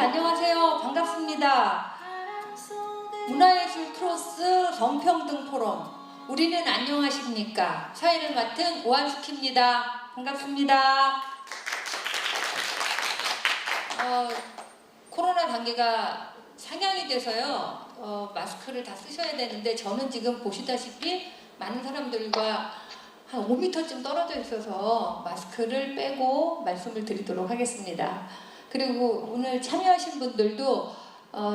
안녕하세요. 반갑습니다. 문화예술 크로스 성평등 포럼. 우리는 안녕하십니까? 사회를 맡은 오한숙입니다. 반갑습니다. 코로나 단계가 상향이 돼서요. 마스크를 다 쓰셔야 되는데 저는 지금 보시다시피 많은 사람들과 한 5m쯤 떨어져 있어서 마스크를 빼고 말씀을 드리도록 하겠습니다. 그리고 오늘 참여하신 분들도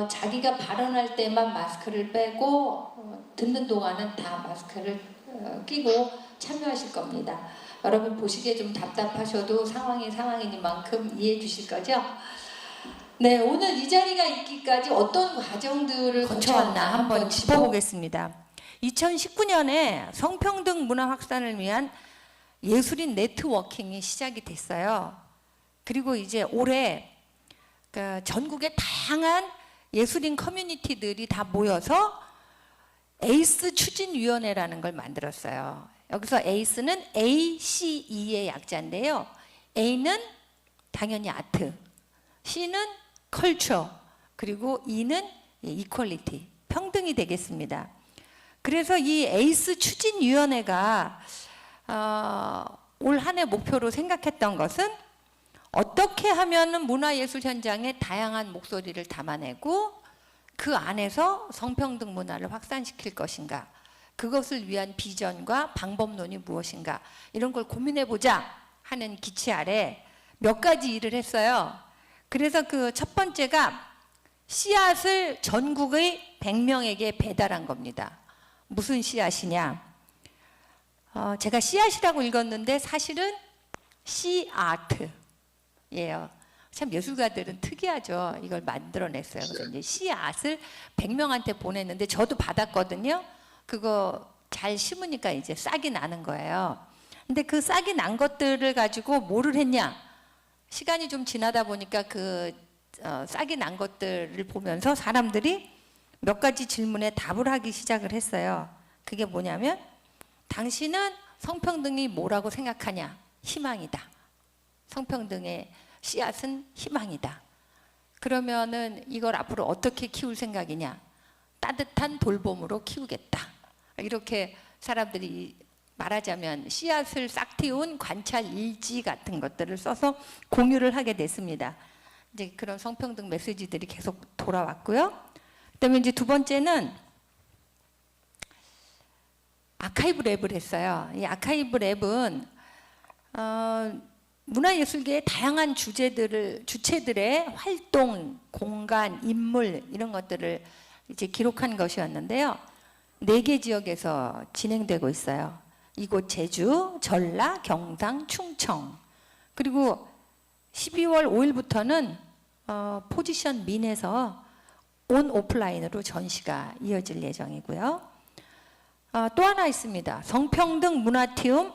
자기가 발언할 때만 마스크를 빼고 듣는 동안은 다 마스크를 끼고 참여하실 겁니다. 여러분 보시기에 좀 답답하셔도 상황이 상황이니만큼 이해해 주실 거죠? 네, 오늘 이 자리가 있기까지 어떤 과정들을 거쳐왔나 한번 짚어보겠습니다. 2019년에 성평등 문화 확산을 위한 예술인 네트워킹이 시작이 됐어요. 그리고 이제 올해 전국의 다양한 예술인 커뮤니티들이 다 모여서 에이스 추진위원회라는 걸 만들었어요. 여기서 에이스는 ACE의 약자인데요. A는 당연히 아트, C는 컬처, 그리고 E는 이퀄리티, 평등이 되겠습니다. 그래서 이 에이스 추진위원회가 올 한 해 목표로 생각했던 것은 어떻게 하면 문화예술 현장에 다양한 목소리를 담아내고 그 안에서 성평등 문화를 확산시킬 것인가, 그것을 위한 비전과 방법론이 무엇인가, 이런 걸 고민해보자 하는 기치 아래 몇 가지 일을 했어요. 그래서 그 첫 번째가 씨앗을 전국의 100명에게 배달한 겁니다. 무슨 씨앗이냐? 제가 씨앗이라고 읽었는데 사실은 씨아트예요. 참 예술가들은 특이하죠. 이걸 만들어냈어요. 그래서 이제 씨앗을 100명한테 보냈는데 저도 받았거든요. 그거 잘 심으니까 이제 싹이 나는 거예요. 근데 그 싹이 난 것들을 가지고 뭐를 했냐? 시간이 좀 지나다 보니까 그 싹이 난 것들을 보면서 사람들이 몇 가지 질문에 답을 하기 시작을 했어요. 그게 뭐냐면, 당신은 성평등이 뭐라고 생각하냐? 희망이다. 성평등의 씨앗은 희망이다. 그러면은 이걸 앞으로 어떻게 키울 생각이냐? 따뜻한 돌봄으로 키우겠다. 이렇게 사람들이 말하자면 씨앗을 싹 틔운 관찰 일지 같은 것들을 써서 공유를 하게 됐습니다. 이제 그런 성평등 메시지들이 계속 돌아왔고요. 그다음에 이제 두 번째는 아카이브 랩을 했어요. 이 아카이브 랩은 문화예술계의 다양한 주체들의 활동, 공간, 인물 이런 것들을 이제 기록한 것이었는데요. 4개 지역에서 진행되고 있어요. 이곳 제주, 전라, 경상, 충청. 그리고 12월 5일부터는 포지션 민에서 온 오프라인으로 전시가 이어질 예정이고요. 또 하나 있습니다. 성평등 문화티움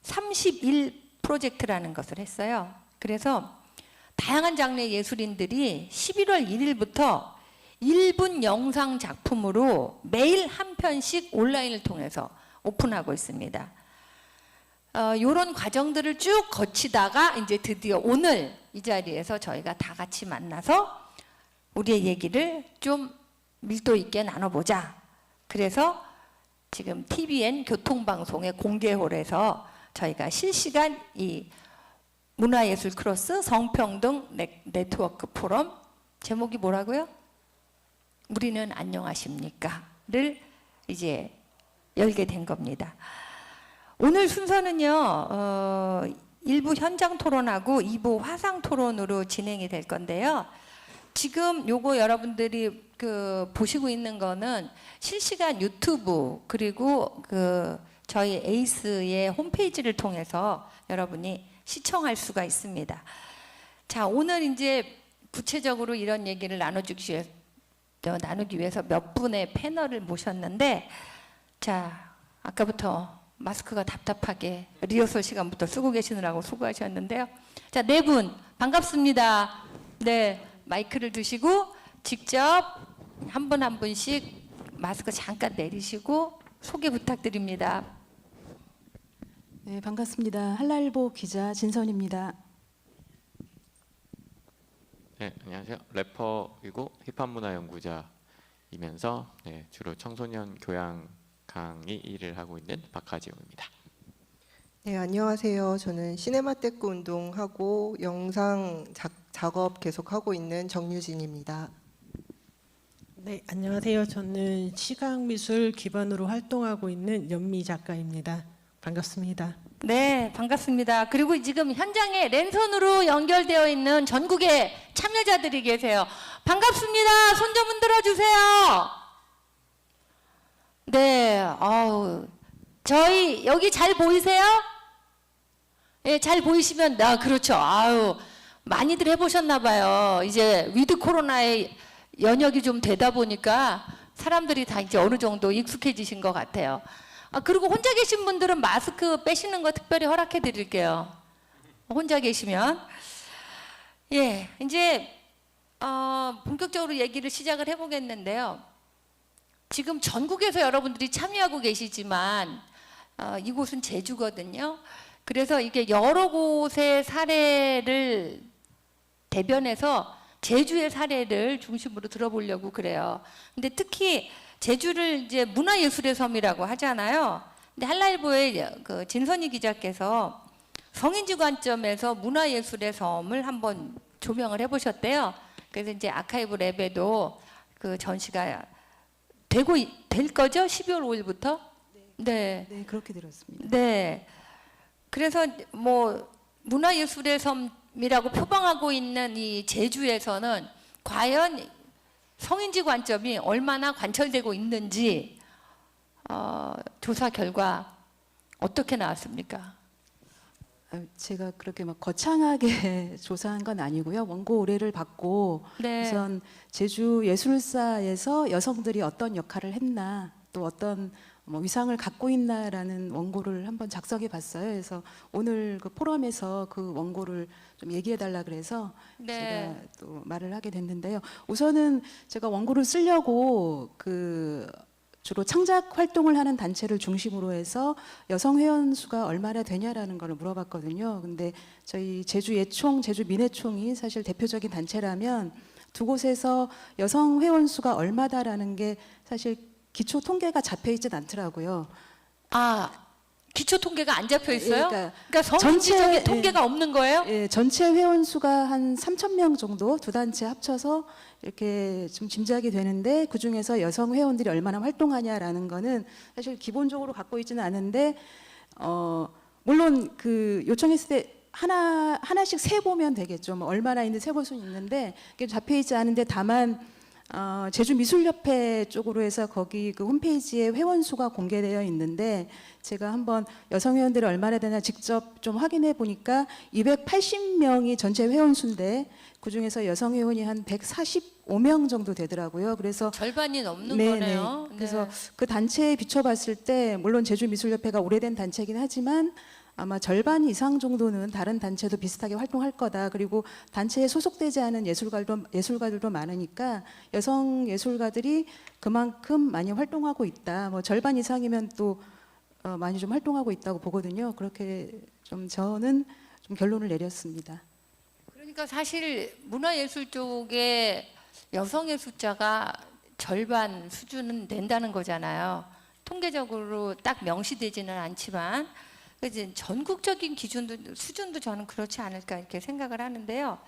31 프로젝트라는 것을 했어요. 그래서 다양한 장르의 예술인들이 11월 1일부터 1분 영상 작품으로 매일 한 편씩 온라인을 통해서 오픈하고 있습니다. 이런 과정들을 쭉 거치다가 이제 드디어 오늘 이 자리에서 저희가 다 같이 만나서 우리의 얘기를 좀 밀도 있게 나눠보자. 그래서 지금 TVN 교통방송의 공개홀에서 저희가 실시간 이 문화예술 크로스 성평등 네트워크 포럼, 제목이 뭐라고요? 우리는 안녕하십니까?를 이제 열게 된 겁니다. 오늘 순서는요, 1부 현장 토론하고 2부 화상 토론으로 진행이 될 건데요. 지금 요거 여러분들이 보시고 있는 거는 실시간 유튜브, 그리고 저희 에이스의 홈페이지를 통해서 여러분이 시청할 수가 있습니다. 자, 오늘 이제 구체적으로 이런 얘기를 나누기 위해서 몇 분의 패널을 모셨는데, 자, 아까부터 마스크가 답답하게 리허설 시간부터 쓰고 계시느라고 수고하셨는데요. 자, 4분 반갑습니다. 네, 마이크를 두시고 직접 한 분 한 분씩 마스크 잠깐 내리시고 소개 부탁드립니다. 네, 반갑습니다. 한라일보 기자 진선입니다. 네, 안녕하세요. 래퍼이고 힙합 문화 연구자이면서 주로 청소년 교양 강의 일을 하고 있는 박하지웅입니다. 네, 안녕하세요. 저는 시네마테크 운동하고 영상 작업 계속하고 있는 정유진입니다. 네, 안녕하세요. 저는 시각미술 기반으로 활동하고 있는 연미 작가입니다. 반갑습니다. 네, 반갑습니다. 그리고 지금 현장에 랜선으로 연결되어 있는 전국의 참여자들이 계세요. 반갑습니다. 손 좀 흔들어 주세요. 네, 저희 여기 잘 보이세요? 예, 잘 보이시면, 그렇죠. 많이들 해보셨나 봐요. 이제 위드 코로나의 연역이 좀 되다 보니까 사람들이 다 이제 어느 정도 익숙해지신 것 같아요. 그리고 혼자 계신 분들은 마스크 빼시는 거 특별히 허락해 드릴게요. 혼자 계시면. 예, 이제 본격적으로 얘기를 시작을 해보겠는데요. 지금 전국에서 여러분들이 참여하고 계시지만 이곳은 제주거든요. 그래서 이게 여러 곳의 사례를 대변해서 제주의 사례를 중심으로 들어보려고 그래요. 근데 특히 제주를 이제 문화예술의 섬이라고 하잖아요. 근데 한라일보의 그 진선희 기자께서 성인지 관점에서 문화예술의 섬을 한번 조명을 해보셨대요. 그래서 이제 아카이브 랩에도 그 전시가 될 거죠? 12월 5일부터? 네. 네, 그렇게 들었습니다. 네. 그래서 뭐 문화예술의 섬이라고 표방하고 있는 이 제주에서는 과연 성인지 관점이 얼마나 관철되고 있는지 조사 결과 어떻게 나왔습니까? 제가 그렇게 막 거창하게 조사한 건 아니고요. 원고 의뢰를 받고 네. 우선 제주 예술사에서 여성들이 어떤 역할을 했나, 또 어떤 뭐 위상을 갖고 있나라는 원고를 한번 작성해 봤어요. 그래서 오늘 그 포럼에서 그 원고를 좀 얘기해 달라 그래서 네. 제가 또 말을 하게 됐는데요. 우선은 제가 원고를 쓰려고 그 주로 창작 활동을 하는 단체를 중심으로 해서 여성 회원 수가 얼마나 되냐라는 걸 물어봤거든요. 근데 저희 제주 예총, 제주 민예총이 사실 대표적인 단체라면 두 곳에서 여성 회원 수가 얼마다라는 게 사실 기초 통계가 잡혀 있진 않더라고요. 기초 통계가 안 잡혀 있어요? 예, 그러니까 성인지적인 전체, 통계가 없는 거예요? 예, 전체 회원 수가 한 3,000명 정도 두 단체 합쳐서 이렇게 좀 짐작이 되는데 그 중에서 여성 회원들이 얼마나 활동하냐라는 거는 사실 기본적으로 갖고 있지는 않은데 물론 그 요청했을 때 하나씩 세 보면 되겠죠. 뭐 얼마나 있는데 세 볼 수는 있는데 그게 잡혀 있지 않은데 다만 제주미술협회 쪽으로 해서 거기 그 홈페이지에 회원 수가 공개되어 있는데 제가 한번 여성 회원들이 얼마나 되나 직접 좀 확인해 보니까 280명이 전체 회원 수인데 그 중에서 여성 회원이 한 145명 정도 되더라고요. 그래서 절반이 넘는 네, 거네요. 네. 그래서 그 단체에 비춰봤을 때 물론 제주미술협회가 오래된 단체이긴 하지만 아마 절반 이상 정도는 다른 단체도 비슷하게 활동할 거다. 그리고 단체에 소속되지 않은 예술가들도 많으니까 여성 예술가들이 그만큼 많이 활동하고 있다. 뭐 절반 이상이면 또 많이 좀 활동하고 있다고 보거든요. 그렇게 좀 저는 좀 결론을 내렸습니다. 그러니까 사실 문화예술 쪽에 여성의 숫자가 절반 수준은 된다는 거잖아요. 통계적으로 딱 명시되지는 않지만 이제 전국적인 기준도 수준도 저는 그렇지 않을까 이렇게 생각을 하는데요.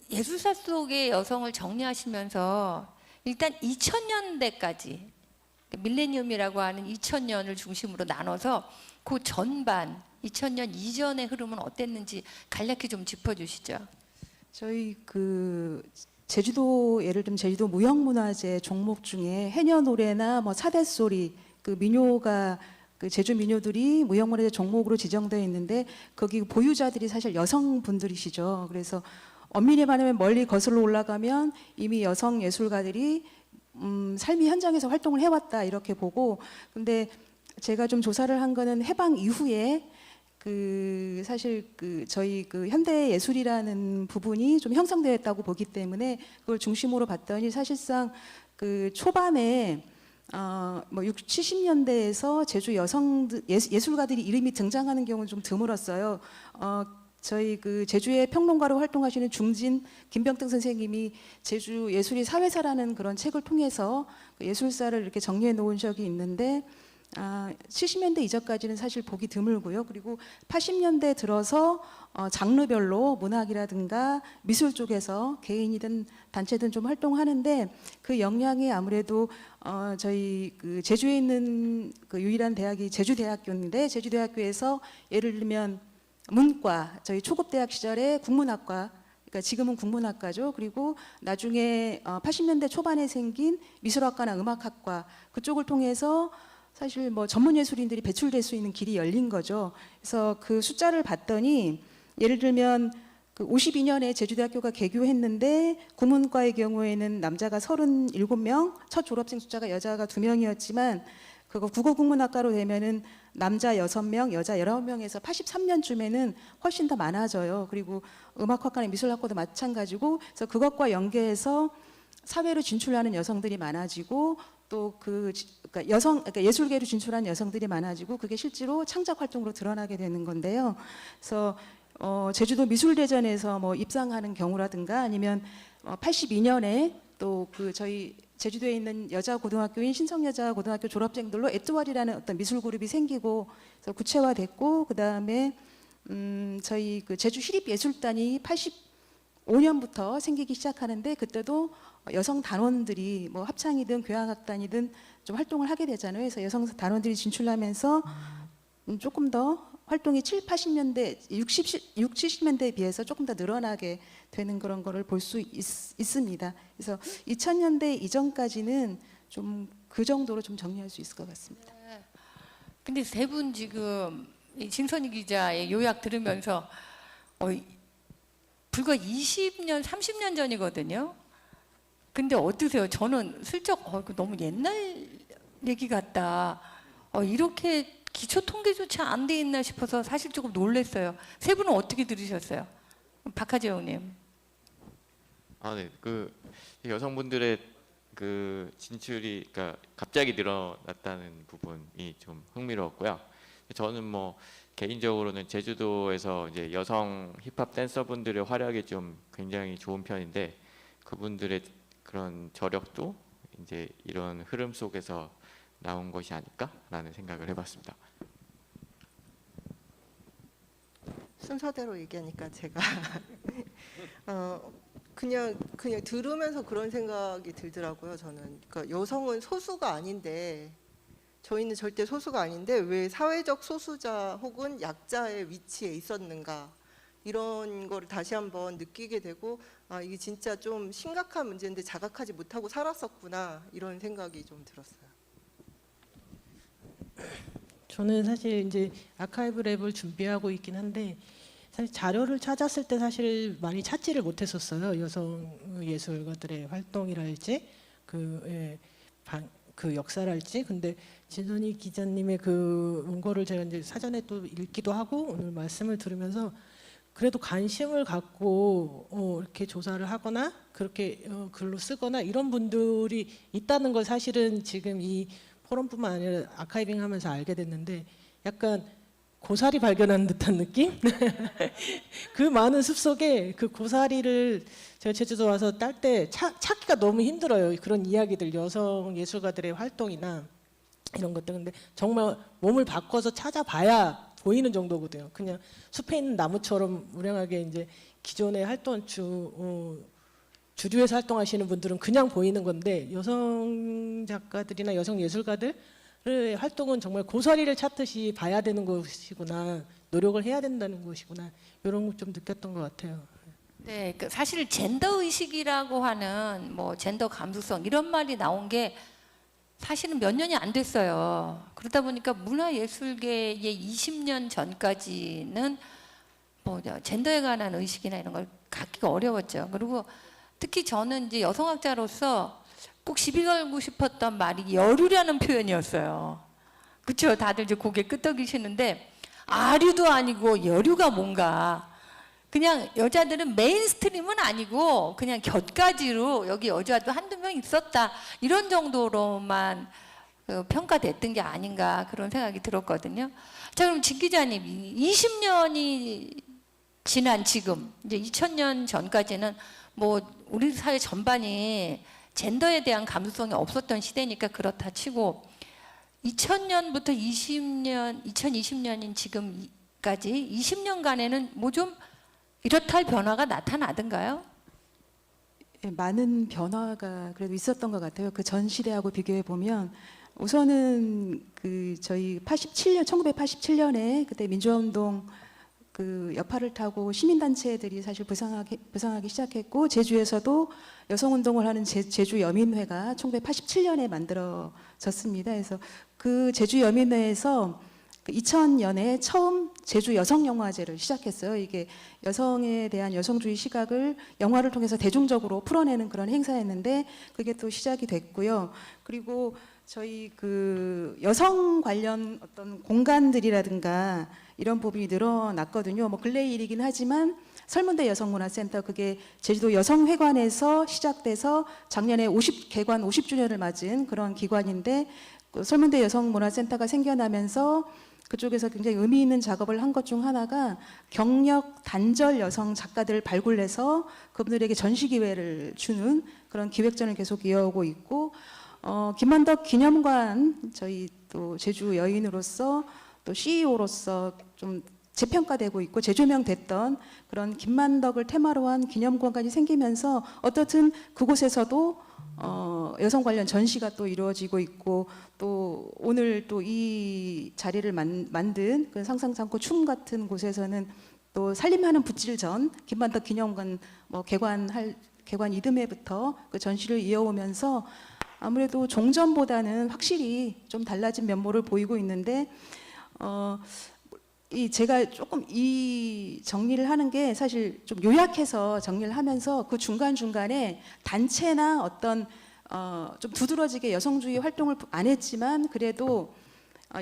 예술사 속의 여성을 정리하시면서 일단 2000년대까지 밀레니엄이라고 하는 2000년을 중심으로 나눠서 그 전반 2000년 이전의 흐름은 어땠는지 간략히 좀 짚어주시죠. 저희 그 제주도 예를 들면 제주도 무형문화재 종목 중에 해녀 노래나 뭐 사대소리 그 민요가 그 제주 민요들이 무형문화재 종목으로 지정되어 있는데 거기 보유자들이 사실 여성분들이시죠. 그래서 엄밀히 말하면 멀리 거슬러 올라가면 이미 여성 예술가들이 삶이 현장에서 활동을 해왔다 이렇게 보고 근데 제가 좀 조사를 한 거는 해방 이후에 그 사실 그 저희 그 현대 예술이라는 부분이 좀 형성되었다고 보기 때문에 그걸 중심으로 봤더니 사실상 그 초반에 뭐 60, 70년대에서 제주 여성 예술가들이 이름이 등장하는 경우는 좀 드물었어요. 저희 그 제주의 평론가로 활동하시는 중진 김병등 선생님이 제주 예술이 사회사라는 그런 책을 통해서 그 예술사를 이렇게 정리해 놓은 적이 있는데 70년대 이전까지는 사실 보기 드물고요. 그리고 80년대 들어서 장르별로 문학이라든가 미술 쪽에서 개인이든 단체든 좀 활동하는데 그 역량이 아무래도 저희 그 제주에 있는 그 유일한 대학이 제주대학교인데 제주대학교에서 예를 들면 문과 저희 초급 대학 시절에 국문학과 그러니까 지금은 국문학과죠. 그리고 나중에 80년대 초반에 생긴 미술학과나 음악학과 그쪽을 통해서 사실 뭐 전문 예술인들이 배출될 수 있는 길이 열린 거죠. 그래서 그 숫자를 봤더니 예를 들면 그 52년에 제주대학교가 개교했는데 국문과의 경우에는 남자가 37명, 첫 졸업생 숫자가 여자가 2명이었지만 그거 국어국문학과로 되면은 남자 6명, 여자 19명에서 83년쯤에는 훨씬 더 많아져요. 그리고 음악학과나 미술학과도 마찬가지고 그래서 그것과 연계해서 사회로 진출하는 여성들이 많아지고 또 그러니까 예술계로 진출한 여성들이 많아지고 그게 실제로 창작 활동으로 드러나게 되는 건데요. 그래서 제주도 미술대전에서 뭐 입상하는 경우라든가 아니면 82년에 또 그 저희 제주도에 있는 여자 고등학교인 신성여자 고등학교 졸업생들로 에뚜알이라는 어떤 미술 그룹이 생기고 그래서 구체화됐고 그 다음에 저희 그 제주 시립예술단이 85년부터 생기기 시작하는데 그때도 여성 단원들이 뭐 합창이든 교향악단이든 좀 활동을 하게 되잖아요. 그래서 여성 단원들이 진출하면서 조금 더 활동이 70년대에 비해서 조금 더 늘어나게 되는 그런 거를 볼 수 있습니다. 그래서 2000년대 이전까지는 좀 그 정도로 좀 정리할 수 있을 것 같습니다. 근데 세 분 지금 이 진선희 기자의 요약 들으면서 불과 20년, 30년 전이거든요. 근데 어떠세요? 저는 슬쩍 이거 너무 옛날 얘기 같다. 이렇게 기초 통계조차 안 돼 있나 싶어서 사실 조금 놀랐어요. 세 분은 어떻게 들으셨어요? 박하재영님. 네. 그 여성분들의 그 진출이 그러니까 갑자기 늘어났다는 부분이 좀 흥미로웠고요. 저는 뭐 개인적으로는 제주도에서 이제 여성 힙합 댄서분들의 활약이 좀 굉장히 좋은 편인데 그분들의 그런 저력도 이제 이런 흐름 속에서 나온 것이 아닐까라는 생각을 해봤습니다. 순서대로 얘기하니까 제가 그냥 들으면서 그런 생각이 들더라고요. 저는 그러니까 여성은 소수가 아닌데 저희는 절대 소수가 아닌데 왜 사회적 소수자 혹은 약자의 위치에 있었는가 이런 거를 다시 한번 느끼게 되고 이게 진짜 좀 심각한 문제인데 자각하지 못하고 살았었구나 이런 생각이 좀 들었어요. 저는 사실 이제 아카이브 랩을 준비하고 있긴 한데 사실 자료를 찾았을 때 사실 많이 찾지를 못했었어요. 여성 예술가들의 활동이랄지 그 역사랄지. 근데 진선희 기자님의 그 원고를 제가 이제 사전에 또 읽기도 하고 오늘 말씀을 들으면서 그래도 관심을 갖고 이렇게 조사를 하거나 그렇게 글로 쓰거나 이런 분들이 있다는 걸 사실은 지금 이 포럼뿐만 아니라 아카이빙 하면서 알게 됐는데 약간 고사리 발견하는 듯한 느낌? 그 많은 숲속에 그 고사리를 제가 제주도 와서 딸 때 찾기가 너무 힘들어요. 그런 이야기들 여성 예술가들의 활동이나 이런 것들. 근데 정말 몸을 바꿔서 찾아봐야 보이는 정도거든요. 그냥 숲에 있는 나무처럼 우량하게 이제 기존의 활동 주류에서 활동하시는 분들은 그냥 보이는 건데 여성 작가들이나 여성 예술가들의 활동은 정말 고사리를 찾듯이 봐야 되는 것이구나, 노력을 해야 된다는 것이구나 이런 거 좀 느꼈던 것 같아요. 네, 사실 젠더 의식이라고 하는 뭐 젠더 감수성 이런 말이 나온 게 사실은 몇 년이 안 됐어요. 그러다 보니까 문화예술계의 20년 전까지는 뭐 젠더에 관한 의식이나 이런 걸 갖기가 어려웠죠. 그리고 특히 저는 이제 여성학자로서 꼭 시비 걸고 싶었던 말이 여류라는 표현이었어요. 그렇죠? 다들 이제 고개 끄덕이시는데 아류도 아니고 여류가 뭔가 그냥 여자들은 메인스트림은 아니고 그냥 곁가지로 여기 여자도 한두 명 있었다 이런 정도로만 평가됐던 게 아닌가 그런 생각이 들었거든요. 자, 그럼 진 기자님 20년이 지난 지금 이제 2000년 전까지는 뭐 우리 사회 전반이 젠더에 대한 감수성이 없었던 시대니까 그렇다 치고 2000년부터 2020년인 지금까지 20년간에는 뭐 좀 이렇다 할 변화가 나타나던가요? 예, 많은 변화가 그래도 있었던 것 같아요. 그 전 시대하고 비교해 보면 우선은 그 저희 1987년에 그때 민주화운동 그 여파를 타고 시민단체들이 사실 부상하기 시작했고, 제주에서도 여성운동을 하는 제주여민회가 1987년에 만들어졌습니다. 그래서 그 제주여민회에서 2000년에 처음 제주 여성영화제를 시작했어요. 이게 여성에 대한 여성주의 시각을 영화를 통해서 대중적으로 풀어내는 그런 행사였는데 그게 또 시작이 됐고요. 그리고 저희 그 여성 관련 어떤 공간들이라든가 이런 부분이 늘어났거든요. 뭐 근래 일이긴 하지만 설문대 여성문화센터, 그게 제주도 여성회관에서 시작돼서 작년에 개관 50주년을 맞은 그런 기관인데, 그 설문대 여성문화센터가 생겨나면서 그쪽에서 굉장히 의미 있는 작업을 한 것 중 하나가 경력 단절 여성 작가들을 발굴해서 그분들에게 전시 기회를 주는 그런 기획전을 계속 이어오고 있고, 김만덕 기념관, 저희 또 제주 여인으로서 또 CEO로서 좀 재평가되고 있고 재조명됐던 그런 김만덕을 테마로 한 기념관까지 생기면서 어떻든 그곳에서도 여성 관련 전시가 또 이루어지고 있고, 또 오늘 또 이 자리를 만든 그 상상창고 춤 같은 곳에서는 또 살림하는 붓질 전 김만덕 기념관 뭐 개관 이듬해부터 그 전시를 이어오면서 아무래도 종전보다는 확실히 좀 달라진 면모를 보이고 있는데, 제가 조금 이 정리를 하는 게 사실 좀 요약해서 정리를 하면서 그 중간중간에 단체나 어떤 좀 두드러지게 여성주의 활동을 안 했지만 그래도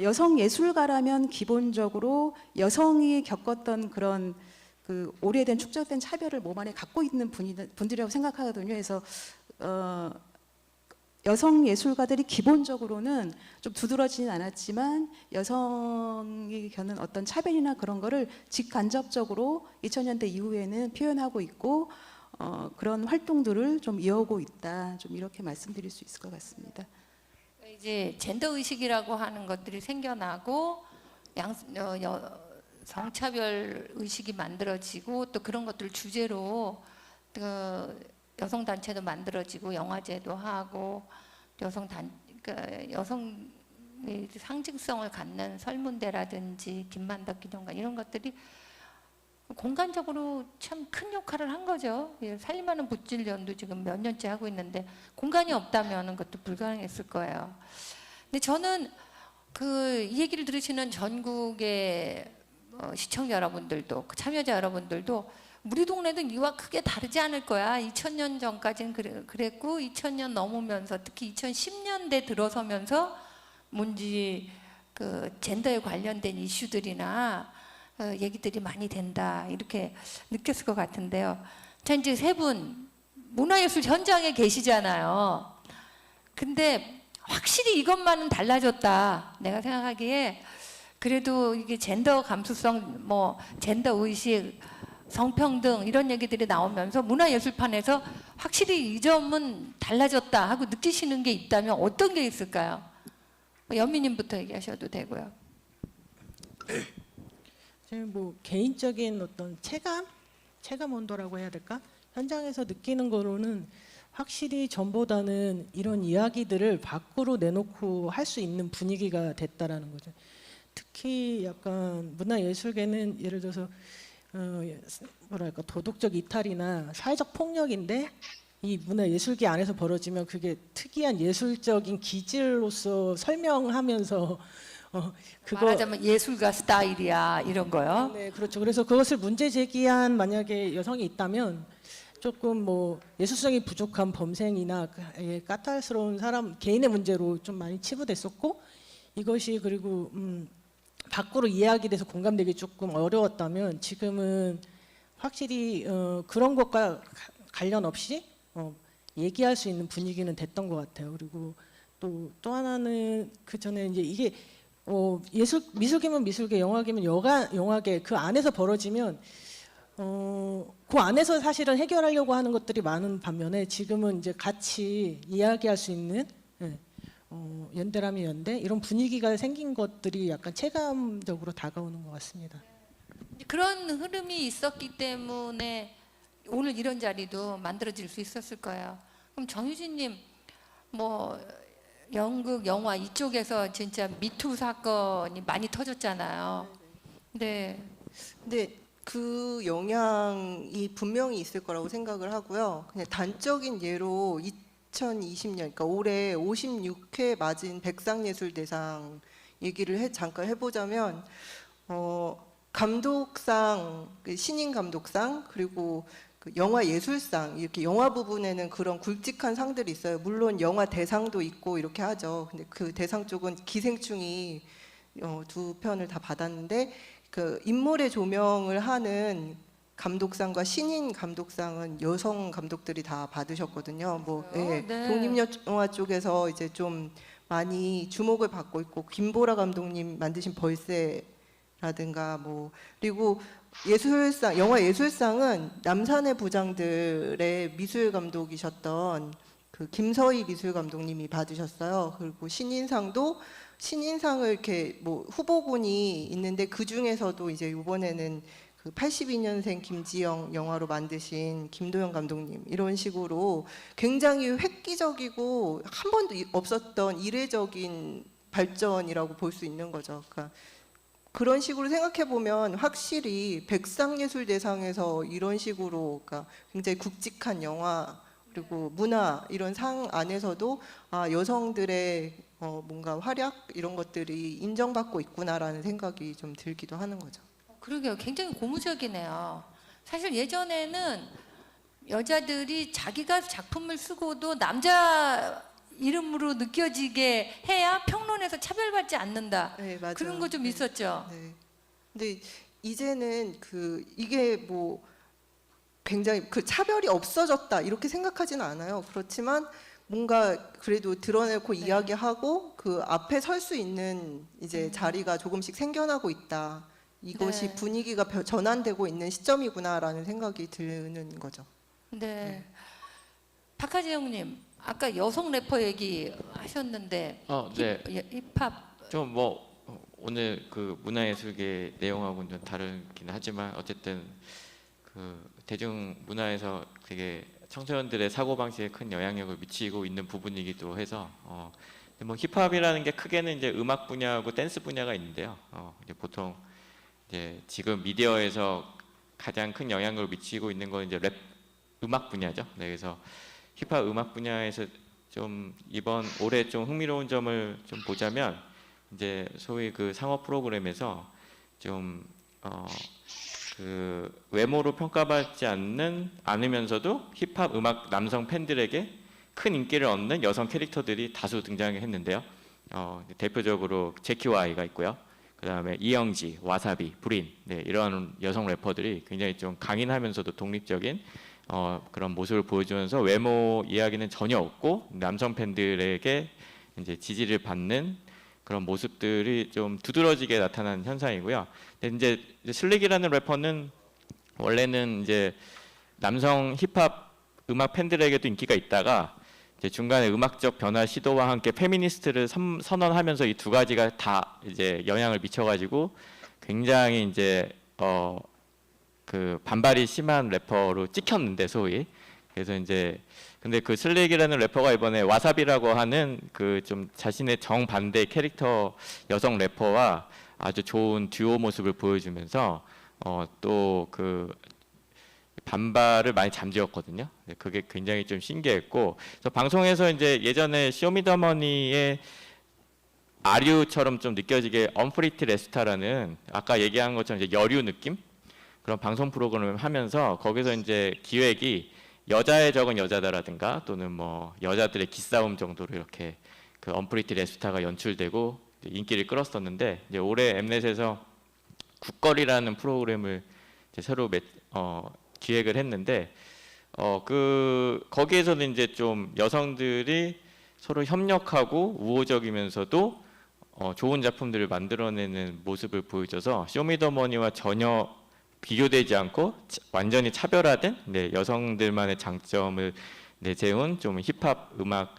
여성 예술가라면 기본적으로 여성이 겪었던 그런 그 오래된 축적된 차별을 몸 안에 갖고 있는 분들이라고 생각하거든요. 그래서 여성 예술가들이 기본적으로는 좀 두드러지진 않았지만 여성이 겪는 어떤 차별이나 그런 거를 직간접적으로 2000년대 이후에는 표현하고 있고, 그런 활동들을 좀 이어오고 있다, 좀 이렇게 말씀드릴 수 있을 것 같습니다. 이제 젠더 의식이라고 하는 것들이 생겨나고 성차별 의식이 만들어지고 또 그런 것들을 주제로 여성 단체도 만들어지고 영화제도 하고 그러니까 여성의 상징성을 갖는 설문대라든지 김만덕 기념관 이런 것들이 공간적으로 참 큰 역할을 한 거죠. 살림하는 붓질년도 지금 몇 년째 하고 있는데 공간이 없다면 그것도 불가능했을 거예요. 근데 저는 이 얘기를 들으시는 전국의 시청자 여러분들도 참여자 여러분들도 우리 동네도 이와 크게 다르지 않을 거야. 2000년 전까지는 그랬고 2000년 넘으면서 특히 2010년대 들어서면서 뭔지 그 젠더에 관련된 이슈들이나 얘기들이 많이 된다 이렇게 느꼈을 것 같은데요. 자, 이제 세 분 문화예술 현장에 계시잖아요. 근데 확실히 이것만은 달라졌다. 내가 생각하기에 그래도 이게 젠더 감수성, 뭐 젠더 의식, 성평등 이런 얘기들이 나오면서 문화예술판에서 확실히 이 점은 달라졌다 하고 느끼시는 게 있다면 어떤 게 있을까요? 연미님부터 얘기하셔도 되고요. 뭐 개인적인 어떤 체감 온도라고 해야 될까? 현장에서 느끼는 거로는 확실히 전보다는 이런 이야기들을 밖으로 내놓고 할 수 있는 분위기가 됐다라는 거죠. 특히 약간 문화예술계는 예를 들어서 뭐랄까 도덕적 이탈이나 사회적 폭력인데 이 문화예술계 안에서 벌어지면 그게 특이한 예술적인 기질로서 설명하면서 그거 말하자면 예술가 스타일이야 이런 거요. 네, 그렇죠. 그래서 그것을 문제 제기한 만약에 여성이 있다면 조금 뭐 예술성이 부족한 범생이나 까탈스러운 사람 개인의 문제로 좀 많이 치부됐었고, 이것이 그리고 밖으로 이야기돼서 공감되기 조금 어려웠다면 지금은 확실히 그런 것과 관련 없이 얘기할 수 있는 분위기는 됐던 것 같아요. 그리고 또 하나는 그 전에 이제 이게 미술계면 미술계, 영화계면 영화계 그 안에서 벌어지면 그 안에서 사실은 해결하려고 하는 것들이 많은 반면에 지금은 이제 같이 이야기할 수 있는 예, 연대라면 연대 이런 분위기가 생긴 것들이 약간 체감적으로 다가오는 것 같습니다. 그런 흐름이 있었기 때문에 오늘 이런 자리도 만들어질 수 있었을 거예요. 그럼 정유진님, 뭐 연극, 영화 이쪽에서 진짜 미투 사건이 많이 터졌잖아요. 네. 근데 그 영향이 분명히 있을 거라고 생각을 하고요. 그냥 단적인 예로 2020년, 그러니까 올해 56회 맞은 백상예술대상 얘기를 잠깐 해보자면 감독상, 그 신인 감독상 그리고 그 영화 예술상 이렇게 영화 부분에는 그런 굵직한 상들이 있어요. 물론 영화 대상도 있고 이렇게 하죠. 근데 그 대상 쪽은 기생충이 두 편을 다 받았는데 그 인물의 조명을 하는 감독상과 신인 감독상은 여성 감독들이 다 받으셨거든요. 뭐 예, 네. 독립영화 쪽에서 이제 좀 많이 주목을 받고 있고 김보라 감독님 만드신 벌새라든가 뭐 그리고 예술상 영화 예술상은 남산의 부장들의 미술 감독이셨던 그 김서희 미술 감독님이 받으셨어요. 그리고 신인상을 이렇게 뭐 후보군이 있는데 그 중에서도 이제 이번에는 그 82년생 김지영 영화로 만드신 김도영 감독님 이런 식으로 굉장히 획기적이고 한 번도 없었던 이례적인 발전이라고 볼 수 있는 거죠. 그러니까 그런 식으로 생각해 보면 확실히 백상예술대상에서 이런 식으로 그러니까 굉장히 굵직한 영화 그리고 문화 이런 상 안에서도 여성들의 뭔가 활약 이런 것들이 인정받고 있구나라는 생각이 좀 들기도 하는 거죠. 그러게요. 굉장히 고무적이네요. 사실 예전에는 여자들이 자기가 작품을 쓰고도 남자 이름으로 느껴지게 해야 평론에서 차별받지 않는다. 네, 맞아요. 그런 거 좀 네. 있었죠. 네. 근데 이제는 이게 뭐 굉장히 그 차별이 없어졌다 이렇게 생각하지는 않아요. 그렇지만 뭔가 그래도 드러내고 이야기하고 그 앞에 설 수 있는 이제 자리가 조금씩 생겨나고 있다. 이것이 네. 분위기가 전환되고 있는 시점이구나라는 생각이 드는 거죠. 네. 박하재영님, 아까 여성 래퍼 얘기 하셨는데 네. 힙합 좀 뭐 오늘 그 문화예술계 내용하고는 좀 다르긴 하지만 어쨌든 그 대중 문화에서 되게 청소년들의 사고 방식에 큰 영향력을 미치고 있는 부분이기도 해서 뭐 힙합이라는 게 크게는 이제 음악 분야하고 댄스 분야가 있는데요. 이제 보통 이제 지금 미디어에서 가장 큰 영향력을 미치고 있는 건 이제 랩 음악 분야죠. 네, 그래서 힙합 음악 분야에서 좀 이번 올해 좀 흥미로운 점을 좀 보자면 이제 소위 그 상업 프로그램에서 좀 그 외모로 평가받지 않으면서도 힙합 음악 남성 팬들에게 큰 인기를 얻는 여성 캐릭터들이 다수 등장했는데요. 대표적으로 제키와이가 있고요. 그다음에 이영지, 와사비, 브린 이런 여성 래퍼들이 굉장히 좀 강인하면서도 독립적인 그런 모습을 보여주면서 외모 이야기는 전혀 없고 남성 팬들에게 이제 지지를 받는 그런 모습들이 좀 두드러지게 나타나는 현상이고요. 근데 이제 슬릭이라는 래퍼는 원래는 이제 남성 힙합 음악 팬들에게도 인기가 있다가 이제 중간에 음악적 변화 시도와 함께 페미니스트를 선언하면서 이 두 가지가 다 이제 영향을 미쳐가지고 굉장히 이제 그 반발이 심한 래퍼로 찍혔는데 소위 그래서 이제 근데 그 슬릭이라는 래퍼가 이번에 와사비라고 하는 그 좀 자신의 정반대 캐릭터 여성 래퍼와 아주 좋은 듀오 모습을 보여주면서 또 그 반발을 많이 잠재웠거든요. 그게 굉장히 좀 신기했고, 그래서 방송에서 이제 예전에 쇼미더머니의 아류처럼 좀 느껴지게 언프리티 레스타라는 아까 얘기한 것처럼 이제 여류 느낌 그런 방송 프로그램을 하면서 거기서 이제 기획이 여자의 적은 여자다라든가 또는 뭐 여자들의 기싸움 정도로 이렇게 그 언프리티 레스타가 연출되고 인기를 끌었었는데 이제 올해 엠넷에서 국거리라는 프로그램을 이제 새로 기획을 했는데 그 거기에서는 이제 좀 여성들이 서로 협력하고 우호적이면서도 좋은 작품들을 만들어내는 모습을 보여줘서 쇼미더머니와 전혀 비교되지 않고 완전히 차별화된 여성들만의 장점을 내세운 좀 힙합 음악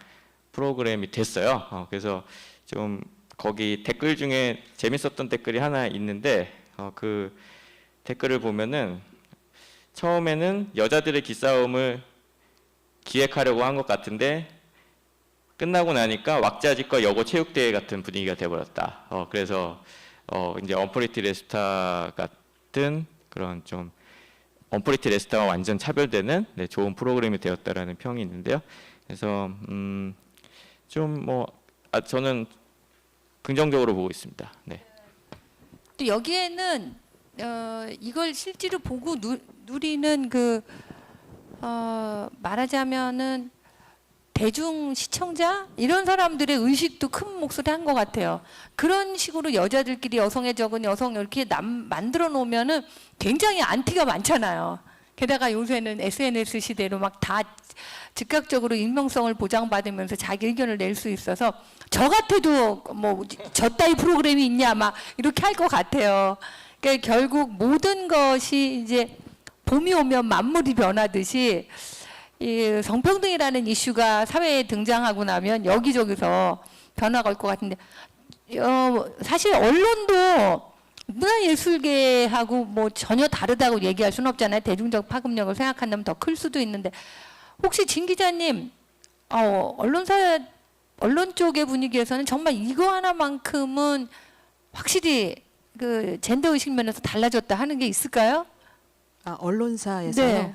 프로그램이 됐어요. 그래서 좀 거기 댓글 중에 재밌었던 댓글이 하나 있는데 그 댓글을 보면은 처음에는 여자들의 기싸움을 기획하려고 한 것 같은데 끝나고 나니까 왁자지껄 여고 체육대회 같은 분위기가 돼버렸다. 그래서 이제 언프리티 레스타 같은 그런 좀 언프리티 레스타와 완전 차별되는 좋은 프로그램이 되었다라는 평이 있는데요. 그래서 좀 뭐 저는 긍정적으로 보고 있습니다. 네. 또 여기에는 이걸 실제로 보고 누리는 그 말하자면은 대중 시청자 이런 사람들의 의식도 큰 몫을 한 것 같아요. 그런 식으로 여자들끼리 여성의 적은 여성 이렇게 만들어 놓으면은 굉장히 안티가 많잖아요. 게다가 요새는 SNS 시대로 막 다 즉각적으로 익명성을 보장받으면서 자기 의견을 낼 수 있어서 저 같아도 뭐 저 따위 프로그램이 있냐 막 이렇게 할 것 같아요. 그러니까 결국 모든 것이 이제 봄이 오면 만물이 변하듯이 이 성평등이라는 이슈가 사회에 등장하고 나면 여기저기서 변화가 올 것 같은데 사실 언론도 문화예술계하고 뭐 전혀 다르다고 얘기할 수는 없잖아요. 대중적 파급력을 생각한다면 더 클 수도 있는데 혹시 진 기자님 언론 쪽의 분위기에서는 정말 이거 하나만큼은 확실히 그 젠더 의식 면에서 달라졌다 하는 게 있을까요? 언론사에서요. 네.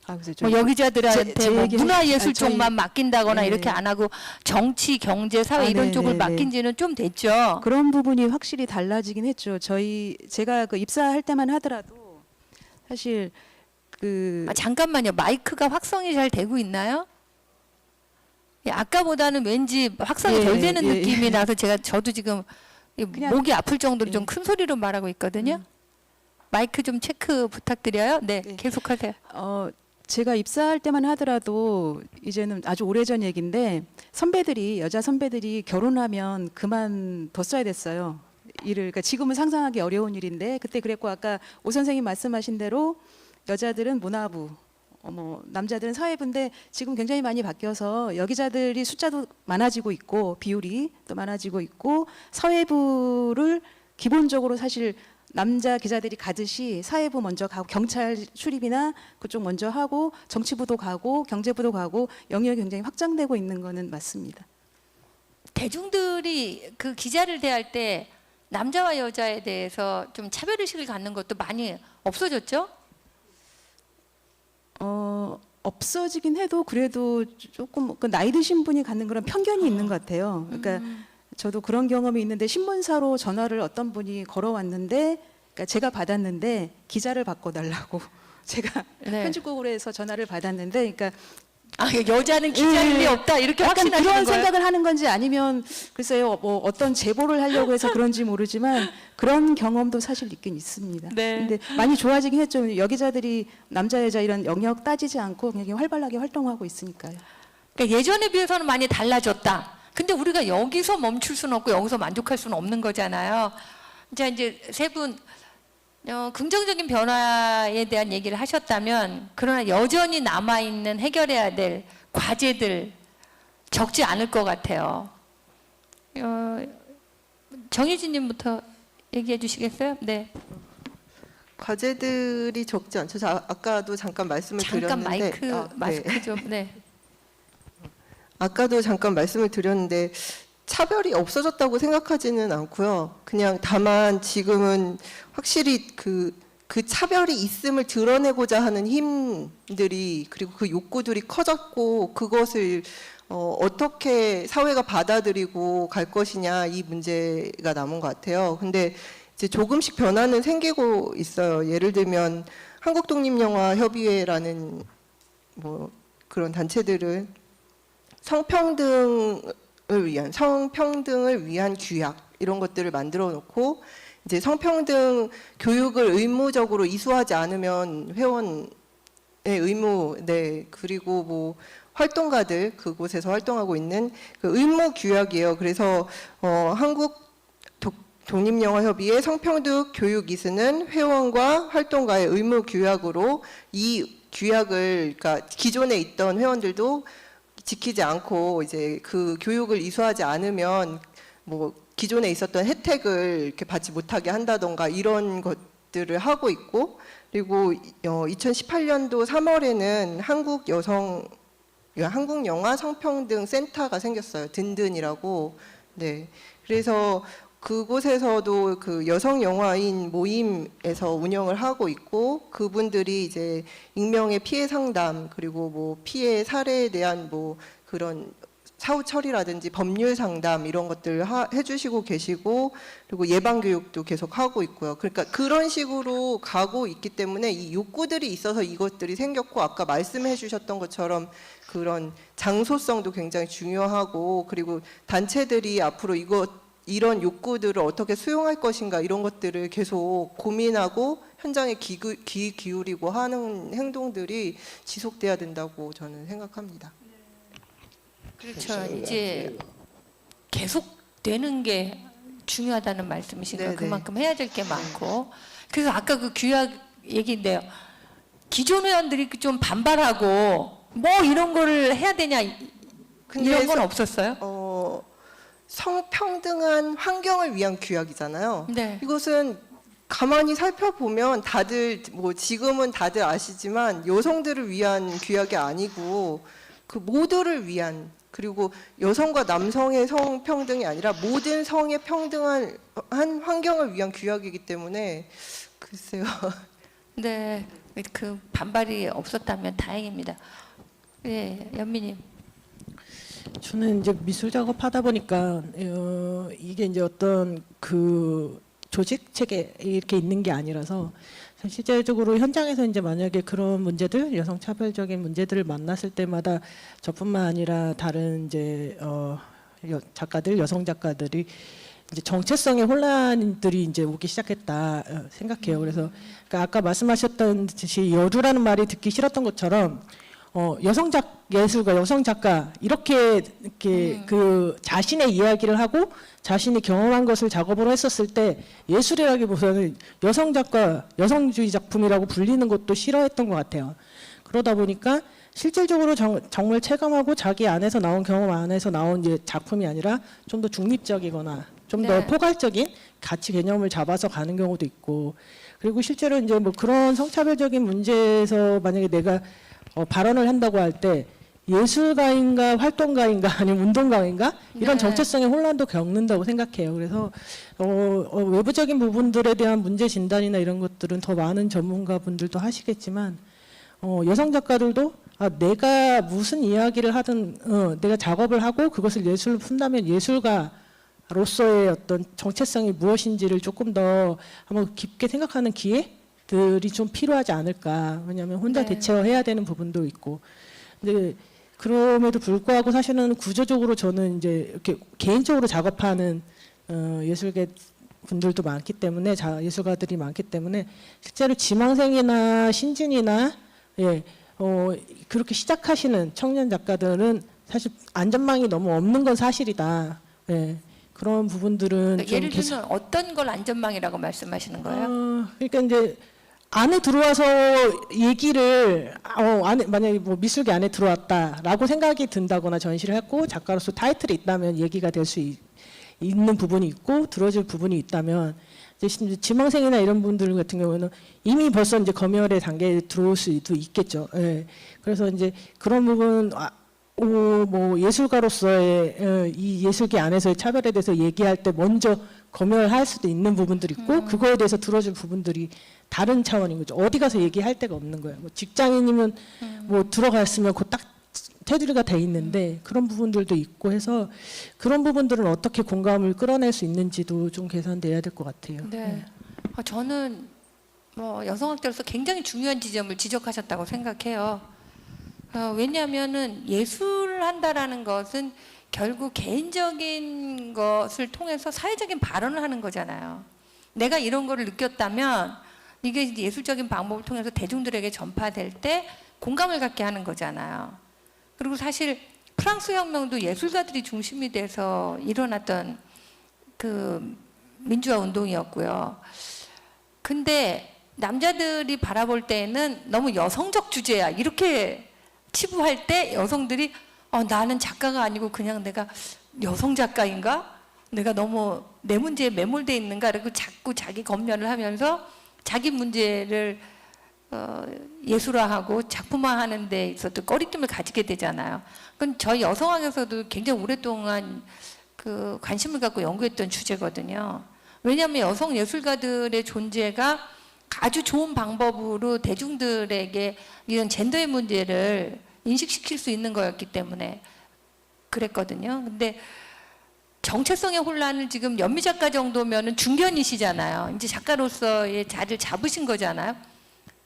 그래서 좀 뭐 여기자들한테 제 뭐 얘기 문화예술 저희- 쪽만 맡긴다거나 네. 이렇게 안 하고 정치, 경제, 사회 이런 네, 쪽을 네, 맡긴 지는 좀 됐죠. 그런 부분이 확실히 달라지긴 했죠. 제가 그 입사할 때만 하더라도 사실 잠깐만요. 마이크가 확성이 잘 되고 있나요? 예, 아까보다는 왠지 확성이 예, 덜 되는 예, 느낌이 나서 저도 지금 그냥- 목이 아플 정도로 예. 좀 큰 소리로 말하고 있거든요. 마이크 좀 체크 부탁드려요. 네, 네. 계속하세요. 제가 입사할 때만 하더라도 이제는 아주 오래전 얘기인데 여자 선배들이 결혼하면 그만뒀어야 됐어요. 그러니까 지금은 상상하기 어려운 일인데 그때 그랬고 아까 오 선생님 말씀하신 대로 여자들은 문화부, 남자들은 사회부인데 지금 굉장히 많이 바뀌어서 여기자들이 숫자도 많아지고 있고 비율이 또 많아지고 있고 사회부를 기본적으로 사실 남자 기자들이 가듯이 사회부 먼저 가고 경찰 출입이나 그쪽 먼저 하고 정치부도 가고 경제부도 가고 영역이 굉장히 확장되고 있는 거는 맞습니다. 대중들이 그 기자를 대할 때 남자와 여자에 대해서 좀 차별의식을 갖는 것도 많이 없어졌죠? 없어지긴 해도 그래도 조금 그 나이 드신 분이 갖는 그런 편견이 있는 것 같아요. 그러니까 저도 그런 경험이 있는데 신문사로 전화를 어떤 분이 걸어왔는데 그러니까 제가 받았는데 기자를 바꿔달라고 제가 네. 편집국으로 해서 전화를 받았는데 그러니까 여자는 기자일이 예, 없다 이렇게 약간 확신하시는 그런 거예요? 생각을 하는 건지 아니면 글쎄요 뭐 어떤 제보를 하려고 해서 그런지 모르지만 그런 경험도 사실 있긴 있습니다. 네. 근데 많이 좋아지긴 했죠. 여기자들이 남자 여자 이런 영역 따지지 않고 굉장히 활발하게 활동하고 있으니까요. 그러니까 예전에 비해서는 많이 달라졌다. 근데 우리가 여기서 멈출 수는 없고 여기서 만족할 수는 없는 거잖아요. 자, 이제 세 분 긍정적인 변화에 대한 얘기를 하셨다면 그러나 여전히 남아있는 해결해야 될 과제들 적지 않을 것 같아요. 정유진님부터 얘기해 주시겠어요? 네. 과제들이 적지 않죠. 아까도 잠깐 말씀을 잠깐 드렸는데 마이크 좀. 네. 아까도 잠깐 말씀을 드렸는데 차별이 없어졌다고 생각하지는 않고요. 그냥 다만 지금은 확실히 그 차별이 있음을 드러내고자 하는 힘들이 그리고 그 욕구들이 커졌고 그것을 어떻게 사회가 받아들이고 갈 것이냐 이 문제가 남은 것 같아요. 근데 이제 조금씩 변화는 생기고 있어요. 예를 들면 한국독립영화협의회라는 뭐 그런 단체들은 성평등을 위한 규약 이런 것들을 만들어 놓고 이제 성평등 교육을 의무적으로 이수하지 않으면 회원의 의무, 그리고 뭐 활동가들 그곳에서 활동하고 있는 그 의무 규약이에요. 그래서 한국 독립영화협의회 성평등 교육 이수는 회원과 활동가의 의무 규약으로 이 규약을 그러니까 기존에 있던 회원들도 지키지 않고 이제 그 교육을 이수하지 않으면 뭐 기존에 있었던 혜택을 이렇게 받지 못하게 한다던가 이런 것들을 하고 있고 그리고 2018년도 3월에는 한국 영화 성평등 센터가 생겼어요. 든든이라고. 네. 그래서 그곳에서도 그 여성 영화인 모임에서 운영을 하고 있고 그분들이 이제 익명의 피해 상담 그리고 뭐 피해 사례에 대한 뭐 그런 사후 처리라든지 법률 상담 이런 것들 해주시고 계시고 그리고 예방 교육도 계속 하고 있고요. 그러니까 그런 식으로 가고 있기 때문에 이 욕구들이 있어서 이것들이 생겼고 아까 말씀해주셨던 것처럼 그런 장소성도 굉장히 중요하고 그리고 단체들이 앞으로 이런 욕구들을 어떻게 수용할 것인가 이런 것들을 계속 고민하고 현장에 귀 기울이고 하는 행동들이 지속돼야 된다고 저는 생각합니다. 그렇죠. 이제 계속 되는 게 중요하다는 말씀이신가요? 네네. 그만큼 해야 될 게 많고. 그래서 아까 그 규약 얘기인데요. 기존 회원들이 좀 반발하고 뭐 이런 거를 해야 되냐 이런 건 없었어요? 성평등한 환경을 위한 규약이잖아요. 네. 이것은 가만히 살펴보면 다들 뭐 지금은 다들 아시지만 여성들을 위한 규약이 아니고 그 모두를 위한 그리고 여성과 남성의 성평등이 아니라 모든 성의 평등한 환경을 위한 규약이기 때문에 글쎄요. 네. 그 반발이 없었다면 다행입니다. 네, 연미님. 저는 이제 미술 작업하다 보니까 이게 이제 어떤 그 조직 체계 이렇게 있는 게 아니라서 실제적으로 현장에서 이제 만약에 그런 문제들, 여성 차별적인 문제들을 만났을 때마다 저뿐만 아니라 다른 이제 작가들, 여성 작가들이 이제 정체성의 혼란들이 이제 오기 시작했다 생각해요. 그래서 그러니까 아까 말씀하셨던 듯이 여류라는 말이 듣기 싫었던 것처럼 여성 예술가, 여성 작가 이렇게 그 자신의 이야기를 하고 자신이 경험한 것을 작업으로 했었을 때 예술이라기보다는 여성 작가, 여성주의 작품이라고 불리는 것도 싫어했던 것 같아요. 그러다 보니까 실질적으로 정말 체감하고 자기 안에서 나온 경험 안에서 나온 이제 작품이 아니라 좀 더 중립적이거나 좀 더 네. 포괄적인 가치 개념을 잡아서 가는 경우도 있고 그리고 실제로 이제 뭐 그런 성차별적인 문제에서 만약에 내가 발언을 한다고 할 때 예술가인가 활동가인가 아니면 운동가인가 이런 네. 정체성의 혼란도 겪는다고 생각해요. 그래서 외부적인 부분들에 대한 문제 진단이나 이런 것들은 더 많은 전문가분들도 하시겠지만 여성 작가들도 내가 무슨 이야기를 하든 내가 작업을 하고 그것을 예술로 푼다면 예술가로서의 어떤 정체성이 무엇인지를 조금 더 한번 깊게 생각하는 기회들이 좀 필요하지 않을까. 왜냐하면 혼자 네. 대체해야 되는 부분도 있고. 근데 그럼에도 불구하고 사실은 구조적으로 저는 이제 이렇게 개인적으로 작업하는 예술계 분들도 많기 때문에 예술가들이 많기 때문에 실제로 지망생이나 신진이나 그렇게 시작하시는 청년 작가들은 사실 안전망이 너무 없는 건 사실이다. 예. 그런 부분들은 좀 예를 들면 어떤 걸 안전망이라고 말씀하시는 거예요? 그러니까 이제 안에 들어와서 얘기를 만약에 뭐 미술계 안에 들어왔다라고 생각이 든다거나 전시를 했고 작가로서 타이틀이 있다면 얘기가 될 수 있는 부분이 있고 들어줄 부분이 있다면 이제 지망생이나 이런 분들 같은 경우는 이미 벌써 이제 검열의 단계에 들어올 수도 있겠죠. 예. 그래서 이제 그런 부분 뭐 예술가로서의 이 예술계 안에서의 차별에 대해서 얘기할 때 먼저 검열할 수도 있는 부분들이 있고 그거에 대해서 들어줄 부분들이 다른 차원인 거죠. 어디 가서 얘기할 데가 없는 거예요. 뭐 직장인이면 뭐 들어갔으면 그 딱 테두리가 돼 있는데 그런 부분들도 있고 해서 그런 부분들은 어떻게 공감을 끌어낼 수 있는지도 좀 계산돼야 될 것 같아요. 네. 저는 뭐 여성학자로서 굉장히 중요한 지점을 지적하셨다고 생각해요. 왜냐하면은 예술을 한다라는 것은 결국 개인적인 것을 통해서 사회적인 발언을 하는 거잖아요. 내가 이런 거를 느꼈다면 이게 이제 예술적인 방법을 통해서 대중들에게 전파될 때 공감을 갖게 하는 거잖아요. 그리고 사실 프랑스 혁명도 예술가들이 중심이 돼서 일어났던 그 민주화 운동이었고요. 근데 남자들이 바라볼 때는 너무 여성적 주제야 이렇게 치부할 때 여성들이 나는 작가가 아니고 그냥 내가 여성 작가인가? 내가 너무 내 문제에 매몰돼 있는가? 그리고 자꾸 자기 검열을 하면서 자기 문제를 예술화하고 작품화하는 데 있어서 꺼리낌을 가지게 되잖아요. 그건 저희 여성학에서도 굉장히 오랫동안 그 관심을 갖고 연구했던 주제거든요. 왜냐하면 여성 예술가들의 존재가 아주 좋은 방법으로 대중들에게 이런 젠더의 문제를 인식시킬 수 있는 거였기 때문에 그랬거든요. 근데 정체성의 혼란을 지금 연미 작가 정도면은 중견이시잖아요. 이제 작가로서의 자리를 잡으신 거잖아요.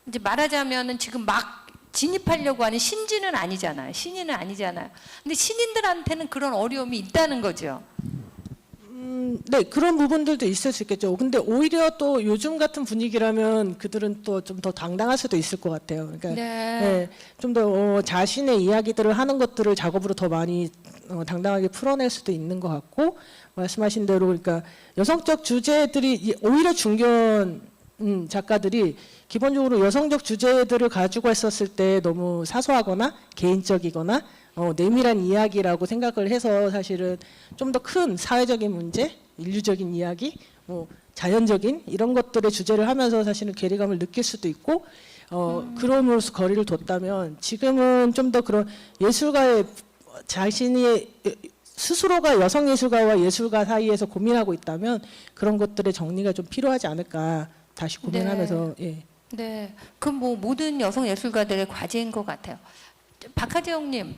이제 말하자면은 지금 막 진입하려고 하는 신진은 아니잖아요. 신인은 아니잖아요. 근데 신인들한테는 그런 어려움이 있다는 거죠. 네, 그런 부분들도 있을 수 있겠죠. 근데 오히려 또 요즘 같은 분위기라면 그들은 또 좀 더 당당할 수도 있을 것 같아요. 그러니까 네. 좀 더 자신의 이야기들을 하는 것들을 작업으로 더 많이 당당하게 풀어낼 수도 있는 것 같고, 말씀하신 대로 그러니까 여성적 주제들이 오히려 중견 작가들이 기본적으로 여성적 주제들을 가지고 했었을 때 너무 사소하거나 개인적이거나 내밀한 이야기라고 생각을 해서 사실은 좀 더 큰 사회적인 문제, 인류적인 이야기, 자연적인 이런 것들의 주제를 하면서 사실은 괴리감을 느낄 수도 있고 그럼으로써 거리를 뒀다면 지금은 좀 더 그런 예술가의 자신이 스스로가 여성 예술가와 예술가 사이에서 고민하고 있다면 그런 것들의 정리가 좀 필요하지 않을까 다시 고민하면서 예. 네, 그건 뭐 모든 여성 예술가들의 과제인 것 같아요. 박하재영님,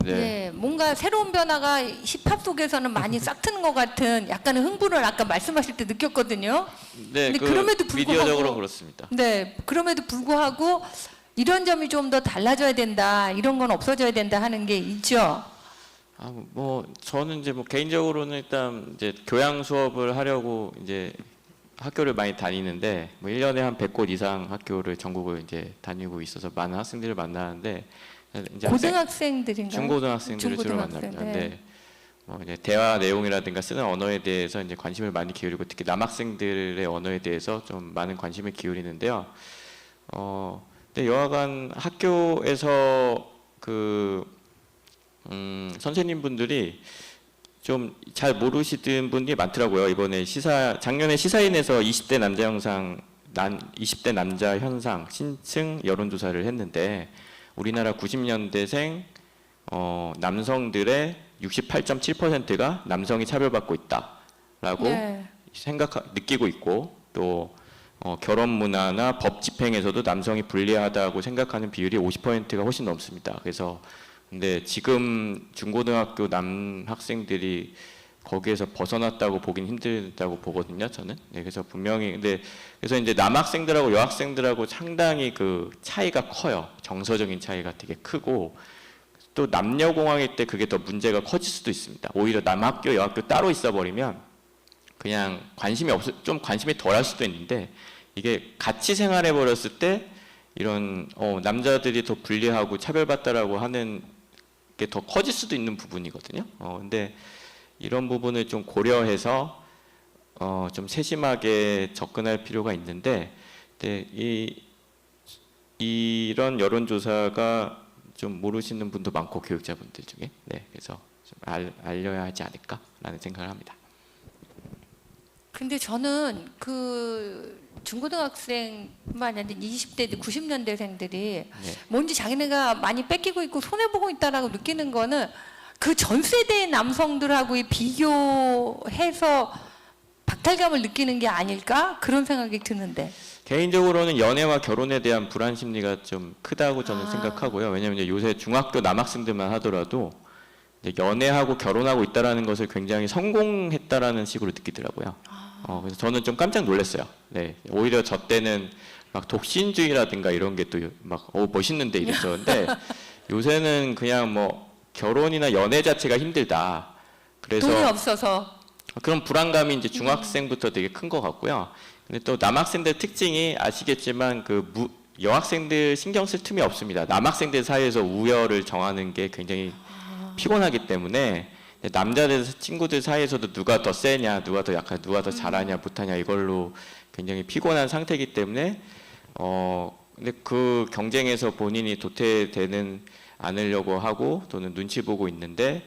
네, 뭔가 새로운 변화가 힙합 속에서는 많이 싹트는 것 같은 약간의 흥분을 아까 말씀하실 때 느꼈거든요. 네, 근데 그럼에도 불구하고 미디어적으로 그렇습니다. 네, 그럼에도 불구하고 이런 점이 좀 더 달라져야 된다, 이런 건 없어져야 된다 하는 게 있죠. 저는 이제 개인적으로는 일단 이제 교양 수업을 하려고 이제 학교를 많이 다니는데 1년에 한 100곳 이상 학교를 전국을 이제 다니고 있어서 많은 학생들을 만나는데 이제 고등학생들인가요? 중고등학생들을 주로 중고등학생, 만납니다. 네. 네. 이제 대화 내용이라든가 쓰는 언어에 대해서 이제 관심을 많이 기울이고 특히 남학생들의 언어에 대해서 좀 많은 관심을 기울이는데요. 근데 여하간 학교에서 선생님분들이 좀 잘 모르시던 분이 많더라고요. 이번에 작년에 시사인에서 20대 남자 현상, 20대 남자 현상 신층 여론조사를 했는데 우리나라 90년대생 남성들의 68.7%가 남성이 차별받고 있다라고 네. 느끼고 있고 또 결혼 문화나 법 집행에서도 남성이 불리하다고 생각하는 비율이 50%가 훨씬 넘습니다. 그래서 근데 지금 중고등학교 남학생들이 거기에서 벗어났다고 보긴 힘들다고 보거든요, 저는. 네, 그래서 분명히 그래서 이제 남학생들하고 여학생들하고 상당히 그 차이가 커요. 정서적인 차이가 되게 크고 또 남녀공학일 때 그게 더 문제가 커질 수도 있습니다. 오히려 남학교, 여학교 따로 있어 버리면 그냥 좀 관심이 덜할 수도 있는데 이게 같이 생활해 버렸을 때 이런 남자들이 더 불리하고 차별받다라고 하는 게 더 커질 수도 있는 부분이거든요. 근데 이런 부분을 좀 고려해서 좀 세심하게 접근할 필요가 있는데 이런 여론조사가 좀 모르시는 분도 많고 교육자분들 중에 그래서 좀 알려야 하지 않을까라는 생각을 합니다. 근데 저는 그 중고등학생만 아니라 20대, 90년대생들이 뭔지 자기네가 많이 뺏기고 있고 손해보고 있다라고 느끼는 거는 그 전 세대의 남성들하고의 비교해서 박탈감을 느끼는 게 아닐까? 그런 생각이 드는데. 개인적으로는 연애와 결혼에 대한 불안 심리가 좀 크다고 저는 생각하고요. 왜냐하면 이제 요새 중학교 남학생들만 하더라도 이제 연애하고 결혼하고 있다라는 것을 굉장히 성공했다라는 식으로 느끼더라고요. 그래서 저는 좀 깜짝 놀랐어요. 네, 오히려 저 때는 막 독신주의라든가 이런 게 또 막 멋있는데 이랬었는데 요새는 그냥 결혼이나 연애 자체가 힘들다. 그래서 돈이 없어서. 그런 불안감이 이제 중학생부터 되게 큰 것 같고요. 근데 또 남학생들 특징이 아시겠지만 여학생들 신경 쓸 틈이 없습니다. 남학생들 사이에서 우열을 정하는 게 굉장히 피곤하기 때문에 남자들 친구들 사이에서도 누가 더 세냐, 누가 더 약하냐, 누가 더 잘하냐, 못하냐 이걸로 굉장히 피곤한 상태이기 때문에 근데 그 경쟁에서 본인이 도태되는 않으려고 하고 또는 눈치 보고 있는데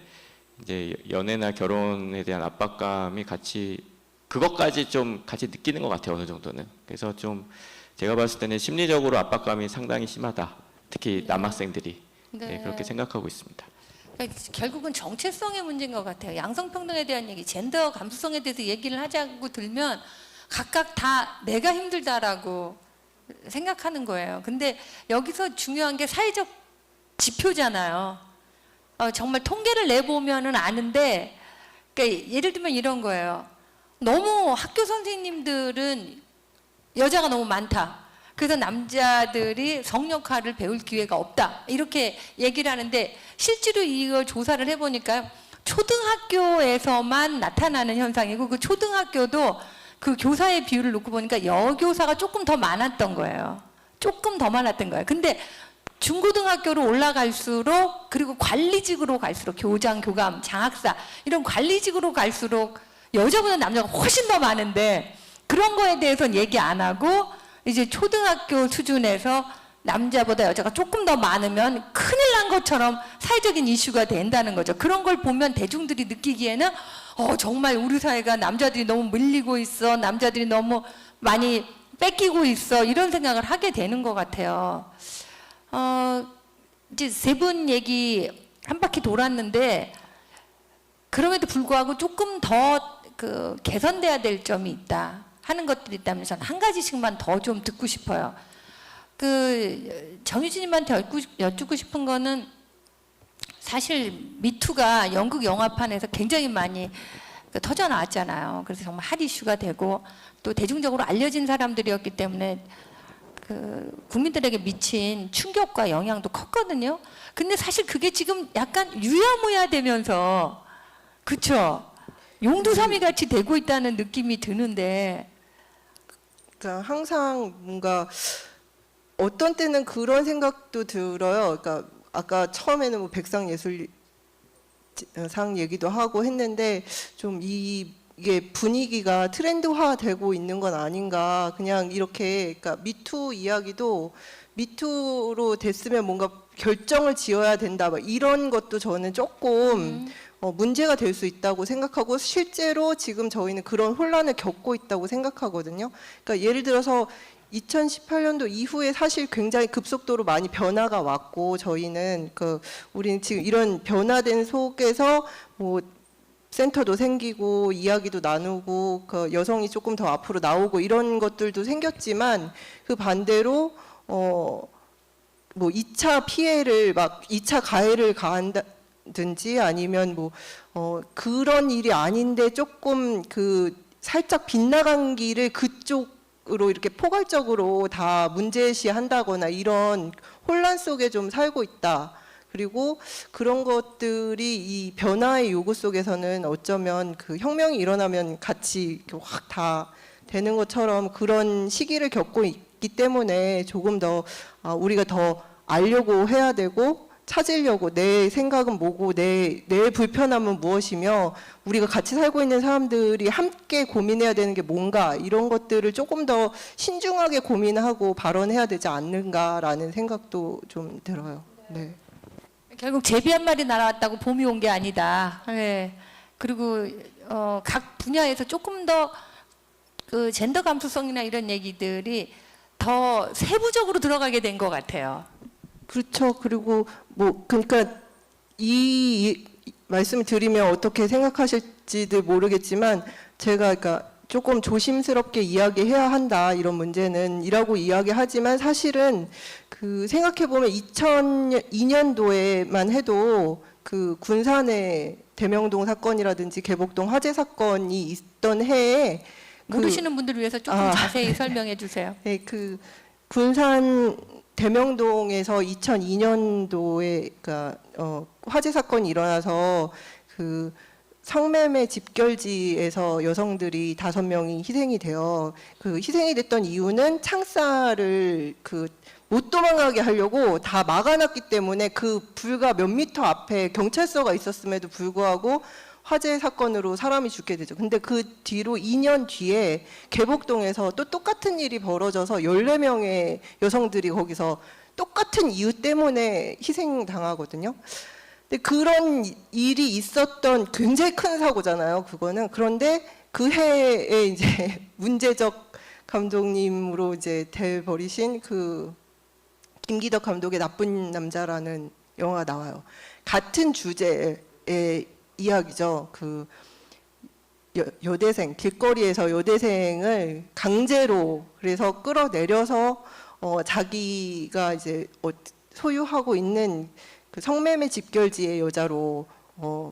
이제 연애나 결혼에 대한 압박감이 같이 그것까지 좀 같이 느끼는 것 같아요, 어느 정도는. 그래서 좀 제가 봤을 때는 심리적으로 압박감이 상당히 심하다. 특히 남학생들이 네. 그렇게 생각하고 있습니다. 그러니까 결국은 정체성의 문제인 것 같아요. 양성평등에 대한 얘기, 젠더 감수성에 대해서 얘기를 하자고 들면 각각 다 내가 힘들다라고 생각하는 거예요. 근데 여기서 중요한 게 사회적 지표잖아요. 정말 통계를 내보면은 아는데, 그러니까 예를 들면 이런 거예요. 너무 학교 선생님들은 여자가 너무 많다. 그래서 남자들이 성 역할을 배울 기회가 없다. 이렇게 얘기를 하는데 실제로 이걸 조사를 해보니까요. 초등학교에서만 나타나는 현상이고 그 초등학교도 그 교사의 비율을 놓고 보니까 여교사가 조금 더 많았던 거예요. 조금 더 많았던 거예요. 근데 중고등학교로 올라갈수록 그리고 관리직으로 갈수록 교장, 교감, 장학사 이런 관리직으로 갈수록 여자보다 남자가 훨씬 더 많은데 그런 거에 대해서는 얘기 안 하고 이제 초등학교 수준에서 남자보다 여자가 조금 더 많으면 큰일 난 것처럼 사회적인 이슈가 된다는 거죠. 그런 걸 보면 대중들이 느끼기에는 정말 우리 사회가 남자들이 너무 밀리고 있어, 남자들이 너무 많이 뺏기고 있어 이런 생각을 하게 되는 것 같아요. 이제 세 분 얘기 한 바퀴 돌았는데 그럼에도 불구하고 조금 더 그 개선돼야 될 점이 있다 하는 것들이 있다면 저는 한 가지씩만 더 좀 듣고 싶어요. 그 정유진님한테 여쭙고 싶은 거는 사실 미투가 연극 영화판에서 굉장히 많이 터져 나왔잖아요. 그래서 정말 핫 이슈가 되고 또 대중적으로 알려진 사람들이었기 때문에 그 국민들에게 미친 충격과 영향도 컸거든요. 근데 사실 그게 지금 약간 유야무야 되면서 그쵸? 용두사미 같이 되고 있다는 느낌이 드는데 그러니까 항상 뭔가 어떤 때는 그런 생각도 들어요. 그러니까 아까 처음에는 뭐 백상예술상 얘기도 하고 했는데 좀 이게 분위기가 트렌드화되고 있는 건 아닌가. 그냥 이렇게 그러니까 미투 이야기도 미투로 됐으면 뭔가 결정을 지어야 된다. 막 이런 것도 저는 조금 문제가 될 수 있다고 생각하고 실제로 지금 저희는 그런 혼란을 겪고 있다고 생각하거든요. 그러니까 예를 들어서 2018년도 이후에 사실 굉장히 급속도로 많이 변화가 왔고 저희는 우리는 지금 이런 변화된 속에서 뭐 센터도 생기고 이야기도 나누고 그 여성이 조금 더 앞으로 나오고 이런 것들도 생겼지만 그 반대로 뭐 2차 피해를 막 2차 가해를 가한다든지 아니면 뭐 그런 일이 아닌데 조금 그 살짝 빗나간 길을 그쪽으로 이렇게 포괄적으로 다 문제시한다거나 이런 혼란 속에 좀 살고 있다. 그리고 그런 것들이 이 변화의 요구 속에서는 어쩌면 그 혁명이 일어나면 같이 확 다 되는 것처럼 그런 시기를 겪고 있기 때문에 조금 더 우리가 더 알려고 해야 되고 찾으려고 내 생각은 뭐고 내 불편함은 무엇이며 우리가 같이 살고 있는 사람들이 함께 고민해야 되는 게 뭔가 이런 것들을 조금 더 신중하게 고민하고 발언해야 되지 않는가라는 생각도 좀 들어요. 네. 결국 제비 한 마리 날아왔다고 봄이 온 게 아니다. 네. 그리고 각 분야에서 조금 더 그 젠더 감수성이나 이런 얘기들이 더 세부적으로 들어가게 된 것 같아요. 그렇죠. 그리고 뭐 그러니까 이 말씀을 드리면 어떻게 생각하실지도 모르겠지만 제가 그러니까 조금 조심스럽게 이야기해야 한다 이런 문제는이라고 이야기하지만 사실은 그 생각해 보면 2002년도에만 해도 그 군산의 대명동 사건이라든지 개복동 화재 사건이 있던 해에 모르시는 분들을 위해서 조금 자세히 설명해 주세요. 네, 그 군산 대명동에서 2002년도에 그러니까 화재 사건이 일어나서 그 성매매 집결지에서 여성들이 5명이 희생이 되어 그 희생이 됐던 이유는 창살을 못 도망가게 하려고 다 막아놨기 때문에 그 불과 몇 미터 앞에 경찰서가 있었음에도 불구하고 화재 사건으로 사람이 죽게 되죠. 근데 그 뒤로 2년 뒤에 개복동에서 또 똑같은 일이 벌어져서 14명의 여성들이 거기서 똑같은 이유 때문에 희생당하거든요. 근데 그런 일이 있었던 굉장히 큰 사고잖아요, 그거는. 그런데 그 해에 이제 문제적 감독님으로 이제 돼버리신 그 김기덕 감독의 나쁜 남자라는 영화가 나와요. 같은 주제의 이야기죠. 그 여대생, 길거리에서 여대생을 강제로 그래서 끌어내려서 자기가 이제 소유하고 있는 그 성매매 집결지의 여자로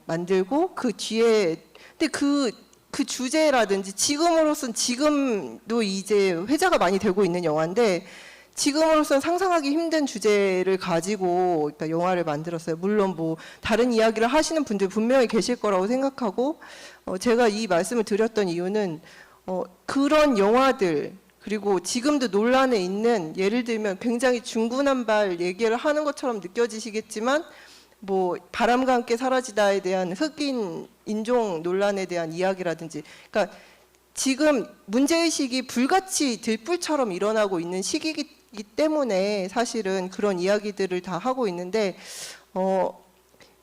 만들고 그 뒤에 근데 그 주제라든지 지금으로선 지금도 이제 회자가 많이 되고 있는 영화인데 지금으로선 상상하기 힘든 주제를 가지고 그러니까 영화를 만들었어요. 물론 뭐 다른 이야기를 하시는 분들 분명히 계실 거라고 생각하고 제가 이 말씀을 드렸던 이유는 그런 영화들 그리고 지금도 논란에 있는 예를 들면 굉장히 중구난발 얘기를 하는 것처럼 느껴지시겠지만 뭐 바람과 함께 사라지다에 대한 흑인 인종 논란에 대한 이야기라든지 그러니까 지금 문제의식이 불같이 들불처럼 일어나고 있는 시기이기 때문에 사실은 그런 이야기들을 다 하고 있는데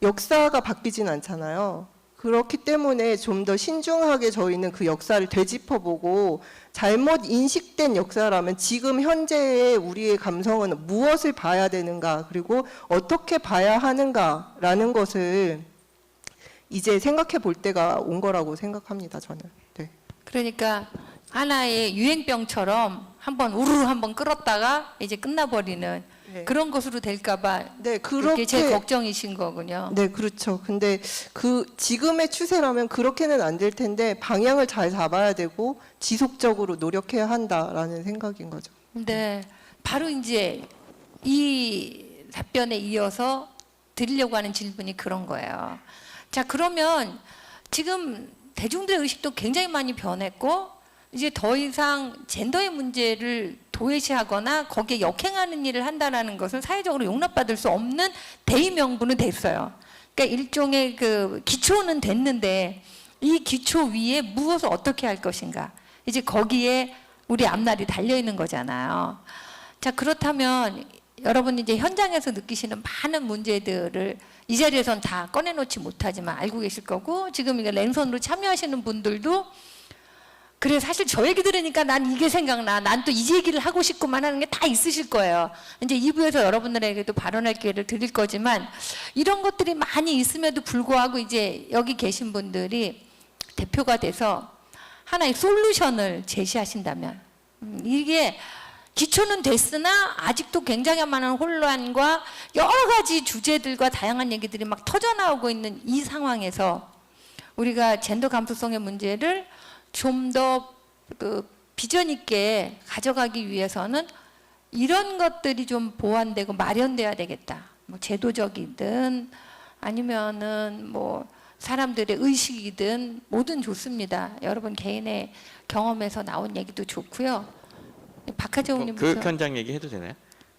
역사가 바뀌진 않잖아요. 그렇기 때문에 좀 더 신중하게 저희는 그 역사를 되짚어보고 잘못 인식된 역사라면 지금 현재의 우리의 감성은 무엇을 봐야 되는가 그리고 어떻게 봐야 하는가라는 것을 이제 생각해 볼 때가 온 거라고 생각합니다. 저는. 네. 그러니까 하나의 유행병처럼 한번 우르르 한번 끌었다가 이제 끝나버리는 네. 그런 것으로 될까봐 네, 그게 제일 걱정이신 거군요. 네, 그렇죠. 근데 그 지금의 추세라면 그렇게는 안 될 텐데 방향을 잘 잡아야 되고 지속적으로 노력해야 한다라는 생각인 거죠. 네, 바로 이제 이 답변에 이어서 드리려고 하는 질문이 그런 거예요. 자, 그러면 지금 대중들의 의식도 굉장히 많이 변했고 이제 더 이상 젠더의 문제를 도외시하거나 거기에 역행하는 일을 한다는 것을 사회적으로 용납받을 수 없는 대의 명분은 됐어요. 그러니까 일종의 그 기초는 됐는데 이 기초 위에 무엇을 어떻게 할 것인가. 이제 거기에 우리 앞날이 달려 있는 거잖아요. 자, 그렇다면 여러분 이제 현장에서 느끼시는 많은 문제들을 이 자리에선 다 꺼내놓지 못하지만 알고 계실 거고 지금 이게 랜선으로 참여하시는 분들도 그래 사실 저 얘기 들으니까 난 이게 생각나. 난 또 이 얘기를 하고 싶고만 하는 게 다 있으실 거예요. 이제 2부에서 여러분들에게도 발언할 기회를 드릴 거지만 이런 것들이 많이 있음에도 불구하고 이제 여기 계신 분들이 대표가 돼서 하나의 솔루션을 제시하신다면 이게 기초는 됐으나 아직도 굉장히 많은 혼란과 여러 가지 주제들과 다양한 얘기들이 막 터져나오고 있는 이 상황에서 우리가 젠더 감수성의 문제를 좀 더 그 비전 있게 가져가기 위해서는 이런 것들이 좀 보완되고 마련돼야 되겠다. 뭐 제도적이든 아니면은 뭐 사람들의 의식이든 뭐든 좋습니다. 여러분 개인의 경험에서 나온 얘기도 좋고요. 박하정 님부터. 교육 현장 얘기해도 되나요?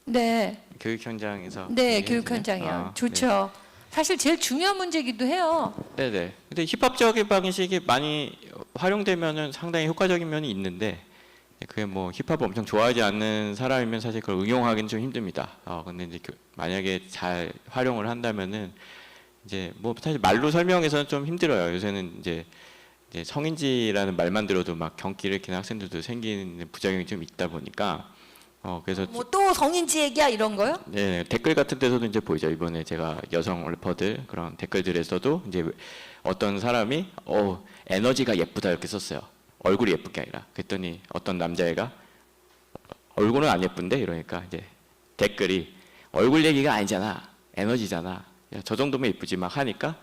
네. 교육 현장에서. 네, 얘기해도 교육 되나요? 현장이요. 네. 좋죠. 사실 제일 중요한 문제이기도 해요. 네네. 근데 힙합적인 방식이 많이 활용되면은 상당히 효과적인 면이 있는데 그게 뭐 힙합을 엄청 좋아하지 않는 사람이면 사실 그걸 응용하기는 좀 힘듭니다. 근데 이제 만약에 잘 활용을 한다면은 이제 뭐 사실 말로 설명해서는 좀 힘들어요. 요새는 이제 성인지라는 말만 들어도 막 경기를 일으키는 학생들도 생기는 부작용이 좀 있다 보니까 그래서 뭐 또 성인지 얘기야 이런 거요? 네, 댓글 같은 데서도 이제 보이죠. 이번에 제가 여성 래퍼들 그런 댓글들에서도 이제 어떤 사람이 에너지가 예쁘다 이렇게 썼어요. 얼굴이 예쁜 게 아니라. 그랬더니 어떤 남자애가 얼굴은 안 예쁜데 이러니까 이제 댓글이 얼굴 얘기가 아니잖아. 에너지잖아. 야, 저 정도면 예쁘지 막 하니까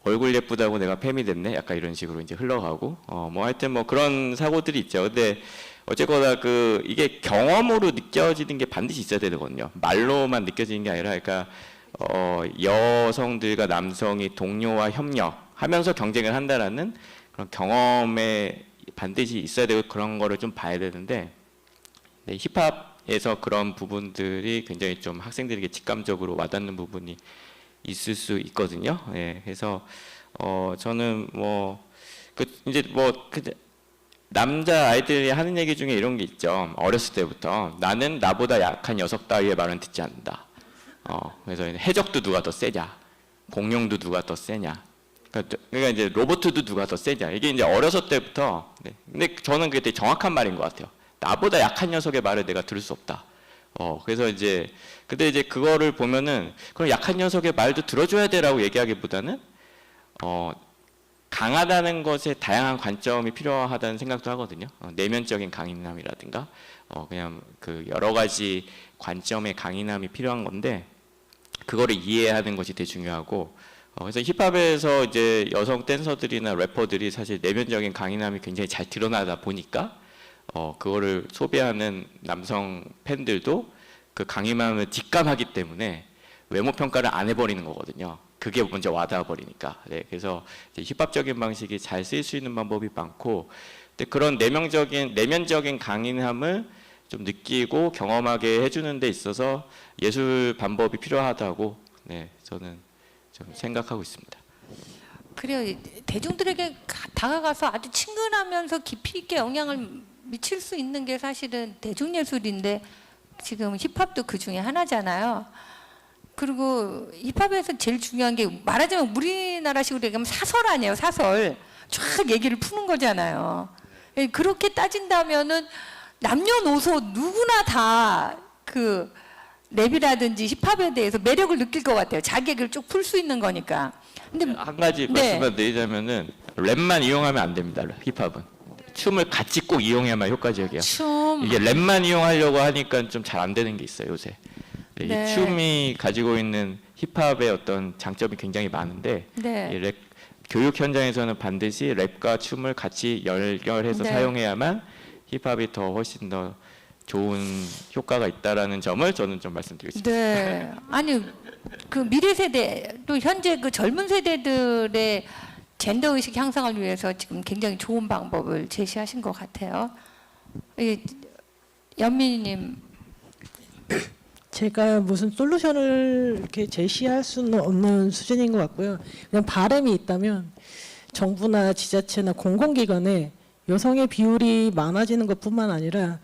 얼굴 예쁘다고 내가 팸이 됐네. 약간 이런 식으로 이제 흘러가고 뭐 하여튼 뭐 그런 사고들이 있죠. 근데 어쨌거나 이게 경험으로 느껴지는 게 반드시 있어야 되거든요. 말로만 느껴지는 게 아니라 그러니까 여성들과 남성이 동료와 협력하면서 경쟁을 한다라는 그런 경험에 반드시 있어야 되고 그런 거를 좀 봐야 되는데 네, 힙합에서 그런 부분들이 굉장히 좀 학생들에게 직감적으로 와닿는 부분이 있을 수 있거든요. 예, 그래서 저는 이제 남자 아이들이 하는 얘기 중에 이런 게 있죠. 어렸을 때부터 나는 나보다 약한 녀석 따위의 말은 듣지 않는다. 그래서 해적도 누가 더 세냐, 공룡도 누가 더 세냐. 그러니까 이제 로봇도 누가 더 세냐. 이게 이제 어렸을 때부터. 네. 근데 저는 그게 되게 정확한 말인 것 같아요. 나보다 약한 녀석의 말을 내가 들을 수 없다. 그래서 이제 근데 이제 그거를 보면은 그럼 약한 녀석의 말도 들어줘야 돼라고 얘기하기보다는 강하다는 것에 다양한 관점이 필요하다는 생각도 하거든요. 내면적인 강인함이라든가 그냥 그 여러 가지 관점의 강인함이 필요한 건데 그거를 이해하는 것이 되게 중요하고 그래서 힙합에서 이제 여성 댄서들이나 래퍼들이 사실 내면적인 강인함이 굉장히 잘 드러나다 보니까 그거를 소비하는 남성 팬들도 그 강인함을 뒷감하기 때문에 외모 평가를 안 해버리는 거거든요. 그게 먼저 와닿아 버리니까. 네, 그래서 이제 힙합적인 방식이 잘 쓰일 수 있는 방법이 많고, 근데 그런 내면적인 강인함을 좀 느끼고 경험하게 해주는 데 있어서 예술 방법이 필요하다고 네, 저는 좀 생각하고 있습니다. 그래요. 대중들에게 다가가서 아주 친근하면서 깊이 있게 영향을 미칠 수 있는 게 사실은 대중예술인데 지금 힙합도 그 중에 하나잖아요. 그리고 힙합에서 제일 중요한 게 말하자면 우리나라식으로 얘기하면 사설 아니에요. 사설. 쫙 얘기를 푸는 거잖아요. 그렇게 따진다면은 남녀노소 누구나 다 그 랩이라든지 힙합에 대해서 매력을 느낄 것 같아요. 자기 얘기를 쭉 풀 수 있는 거니까. 근데 한 가지 네. 말씀을 드리자면은 랩만 이용하면 안 됩니다. 힙합은 춤을 같이 꼭 이용해야만 효과적이에요. 이게 랩만 이용하려고 하니까 좀 잘 안 되는 게 있어요 요새. 네. 네. 이 춤이 가지고 있는 힙합의 어떤 장점이 굉장히 많은데 네. 이 랩 교육 현장에서는 반드시 랩과 춤을 같이 연결해서 네. 사용해야만 힙합이 더 훨씬 더 좋은 효과가 있다라는 점을 저는 좀 말씀드리고 싶습니다. 네. 아니 그 미래 세대 또 현재 그 젊은 세대들의 젠더 의식 향상을 위해서 지금 굉장히 좋은 방법을 제시하신 것 같아요. 연민님. 제가 무슨 솔루션을 이렇게 제시할 수는 없는 수준인 것 같고요. 그냥 바람이 있다면 정부나 지자체나 공공기관에 여성의 비율이 많아지는 것뿐만 아니라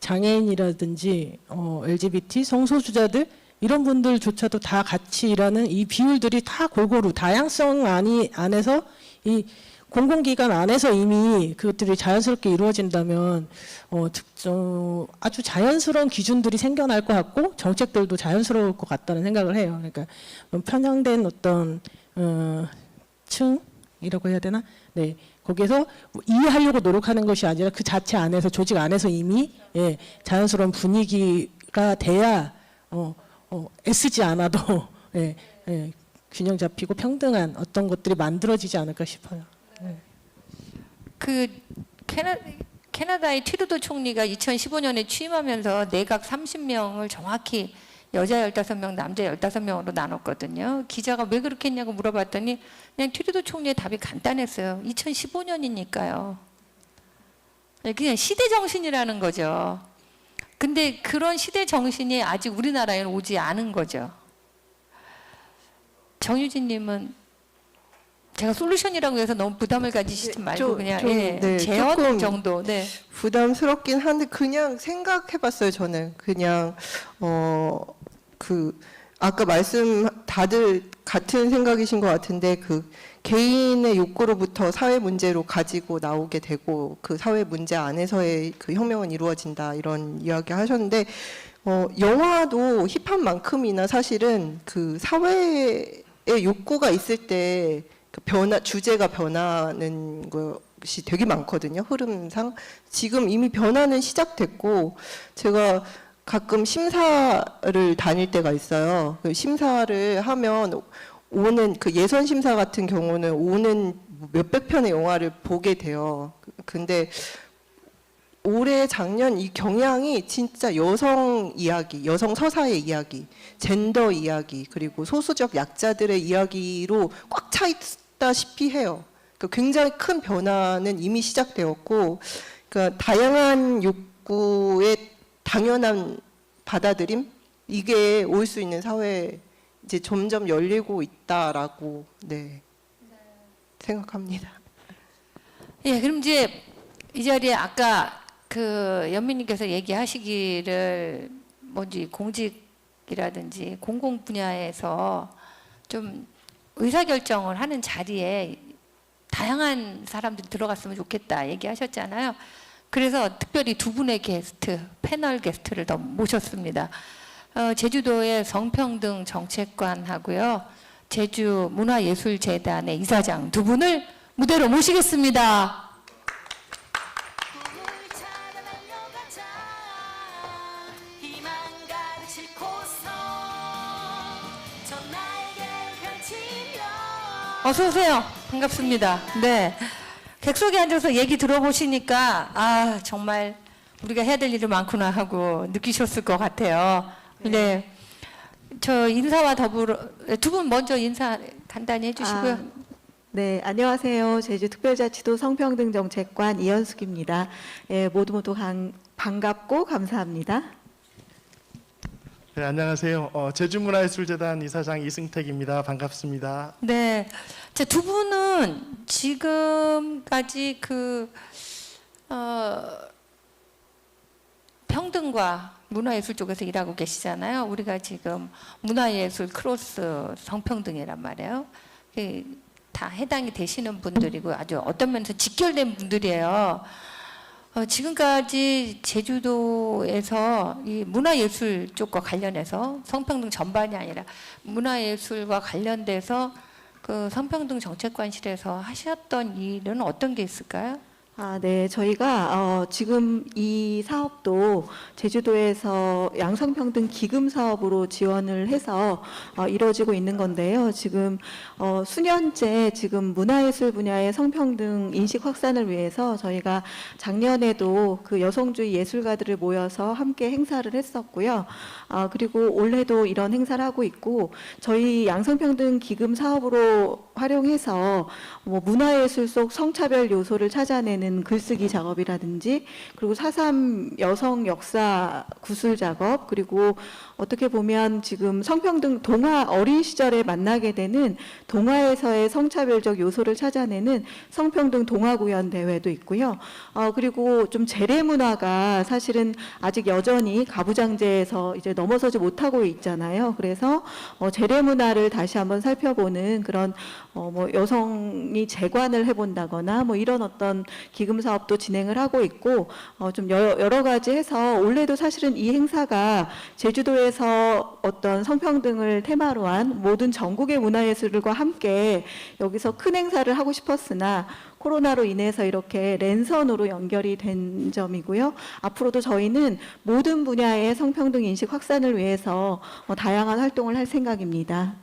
장애인이라든지 LGBT 성소수자들 이런 분들조차도 다 같이 일하는 이 비율들이 다 골고루 다양성 안에서 이 공공기관 안에서 이미 그것들이 자연스럽게 이루어진다면 아주 자연스러운 기준들이 생겨날 것 같고 정책들도 자연스러울 것 같다는 생각을 해요. 그러니까 편향된 어떤 층이라고 해야 되나? 네, 거기에서 이해하려고 노력하는 것이 아니라 그 자체 안에서 조직 안에서 이미 자연스러운 분위기가 돼야 애쓰지 않아도 균형 잡히고 평등한 어떤 것들이 만들어지지 않을까 싶어요. 그 캐나다의 트루도 총리가 2015년에 취임하면서 내각 30명을 정확히 여자 15명, 남자 15명으로 나눴거든요. 기자가 왜 그렇게 했냐고 물어봤더니 그냥 트루도 총리의 답이 간단했어요. 2015년이니까요. 그냥 시대 정신이라는 거죠. 근데 그런 시대 정신이 아직 우리나라에는 오지 않은 거죠. 정유진 님은 제가 솔루션이라고 해서 너무 부담을 가지시지 말고 그냥 제언 조금 정도. 네. 부담스럽긴 한데 그냥 생각해봤어요. 저는 그냥 아까 말씀 다들 같은 생각이신 것 같은데 그 개인의 욕구로부터 사회 문제로 가지고 나오게 되고 그 사회 문제 안에서의 그 혁명은 이루어진다 이런 이야기 하셨는데 영화도 힙합만큼이나 사실은 그 사회의 욕구가 있을 때 그 주제가 변하는 것이 되게 많거든요. 흐름상 지금 이미 변화는 시작됐고 제가 가끔 심사를 다닐 때가 있어요. 그 심사를 하면 오는 그 예선 심사 같은 경우는 오는 몇백 편의 영화를 보게 돼요. 근데 올해 작년 이 경향이 진짜 여성 이야기, 여성 서사의 이야기, 젠더 이야기, 그리고 소수적 약자들의 이야기로 꽉 차 있다시피 해요. 그러니까 굉장히 큰 변화는 이미 시작되었고, 그러니까 다양한 욕구의 당연한 받아들임 이게 올 수 있는 사회 이제 점점 열리고 있다라고 생각합니다. 예, 그럼 이제 이 자리에 아까 그 연민님께서 얘기하시기를 뭔지 공직이라든지 공공 분야에서 좀 의사결정을 하는 자리에 다양한 사람들이 들어갔으면 좋겠다 얘기하셨잖아요. 그래서 특별히 두 분의 게스트, 패널 게스트를 더 모셨습니다. 제주도의 성평등 정책관하고요, 제주문화예술재단의 이사장 두 분을 무대로 모시겠습니다. 어서 오세요. 반갑습니다. 네. 객석에 앉아서 얘기 들어보시니까 아 정말 우리가 해야 될 일이 많구나 하고 느끼셨을 것 같아요. 네. 저 인사와 더불어 두 분 먼저 인사 간단히 해주시고요. 네, 안녕하세요. 제주특별자치도 성평등정책관 이현숙입니다. 예, 모두 반갑고 감사합니다. 네, 안녕하세요. 제주문화예술재단 이사장 이승택입니다. 반갑습니다. 네. 자, 두 분은 지금까지 평등과 문화예술 쪽에서 일하고 계시잖아요. 우리가 지금 문화예술 크로스 성평등이란 말이에요. 다 해당이 되시는 분들이고 아주 어떤 면에서 직결된 분들이에요. 지금까지 제주도에서 이 문화예술 쪽과 관련해서 성평등 전반이 아니라 문화예술과 관련돼서 그 성평등 정책관실에서 하셨던 일은 어떤 게 있을까요? 네, 저희가 지금 이 사업도 제주도에서 양성평등 기금 사업으로 지원을 해서 이루어지고 있는 건데요. 지금 수년째 지금 문화예술 분야의 성평등 인식 확산을 위해서 저희가 작년에도 그 여성주의 예술가들을 모여서 함께 행사를 했었고요. 그리고 올해도 이런 행사를 하고 있고, 저희 양성평등 기금 사업으로 활용해서 뭐 문화예술 속 성차별 요소를 찾아내는 글쓰기 작업이라든지, 그리고 4.3 여성 역사 구술 작업, 그리고 어떻게 보면 지금 성평등 동화 어린 시절에 만나게 되는 동화에서의 성차별적 요소를 찾아내는 성평등 동화 구연 대회도 있고요. 그리고 좀 재래 문화가 사실은 아직 여전히 가부장제에서 이제 넘어서지 못하고 있잖아요. 그래서 재래 문화를 다시 한번 살펴보는 그런 뭐 여성이 재관을 해본다거나 뭐 이런 어떤 기금 사업도 진행을 하고 있고, 좀 여러 가지 해서 올해도 사실은 이 행사가 제주도에서 어떤 성평등을 테마로 한 모든 전국의 문화예술과 함께 여기서 큰 행사를 하고 싶었으나 코로나로 인해서 이렇게 랜선으로 연결이 된 점이고요. 앞으로도 저희는 모든 분야의 성평등 인식 확산을 위해서 다양한 활동을 할 생각입니다.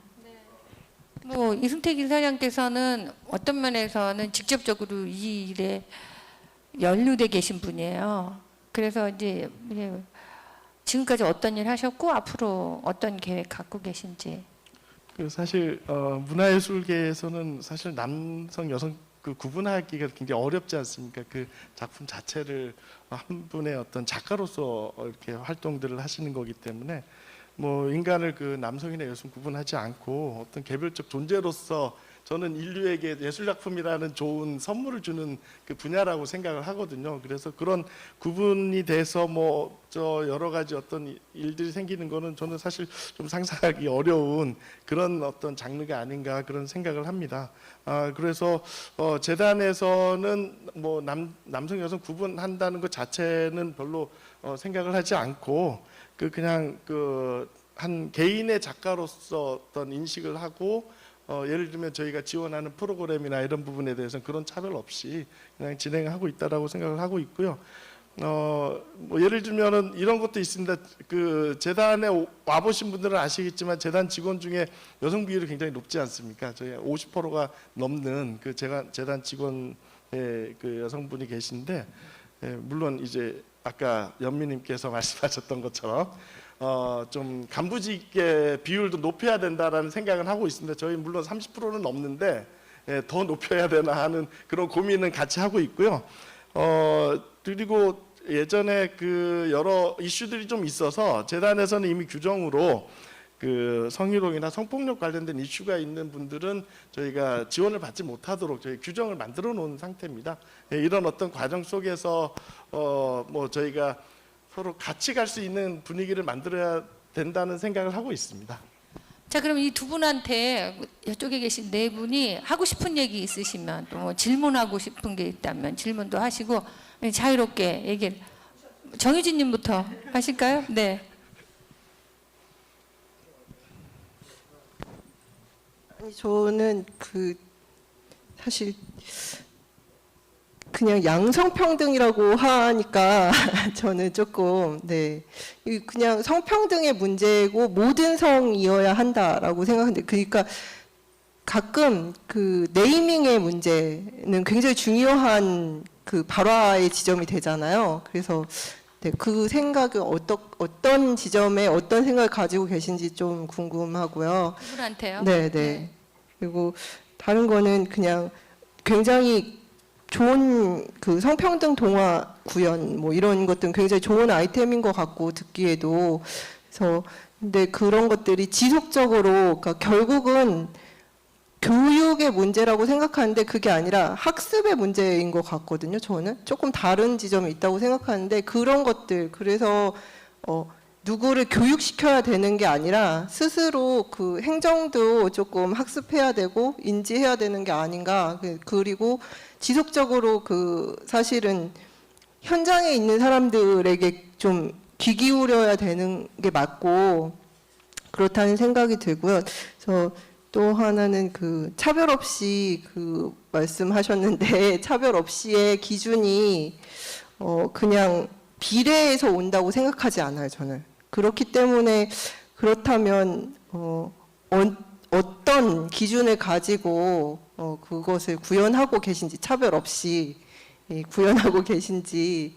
뭐 이승택 이사장께서는 어떤 면에서는 직접적으로 이 일에 연루돼 계신 분이에요. 그래서 이제 지금까지 어떤 일 하셨고 앞으로 어떤 계획 갖고 계신지. 사실 문화예술계에서는 사실 남성 여성 그 구분하기가 굉장히 어렵지 않습니까? 그 작품 자체를 한 분의 어떤 작가로서 이렇게 활동들을 하시는 거기 때문에 뭐 인간을 그 남성이나 여성 구분하지 않고 어떤 개별적 존재로서 저는 인류에게 예술작품이라는 좋은 선물을 주는 그 분야라고 생각을 하거든요. 그래서 그런 구분이 돼서 뭐 저 여러 가지 어떤 일들이 생기는 거는 저는 사실 좀 상상하기 어려운 그런 어떤 장르가 아닌가 그런 생각을 합니다. 그래서 재단에서는 뭐 남성 여성 구분한다는 것 자체는 별로 생각을 하지 않고 그냥 한 개인의 작가로서 어떤 인식을 하고 예를 들면 저희가 지원하는 프로그램이나 이런 부분에 대해서는 그런 차별 없이 그냥 진행하고 있다라고 생각을 하고 있고요. 뭐 예를 들면은 이런 것도 있습니다. 그 재단에 와 보신 분들은 아시겠지만 재단 직원 중에 여성 비율이 굉장히 높지 않습니까? 저희 50%가 넘는 그 재단 직원의 그 여성분이 계신데, 물론 이제 아까 연미님께서 말씀하셨던 것처럼 좀 간부직의 비율도 높여야 된다라는 생각은 하고 있습니다. 저희 물론 30%는 넘는데 더 높여야 되나 하는 그런 고민은 같이 하고 있고요. 그리고 예전에 그 여러 이슈들이 좀 있어서 재단에서는 이미 규정으로 그 성희롱이나 성폭력 관련된 이슈가 있는 분들은 저희가 지원을 받지 못하도록 저희 규정을 만들어 놓은 상태입니다. 예, 이런 어떤 과정 속에서 뭐 저희가 서로 같이 갈 수 있는 분위기를 만들어야 된다는 생각을 하고 있습니다. 자, 그럼 이 두 분한테 이쪽에 계신 네 분이 하고 싶은 얘기 있으시면 또 뭐 질문하고 싶은 게 있다면 질문도 하시고 자유롭게 얘기를. 정유진님부터 하실까요? 네. 아니, 저는 사실 그냥 양성평등이라고 하니까 저는 조금 이 그냥 성평등의 문제고 모든 성이어야 한다라고 생각하는데, 그러니까 가끔 그 네이밍의 문제는 굉장히 중요한 그 발화의 지점이 되잖아요. 그래서 그 생각은 어떤 지점에 어떤 생각을 가지고 계신지 좀 궁금하고요. 그분한테요? 네. 그리고 다른 거는 그냥 굉장히 좋은 그 성평등 동화 구연 뭐 이런 것들은 굉장히 좋은 아이템인 것 같고 듣기에도. 그래서 근데 그런 것들이 지속적으로, 그러니까 결국은 교육의 문제라고 생각하는데 그게 아니라 학습의 문제인 것 같거든요. 저는 조금 다른 지점이 있다고 생각하는데, 그런 것들, 그래서 누구를 교육시켜야 되는 게 아니라 스스로 그 행정도 조금 학습해야 되고 인지해야 되는 게 아닌가. 그리고 지속적으로 사실은 현장에 있는 사람들에게 좀 귀 기울여야 되는 게 맞고 그렇다는 생각이 들고요. 그래서 또 하나는 차별 없이 말씀하셨는데, 차별 없이의 기준이 그냥 비례해서 온다고 생각하지 않아요, 저는. 그렇기 때문에 그렇다면 어떤 기준을 가지고 그것을 구현하고 계신지, 차별 없이 구현하고 계신지,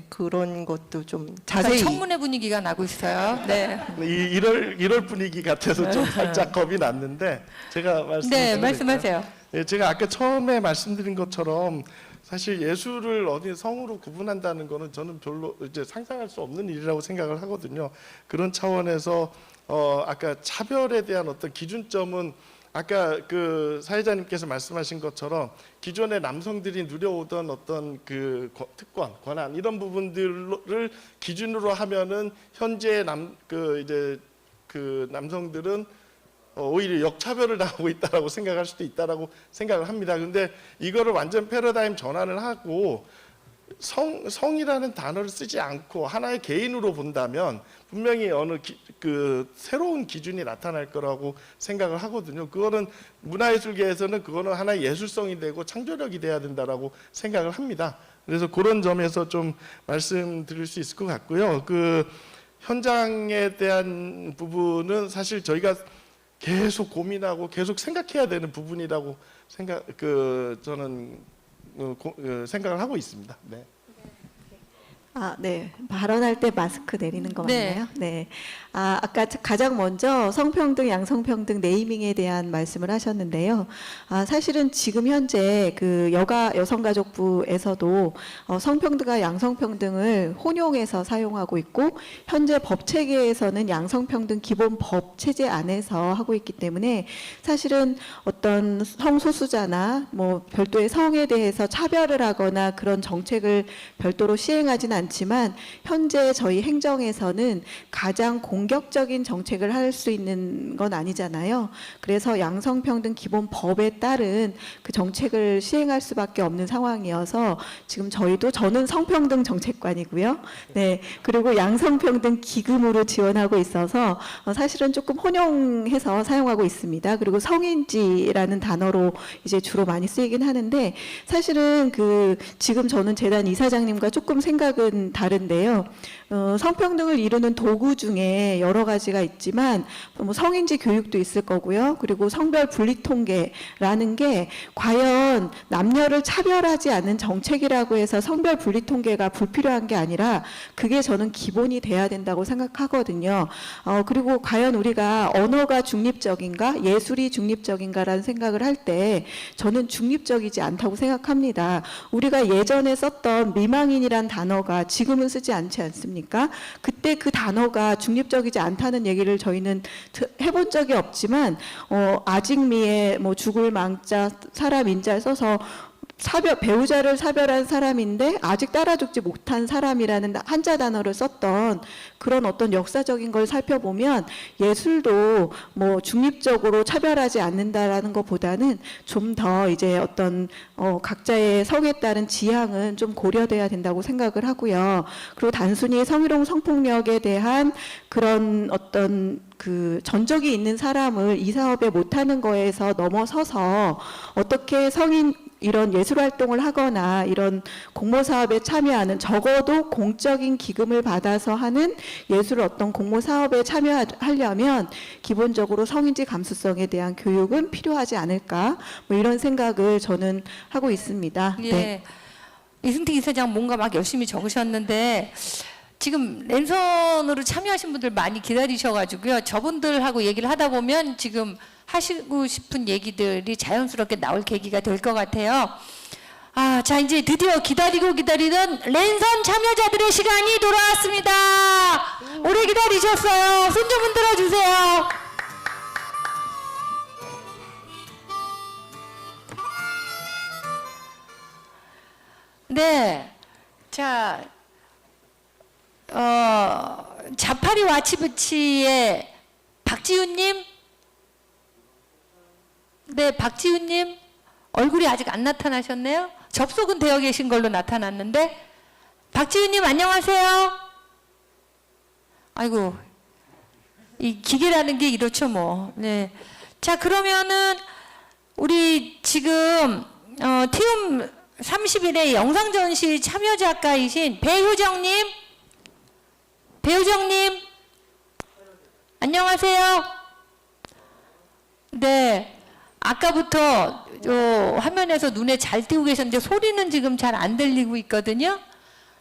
그런 것도 좀 자세히. 청문회 분위기가 나고 있어요. 네. 이럴 분위기 같아서 좀 살짝 겁이 났는데 제가 네, 말씀하세요. 예, 제가 아까 처음에 말씀드린 것처럼 사실 예술을 어디 성으로 구분한다는 거는 저는 별로 이제 상상할 수 없는 일이라고 생각을 하거든요. 그런 차원에서 아까 차별에 대한 어떤 기준점은 아까 그 사회자님께서 말씀하신 것처럼 기존의 남성들이 누려오던 어떤 그 특권, 권한 이런 부분들을 기준으로 하면은 현재 남성들은 오히려 역차별을 당하고 있다라고 생각할 수도 있다라고 생각을 합니다. 근데 이거를 완전 패러다임 전환을 하고 성이라는 단어를 쓰지 않고 하나의 개인으로 본다면 분명히 새로운 기준이 나타날 거라고 생각을 하거든요. 그거는 문화예술계에서는 그거는 하나의 예술성이 되고 창조력이 돼야 된다라고 생각을 합니다. 그래서 그런 점에서 좀 말씀드릴 수 있을 것 같고요. 현장에 대한 부분은 사실 저희가 계속 고민하고 계속 생각해야 되는 부분이라고 저는 생각을 하고 있습니다. 네. 네. 발언할 때 마스크 내리는 거 맞나요? 네. 아까 가장 먼저 성평등, 양성평등 네이밍에 대한 말씀을 하셨는데요. 사실은 지금 현재 여성가족부에서도 성평등과 양성평등을 혼용해서 사용하고 있고, 현재 법 체계에서는 양성평등 기본 법 체제 안에서 하고 있기 때문에 사실은 어떤 성소수자나 뭐 별도의 성에 대해서 차별을 하거나 그런 정책을 별도로 시행하지는 않지만, 현재 저희 행정에서는 가장 공격적인 정책을 할 수 있는 건 아니잖아요. 그래서 양성평등 기본 법에 따른 그 정책을 시행할 수밖에 없는 상황이어서 지금 저는 성평등 정책관이고요. 네, 그리고 양성평등 기금으로 지원하고 있어서 사실은 조금 혼용해서 사용하고 있습니다. 그리고 성인지라는 단어로 이제 주로 많이 쓰이긴 하는데, 사실은 지금 저는 재단 이사장님과 조금 생각은 다른데요. 성평등을 이루는 도구 중에 여러 가지가 있지만 뭐 성인지 교육도 있을 거고요. 그리고 성별 분리 통계라는 게 과연 남녀를 차별하지 않는 정책이라고 해서 성별 분리 통계가 불필요한 게 아니라 그게 저는 기본이 돼야 된다고 생각하거든요. 그리고 과연 우리가 언어가 중립적인가, 예술이 중립적인가라는 생각을 할 때 저는 중립적이지 않다고 생각합니다. 우리가 예전에 썼던 미망인이란 단어가 지금은 쓰지 않지 않습니까? 그때 그 단어가 중립적이지 않다는 얘기를 저희는 해본 적이 없지만 아직미에 뭐 죽을 망자 사람 인자 써서 배우자를 사별한 사람인데 아직 따라 죽지 못한 사람이라는 한자 단어를 썼던 그런 어떤 역사적인 걸 살펴보면 예술도 뭐 중립적으로 차별하지 않는다라는 것보다는 좀 더 이제 어떤 각자의 성에 따른 지향은 좀 고려돼야 된다고 생각을 하고요. 그리고 단순히 성희롱 성폭력에 대한 그런 어떤 그 전적이 있는 사람을 이 사업에 못하는 거에서 넘어서서 어떻게 이런 예술 활동을 하거나 이런 공모 사업에 참여하는 적어도 공적인 기금을 받아서 하는 예술 어떤 공모 사업에 참여하려면 기본적으로 성인지 감수성에 대한 교육은 필요하지 않을까 뭐 이런 생각을 저는 하고 있습니다. 예. 네. 이승택 이사장 뭔가 막 열심히 적으셨는데 지금 랜선으로 참여하신 분들 많이 기다리셔가지고요. 저분들하고 얘기를 하다 보면 지금 하시고 싶은 얘기들이 자연스럽게 나올 계기가 될 것 같아요. 자, 이제 드디어 기다리던 랜선 참여자들의 시간이 돌아왔습니다. 오래 기다리셨어요. 손 좀 흔들어 주세요. 네. 자, 자파리 와치부치의 박지훈님. 네, 박지훈님 얼굴이 아직 안 나타나셨네요. 접속은 되어 계신 걸로 나타났는데 박지훈님 안녕하세요. 아이고 이 기계라는 게 이렇죠 뭐. 네. 자 그러면은 우리 지금 TUM 30일에 영상전시 참여작가이신 배효정님 안녕하세요. 네. 아까부터 화면에서 눈에 잘 띄고 계셨는데 소리는 지금 잘 안 들리고 있거든요.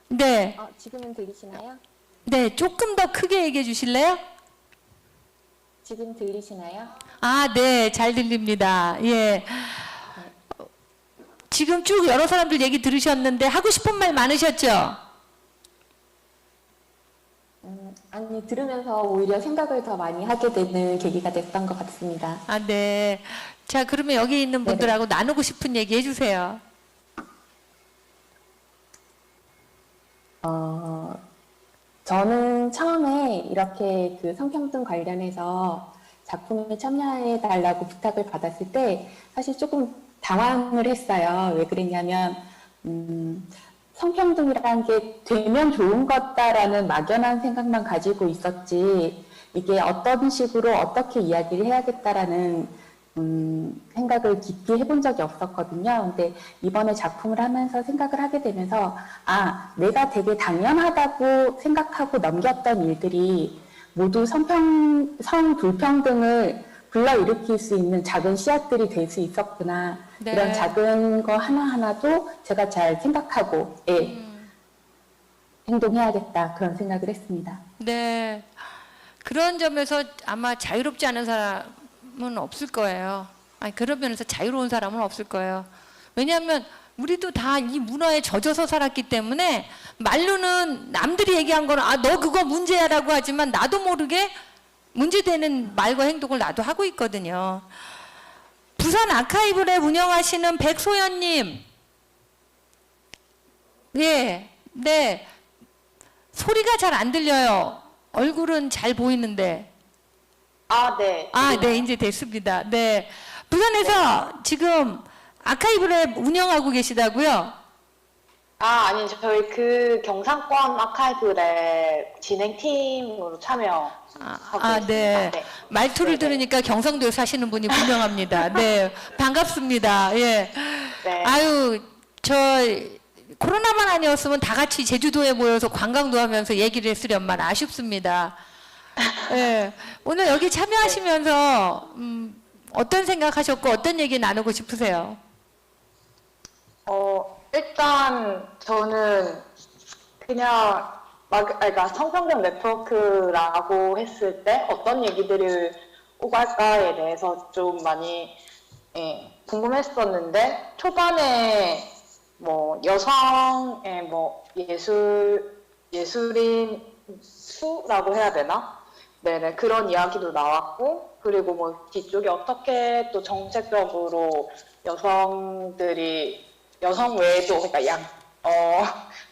네. 지금은 들리시나요? 네, 조금 더 크게 얘기해 주실래요? 지금 들리시나요? 네, 잘 들립니다. 예. 지금 쭉 여러 사람들 얘기 들으셨는데 하고 싶은 말 많으셨죠? 아니, 들으면서 오히려 생각을 더 많이 하게 되는 계기가 됐던 것 같습니다. 네. 자, 그러면 여기 있는 분들하고 나누고 싶은 얘기 해주세요. 저는 처음에 이렇게 그 성평등 관련해서 작품에 참여해 달라고 부탁을 받았을 때 사실 조금 당황을 했어요. 왜 그랬냐면 성평등이라는 게 되면 좋은 것다라는 막연한 생각만 가지고 있었지 이게 어떤 식으로 어떻게 이야기를 해야겠다라는 생각을 깊이 해본 적이 없었거든요. 근데 이번에 작품을 하면서 생각을 하게 되면서 내가 되게 당연하다고 생각하고 넘겼던 일들이 모두 성 불평등을 불러일으킬 수 있는 작은 씨앗들이 될 수 있었구나. 네. 이런 작은 거 하나하나도 제가 잘 생각하고 행동해야겠다 그런 생각을 했습니다. 네. 그런 점에서 아마 자유롭지 않은 사람은 없을 거예요. 그런 면에서 자유로운 사람은 없을 거예요. 왜냐하면 우리도 다 이 문화에 젖어서 살았기 때문에 말로는 남들이 얘기한 거는 너 그거 문제야라고 하지만 나도 모르게 문제되는 말과 행동을 나도 하고 있거든요. 부산 아카이브랩 운영하시는 백소연님. 네. 소리가 잘 안 들려요. 얼굴은 잘 보이는데. 네. 네, 이제 됐습니다. 네. 부산에서 지금 아카이브랩 운영하고 계시다고요? 아니, 저희 그 경상권 아카이브랩 진행팀으로 참여하고 있습니다. 네. 말투를 네네. 들으니까 경상도에 사시는 분이 분명합니다. 네. 반갑습니다. 예. 네. 아유, 코로나만 아니었으면 다 같이 제주도에 모여서 관광도 하면서 얘기를 했으련만 아쉽습니다. 예. 오늘 여기 참여하시면서 어떤 생각하셨고 어떤 얘기 나누고 싶으세요? 일단 저는 그냥 그러니까 성평등 네트워크라고 했을 때 어떤 얘기들을 오갈까에 대해서 좀 많이 궁금했었는데 초반에 뭐 여성의 뭐 예술인 수라고 해야 되나? 네네, 그런 이야기도 나왔고, 그리고 뭐 뒤쪽에 어떻게 또 정책적으로 여성들이 여성 외에도 그러니까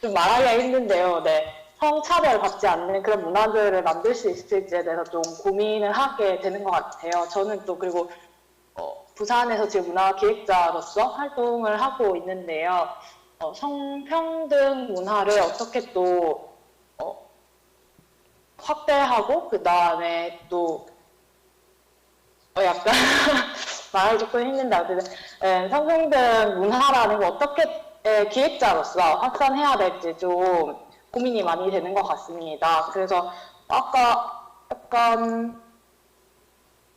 좀 말하기가 힘든데요. 네. 성차별 받지 않는 그런 문화들을 만들 수 있을지에 대해서 좀 고민을 하게 되는 것 같아요. 저는 또 그리고 부산에서 지금 문화기획자로서 활동을 하고 있는데요. 성평등 문화를 어떻게 또 확대하고 그 다음에 또 약간 말을 조금 힘든데 어쨌든 성평등 문화라는 거 어떻게 기획자로서 확산해야 될지 좀 고민이 많이 되는 것 같습니다. 그래서 아까 약간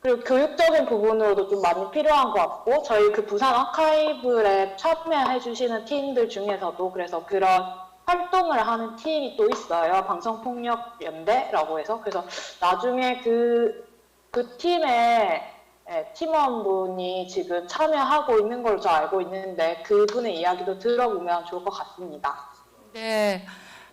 그리고 교육적인 부분으로도 좀 많이 필요한 것 같고 저희 그 부산 아카이브에 참여해 주시는 팀들 중에서도 그래서 그런 활동을 하는 팀이 또 있어요. 방송폭력연대라고 해서 그래서 나중에 그 팀의 팀원분이 지금 참여하고 있는 걸로 저 알고 있는데 그분의 이야기도 들어보면 좋을 것 같습니다. 네,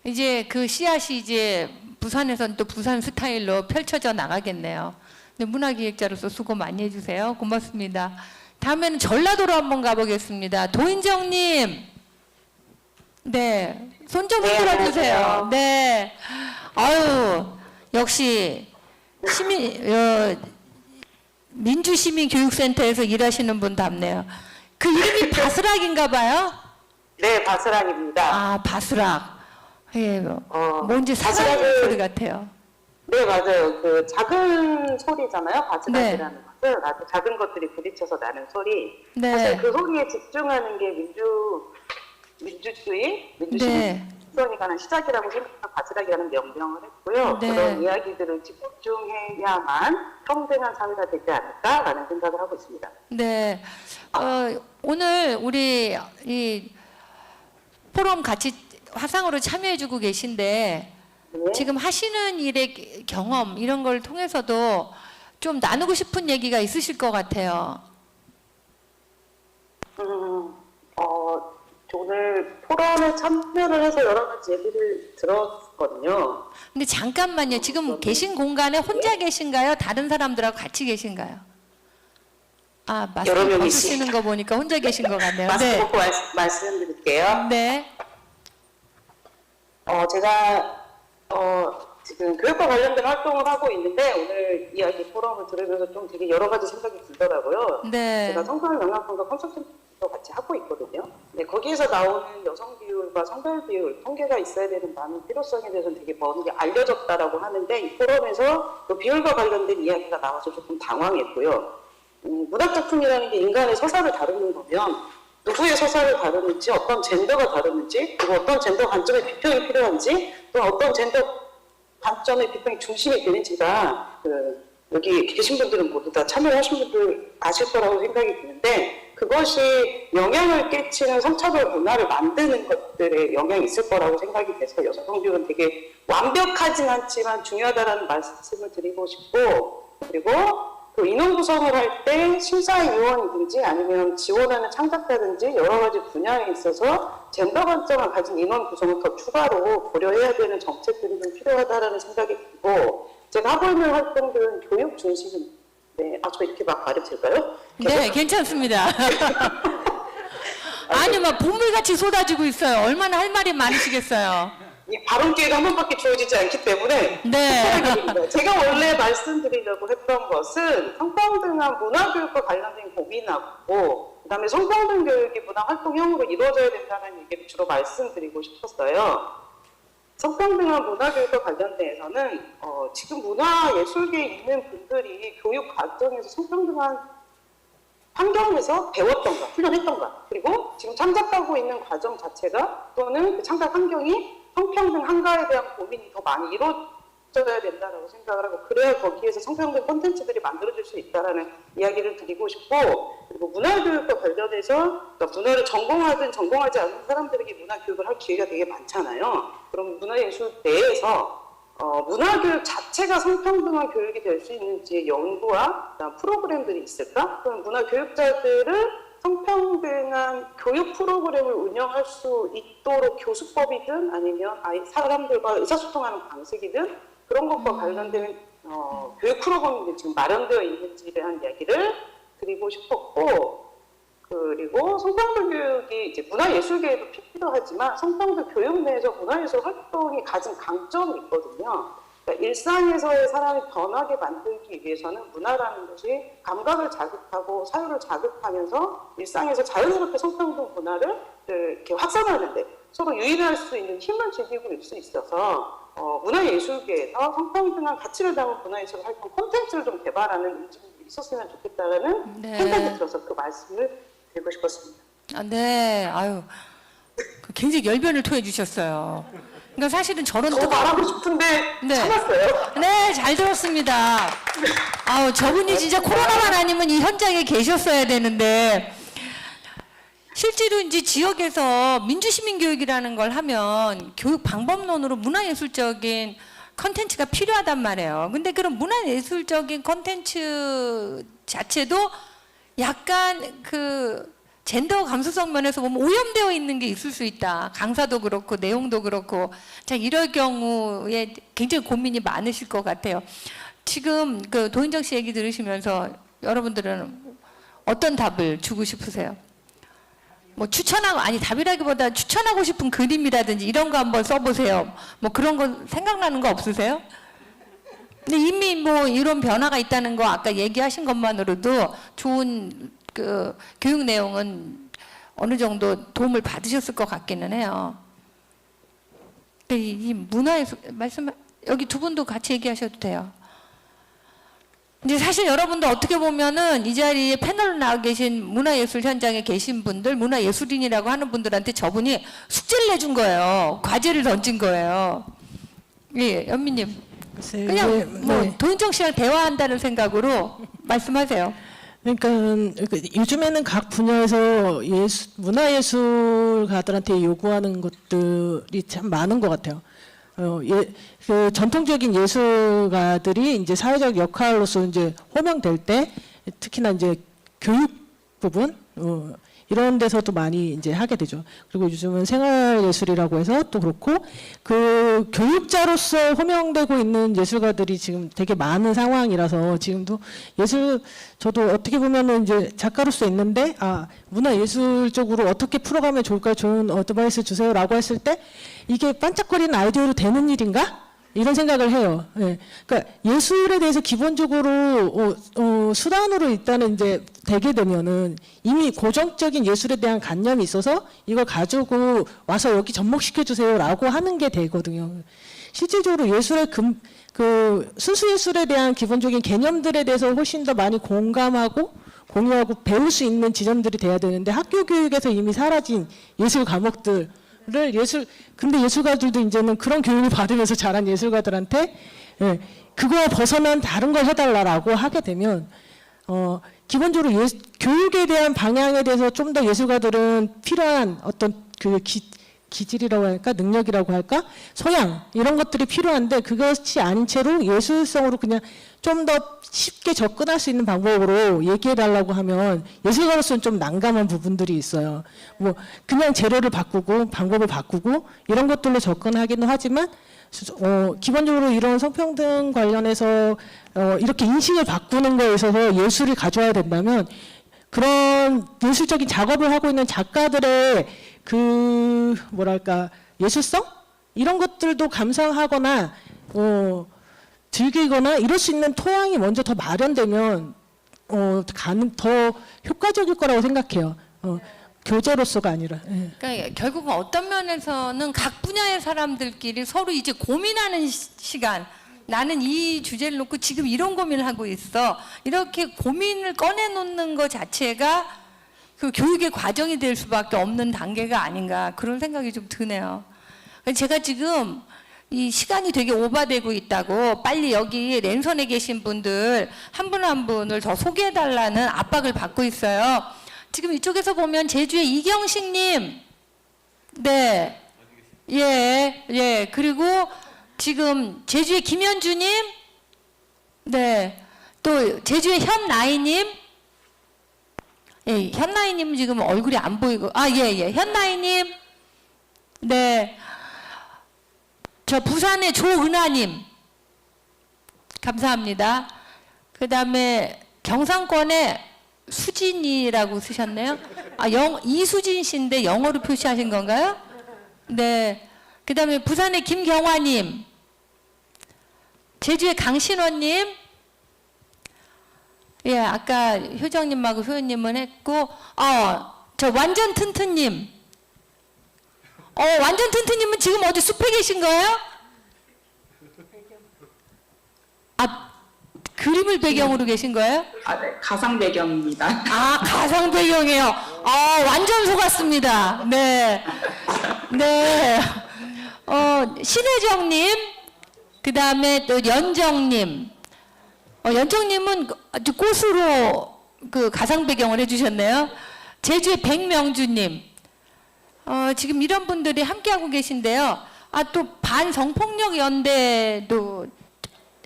이제 그 씨앗이 이제 부산에선 또 부산 스타일로 펼쳐져 나가겠네요. 네, 문화기획자로서 수고 많이 해주세요. 고맙습니다. 다음에는 전라도로 한번 가보겠습니다. 도인정님, 네, 손 좀 흔들어주세요. 네, 아유, 역시 민주시민교육센터에서 일하시는 분답네요. 그 이름이 바스락인가 봐요? 네, 바스락입니다. 아, 바스락. 예, 뭔지 바스락은- 사람 소리 같아요. 네, 맞아요. 그 작은 소리잖아요. 바스락이라는 네. 것은 아주 작은 것들이 부딪혀서 나는 소리. 네. 사실 그 소리에 집중하는 게 민주주의, 네. 민주주의성에 관한 시작이라고 생각해서 바스락이라는 명명을 했고요. 네. 그런 이야기들을 집중해야만 평등한 사회가 되지 않을까라는 생각을 하고 있습니다. 네. 오늘 우리 이 포럼 같이 화상으로 참여해주고 계신데 네. 지금 하시는 일의 경험 이런 걸 통해서도 좀 나누고 싶은 얘기가 있으실 것 같아요. 오늘 포럼에 참여를 해서 여러 가지 얘기를 들었거든요. 근데 잠깐만요. 지금 계신 공간에 혼자 계신가요? 다른 사람들하고 같이 계신가요? 아, 마스크 여러 명이 벗으시는 거 보니까 혼자 계신 것 같네요. 마스크 네. 벗고 말씀드릴게요. 네. 제가 지금 교육과 관련된 활동을 하고 있는데 오늘 이야기 포럼을 들으면서 좀 되게 여러 가지 생각이 들더라고요. 네. 제가 성별 영향권과 컨설턴트도 같이 하고 있거든요. 네, 거기에서 나오는 여성 비율과 성별 비율, 통계가 있어야 되는 많은 필요성에 대해서는 되게 많은 게 알려졌다라고 하는데 이 포럼에서 그 비율과 관련된 이야기가 나와서 조금 당황했고요. 문학 작품이라는 게 인간의 서사를 다루는 거면 누구의 서사를 다루는지, 어떤 젠더가 다루는지, 그리고 어떤 젠더 관점의 비평이 필요한지, 또 어떤 젠더 관점의 비평이 중심이 되는지가 여기 계신 분들은 모두 다 참여하신 분들 아실 거라고 생각이 드는데 그것이 영향을 끼치는 성차별 문화를 만드는 것들에 영향이 있을 거라고 생각이 돼서 여성 비율은 되게 완벽하진 않지만 중요하다는 말씀을 드리고 싶고 그리고 그 인원 구성을 할 때 심사위원이든지 아니면 지원하는 창작자든지 여러 가지 분야에 있어서 젠더 관점을 가진 인원 구성을 더 추가로 고려해야 되는 정책들이 좀 필요하다는 생각이 들고 제가 하고 있는 활동들은 교육 중심인데 저 이렇게 막 말해도 될까요? 네, 괜찮습니다. 아니, 막 보물같이 쏟아지고 있어요. 얼마나 할 말이 많으시겠어요. 이 발언 기회가 한 번밖에 주어지지 않기 때문에 네. 제가 원래 말씀드리려고 했던 것은 성평등한 문화교육과 관련된 고민하고 그다음에 성평등 교육이 문화활동형으로 이루어져야 된다는 얘기를 주로 말씀드리고 싶었어요. 성평등한 문화교육과 관련돼서는 지금 문화예술계에 있는 분들이 교육 과정에서 성평등한 환경에서 배웠던가 훈련했던가 그리고 지금 창작하고 있는 과정 자체가 또는 그 창작 환경이 성평등한가에 대한 고민이 더 많이 이루어져야 된다고 생각을 하고 그래야 거기에서 성평등 콘텐츠들이 만들어질 수 있다는 이야기를 드리고 싶고 그리고 문화교육과 관련해서 그러니까 문화를 전공하든 전공하지 않는 사람들에게 문화교육을 할 기회가 되게 많잖아요. 그럼 문화예술 내에서 문화교육 자체가 성평등한 교육이 될 수 있는지 연구와 프로그램들이 있을까? 그럼 문화교육자들을 성평등한 교육 프로그램을 운영할 수 있도록 교수법이든 아니면 사람들과 의사소통하는 방식이든 그런 것과 관련된 교육 프로그램이 지금 마련되어 있는지에 대한 이야기를 드리고 싶었고, 그리고 성평등 교육이 이제 문화예술계에도 필요하지만 성평등 교육 내에서 문화예술 활동이 가진 강점이 있거든요. 그러니까 일상에서의 사람이 변하게 만들기 위해서는 문화라는 것이 감각을 자극하고 사유를 자극하면서 일상에서 자연스럽게 성평등 문화를 이렇게 확산하는데 서로 유인할 수 있는 힘을 지니고 있을 수 있어서 문화예술계에서 성평등한 가치를 담은 문화예술 활동 콘텐츠를 좀 개발하는 움직임이 있었으면 좋겠다라는 생각이 들어서 그 말씀을 드리고 싶었습니다. 아, 네, 아유, 굉장히 열변을 토해 주셨어요. 그러니까 사실은 저런 더 말하고 싶은데 참았어요. 네, 잘 들었습니다. 아우, 저분이 진짜 코로나만 아니면 이 현장에 계셨어야 되는데 실제로 이제 지역에서 민주시민교육이라는 걸 하면 교육 방법론으로 문화예술적인 컨텐츠가 필요하단 말이에요. 근데 그런 문화예술적인 컨텐츠 자체도 약간 그 젠더 감수성 면에서 보면 오염되어 있는 게 있을 수 있다. 강사도 그렇고 내용도 그렇고. 자, 이럴 경우에 굉장히 고민이 많으실 것 같아요. 지금 그 도인정 씨 얘기 들으시면서 여러분들은 어떤 답을 주고 싶으세요? 뭐 추천하고, 아니 답이라기보다 추천하고 싶은 그림이라든지 이런 거 한번 써보세요. 뭐 그런 거 생각나는 거 없으세요? 근데 이미 뭐 이런 변화가 있다는 거 아까 얘기하신 것만으로도 좋은 그 교육 내용은 어느 정도 도움을 받으셨을 것 같기는 해요. 이 문화에서 말씀, 여기 두 분도 같이 얘기하셔도 돼요. 이제 사실 여러분도 어떻게 보면은 이 자리에 패널로 나와 계신 문화예술 현장에 계신 분들, 문화예술인이라고 하는 분들한테 저분이 숙제를 내준 거예요. 과제를 던진 거예요. 예, 연미님. 그냥 뭐 도인정 씨랑 대화한다는 생각으로 말씀하세요. 그러니까 요즘에는 각 분야에서 문화예술가들한테 요구하는 것들이 참 많은 것 같아요. 그 전통적인 예술가들이 이제 사회적 역할로서 이제 호명될 때 특히나 이제 교육 부분 이런 데서도 많이 이제 하게 되죠. 그리고 요즘은 생활예술이라고 해서 또 그렇고 그 교육자로서 호명되고 있는 예술가들이 지금 되게 많은 상황이라서 지금도 저도 어떻게 보면은 이제 작가로서 있는데 문화예술적으로 어떻게 풀어가면 좋을까요? 좋은 어드바이스 주세요라고 했을 때 이게 반짝거리는 아이디어로 되는 일인가? 이런 생각을 해요. 예. 그러니까 예술에 대해서 기본적으로 수단으로 일단은 이제 되게 되면은 이미 고정적인 예술에 대한 관념이 있어서 이걸 가지고 와서 여기 접목시켜 주세요라고 하는 게 되거든요. 실질적으로 예술의 그 순수 예술에 대한 기본적인 개념들에 대해서 훨씬 더 많이 공감하고 공유하고 배울 수 있는 지점들이 돼야 되는데 학교 교육에서 이미 사라진 예술 과목들 근데 예술가들도 이제는 그런 교육을 받으면서 자란 예술가들한테 그거와 벗어난 다른 걸 해달라고 하게 되면 기본적으로 교육에 대한 방향에 대해서 좀 더 예술가들은 필요한 어떤 그 기질이라고 할까, 능력이라고 할까, 소양 이런 것들이 필요한데 그것이 아닌 채로 예술성으로 그냥 좀 더 쉽게 접근할 수 있는 방법으로 얘기해달라고 하면 예술가로서는 좀 난감한 부분들이 있어요. 뭐 그냥 재료를 바꾸고 방법을 바꾸고 이런 것들로 접근하기는 하지만 기본적으로 이런 성평등 관련해서 이렇게 인식을 바꾸는 거에 있어서 예술이 가져와야 된다면 그런 예술적인 작업을 하고 있는 작가들의 그 뭐랄까 예술성 이런 것들도 감상하거나 즐기거나 이럴 수 있는 토양이 먼저 더 마련되면 더 효과적일 거라고 생각해요. 교재로서가 아니라. 예. 그러니까 결국은 어떤 면에서는 각 분야의 사람들끼리 서로 이제 고민하는 시간. 나는 이 주제를 놓고 지금 이런 고민을 하고 있어. 이렇게 고민을 꺼내놓는 것 자체가 그 교육의 과정이 될 수밖에 없는 단계가 아닌가 그런 생각이 좀 드네요. 제가 지금 이 시간이 되게 오버되고 있다고 빨리 여기 랜선에 계신 분들 한 분 한 분을 더 소개해달라는 압박을 받고 있어요. 지금 이쪽에서 보면 제주의 이경식님, 네, 예, 그리고 지금 제주의 김현주님, 네, 또 제주의 현나이님, 예, 현나이님 지금 얼굴이 안 보이고, 예, 현나이님, 네, 저 부산의 조은하님, 감사합니다. 그 다음에 경상권의 수진이라고 쓰셨네요. 이수진 씨인데 영어로 표시하신 건가요? 네. 그 다음에 부산의 김경화님, 제주의 강신원님, 예, 아까 효정님하고 효연님은 했고, 저 완전 튼튼님, 완전 튼튼님은 지금 어디 숲에 계신 거예요? 그림을 배경으로 계신 거예요? 네, 가상 배경입니다. 가상 배경이에요. 완전 속았습니다. 네. 네. 신혜정님, 그 다음에 또 연정님. 연정님은 아주 꽃으로 그 가상 배경을 해주셨네요. 제주의 백명주님. 지금 이런 분들이 함께하고 계신데요. 또 반성폭력 연대도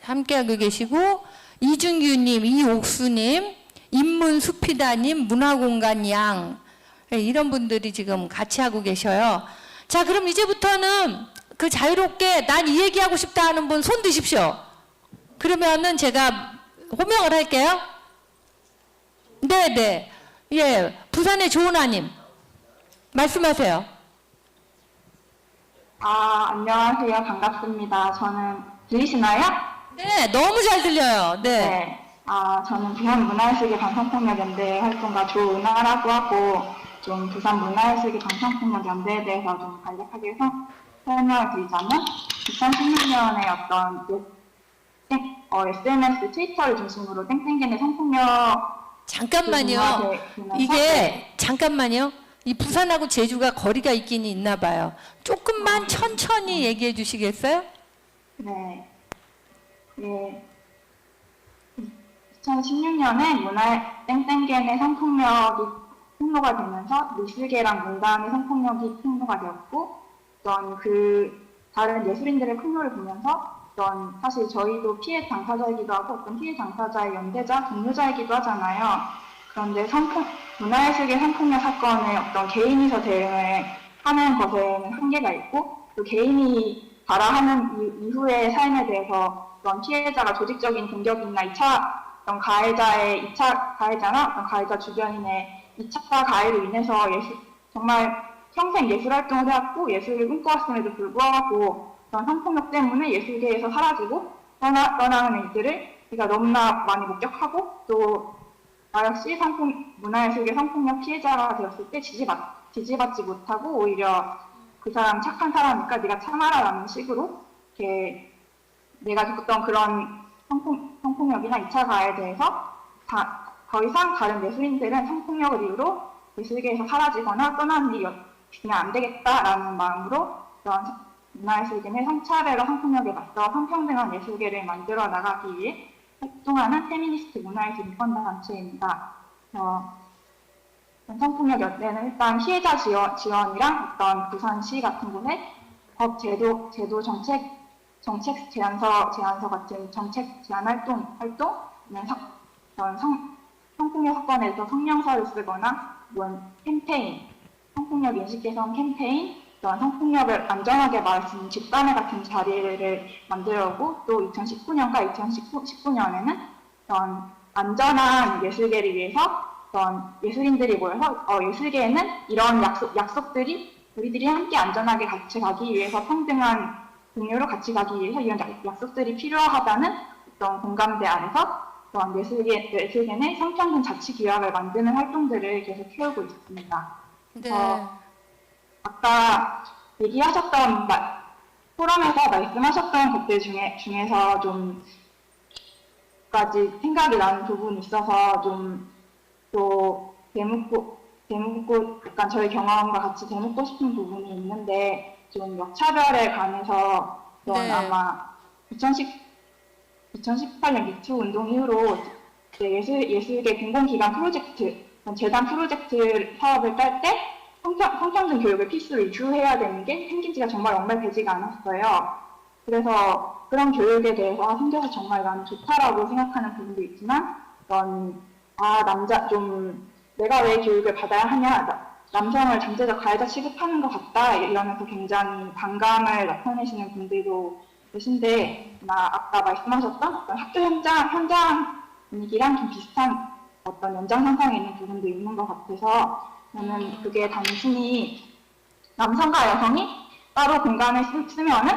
함께하고 계시고, 이준규님, 이옥수님, 인문수피다님, 문화공간 양, 이런 분들이 지금 같이 하고 계셔요. 자, 그럼 이제부터는 그 자유롭게 난 이 얘기하고 싶다 하는 분 손 드십시오. 그러면은 제가 호명을 할게요. 네네. 예, 부산의 조은하님, 말씀하세요. 안녕하세요. 반갑습니다. 저는 들리시나요? 네, 너무 잘 들려요. 네. 저는 부산문화예술계 방송폭력연대 활동가 조은하라고 하고, 좀 부산 문화예술계 방송폭력연대에 대해서 좀 간략하게 설명을 드리자면, 2016년에 어떤 SNS, 트위터를 중심으로 땡땡견의 성폭력. 잠깐만요. 잠깐만요. 이 부산하고 제주가 거리가 있긴 있나 봐요. 조금만 천천히 얘기해 주시겠어요? 네. 2016년에 문화 땡땡견의 성폭력이 폭로가 되면서 미술계랑 문단의 성폭력이 폭로가 되었고, 다른 예술인들의 폭로를 보면서 사실 저희도 피해 당사자이기도 하고 어떤 피해 당사자의 연대자, 동료자이기도 하잖아요. 그런데 문화예술계 성폭력 사건에 어떤 개인이서 대응을 하는 것에는 한계가 있고, 또 개인이 발화하는 이후의 삶에 대해서 어떤 피해자가 조직적인 공격이나 2차 어떤 가해자나 어떤 가해자 주변인의 2차 가해로 인해서 정말 평생 예술 활동을 해왔고 예술을 꿈꿔왔음에도 불구하고 어떤 성폭력 때문에 예술계에서 사라지고 떠나는 일들을 우리가 너무나 많이 목격하고, 또 나 역시 문화예술계 성폭력 피해자가 되었을 때 지지받지 못하고 오히려 그 사람 착한 사람이니까 네가 참아라라는 식으로 이렇게 내가 겪었던 그런 성폭력이나 2차 가해에 대해서 더 이상 다른 예술인들은 성폭력을 이유로 예술계에서 사라지거나 떠나는 일이 그냥 안 되겠다라는 마음으로 그런 문화예술계 내 성차별과 성폭력에 맞서 성평등한 예술계를 만들어 나가기 위해 활동하는 페미니스트 문화예술 인권단체입니다. 성폭력 연대는 일단 피해자 지원이랑 어떤 부산시 같은 곳에 법 제도 정책 제안서 같은 정책 제안 활동, 성폭력 사건에서 성명서를 쓰거나 캠페인, 성폭력 인식 개선 캠페인, 성폭력을 안전하게 말할 수 있는 집단회 같은 자리를 만들어오고, 또 2019년과 2019년에는 안전한 예술계를 위해서 예술인들이 모여서 예술계에는 이런 약속들이 우리들이 함께 안전하게 같이 가기 위해서 평등한 동료로 같이 가기 위해서 이런 약속들이 필요하다는 어떤 공감대 아래서 예술계 내 성평등 자치 규약을 만드는 활동들을 계속 해오고 있습니다. 네. 아까 얘기하셨던 포럼에서 말씀하셨던 것들 중에서 좀 까지 생각이 나는 부분이 있어서 또 되묻고 약간 저희 경험과 같이 되묻고 싶은 부분이 있는데, 좀 역차별에 관해서 네. 아마 2018년 미투 운동 이후로 예술계 공공기관 프로젝트, 재단 프로젝트 사업을 딸 때 성평등 교육을 필수로 이주해야 되는 게 생긴 지가 정말 얼마 되지가 않았어요. 그래서 그런 교육에 대해서 생겨서 정말 나는 좋다라고 생각하는 부분도 있지만, 내가 왜 교육을 받아야 하냐, 남성을 잠재적 가해자 취급하는 것 같다 이러면서 굉장히 반감을 나타내시는 분들도 계신데, 아까 말씀하셨던 어떤 학교 현장 분위기랑 좀 비슷한 어떤 연장선상에 있는 부분도 있는 것 같아서, 저는 그게 단순히 남성과 여성이 따로 공간을 쓰면은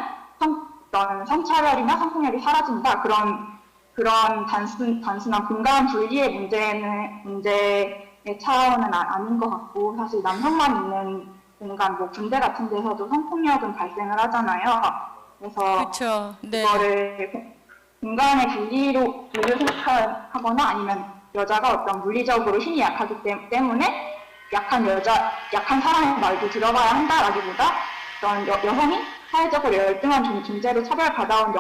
성차별이나 성폭력이 사라진다, 그런 단순한 공간 분리의 문제의 차원은 아닌 것 같고, 사실 남성만 있는 공간, 뭐 군대 같은 데서도 성폭력은 발생을 하잖아요. 그래서 그렇죠. 네. 이거를 공간의 분리를 생각하거나 아니면 여자가 어떤 물리적으로 힘이 약하기 때문에 약한 사람의 말도 들어봐야 한다라기보다, 어떤 여성이 사회적으로 열등한 존재로 차별받아온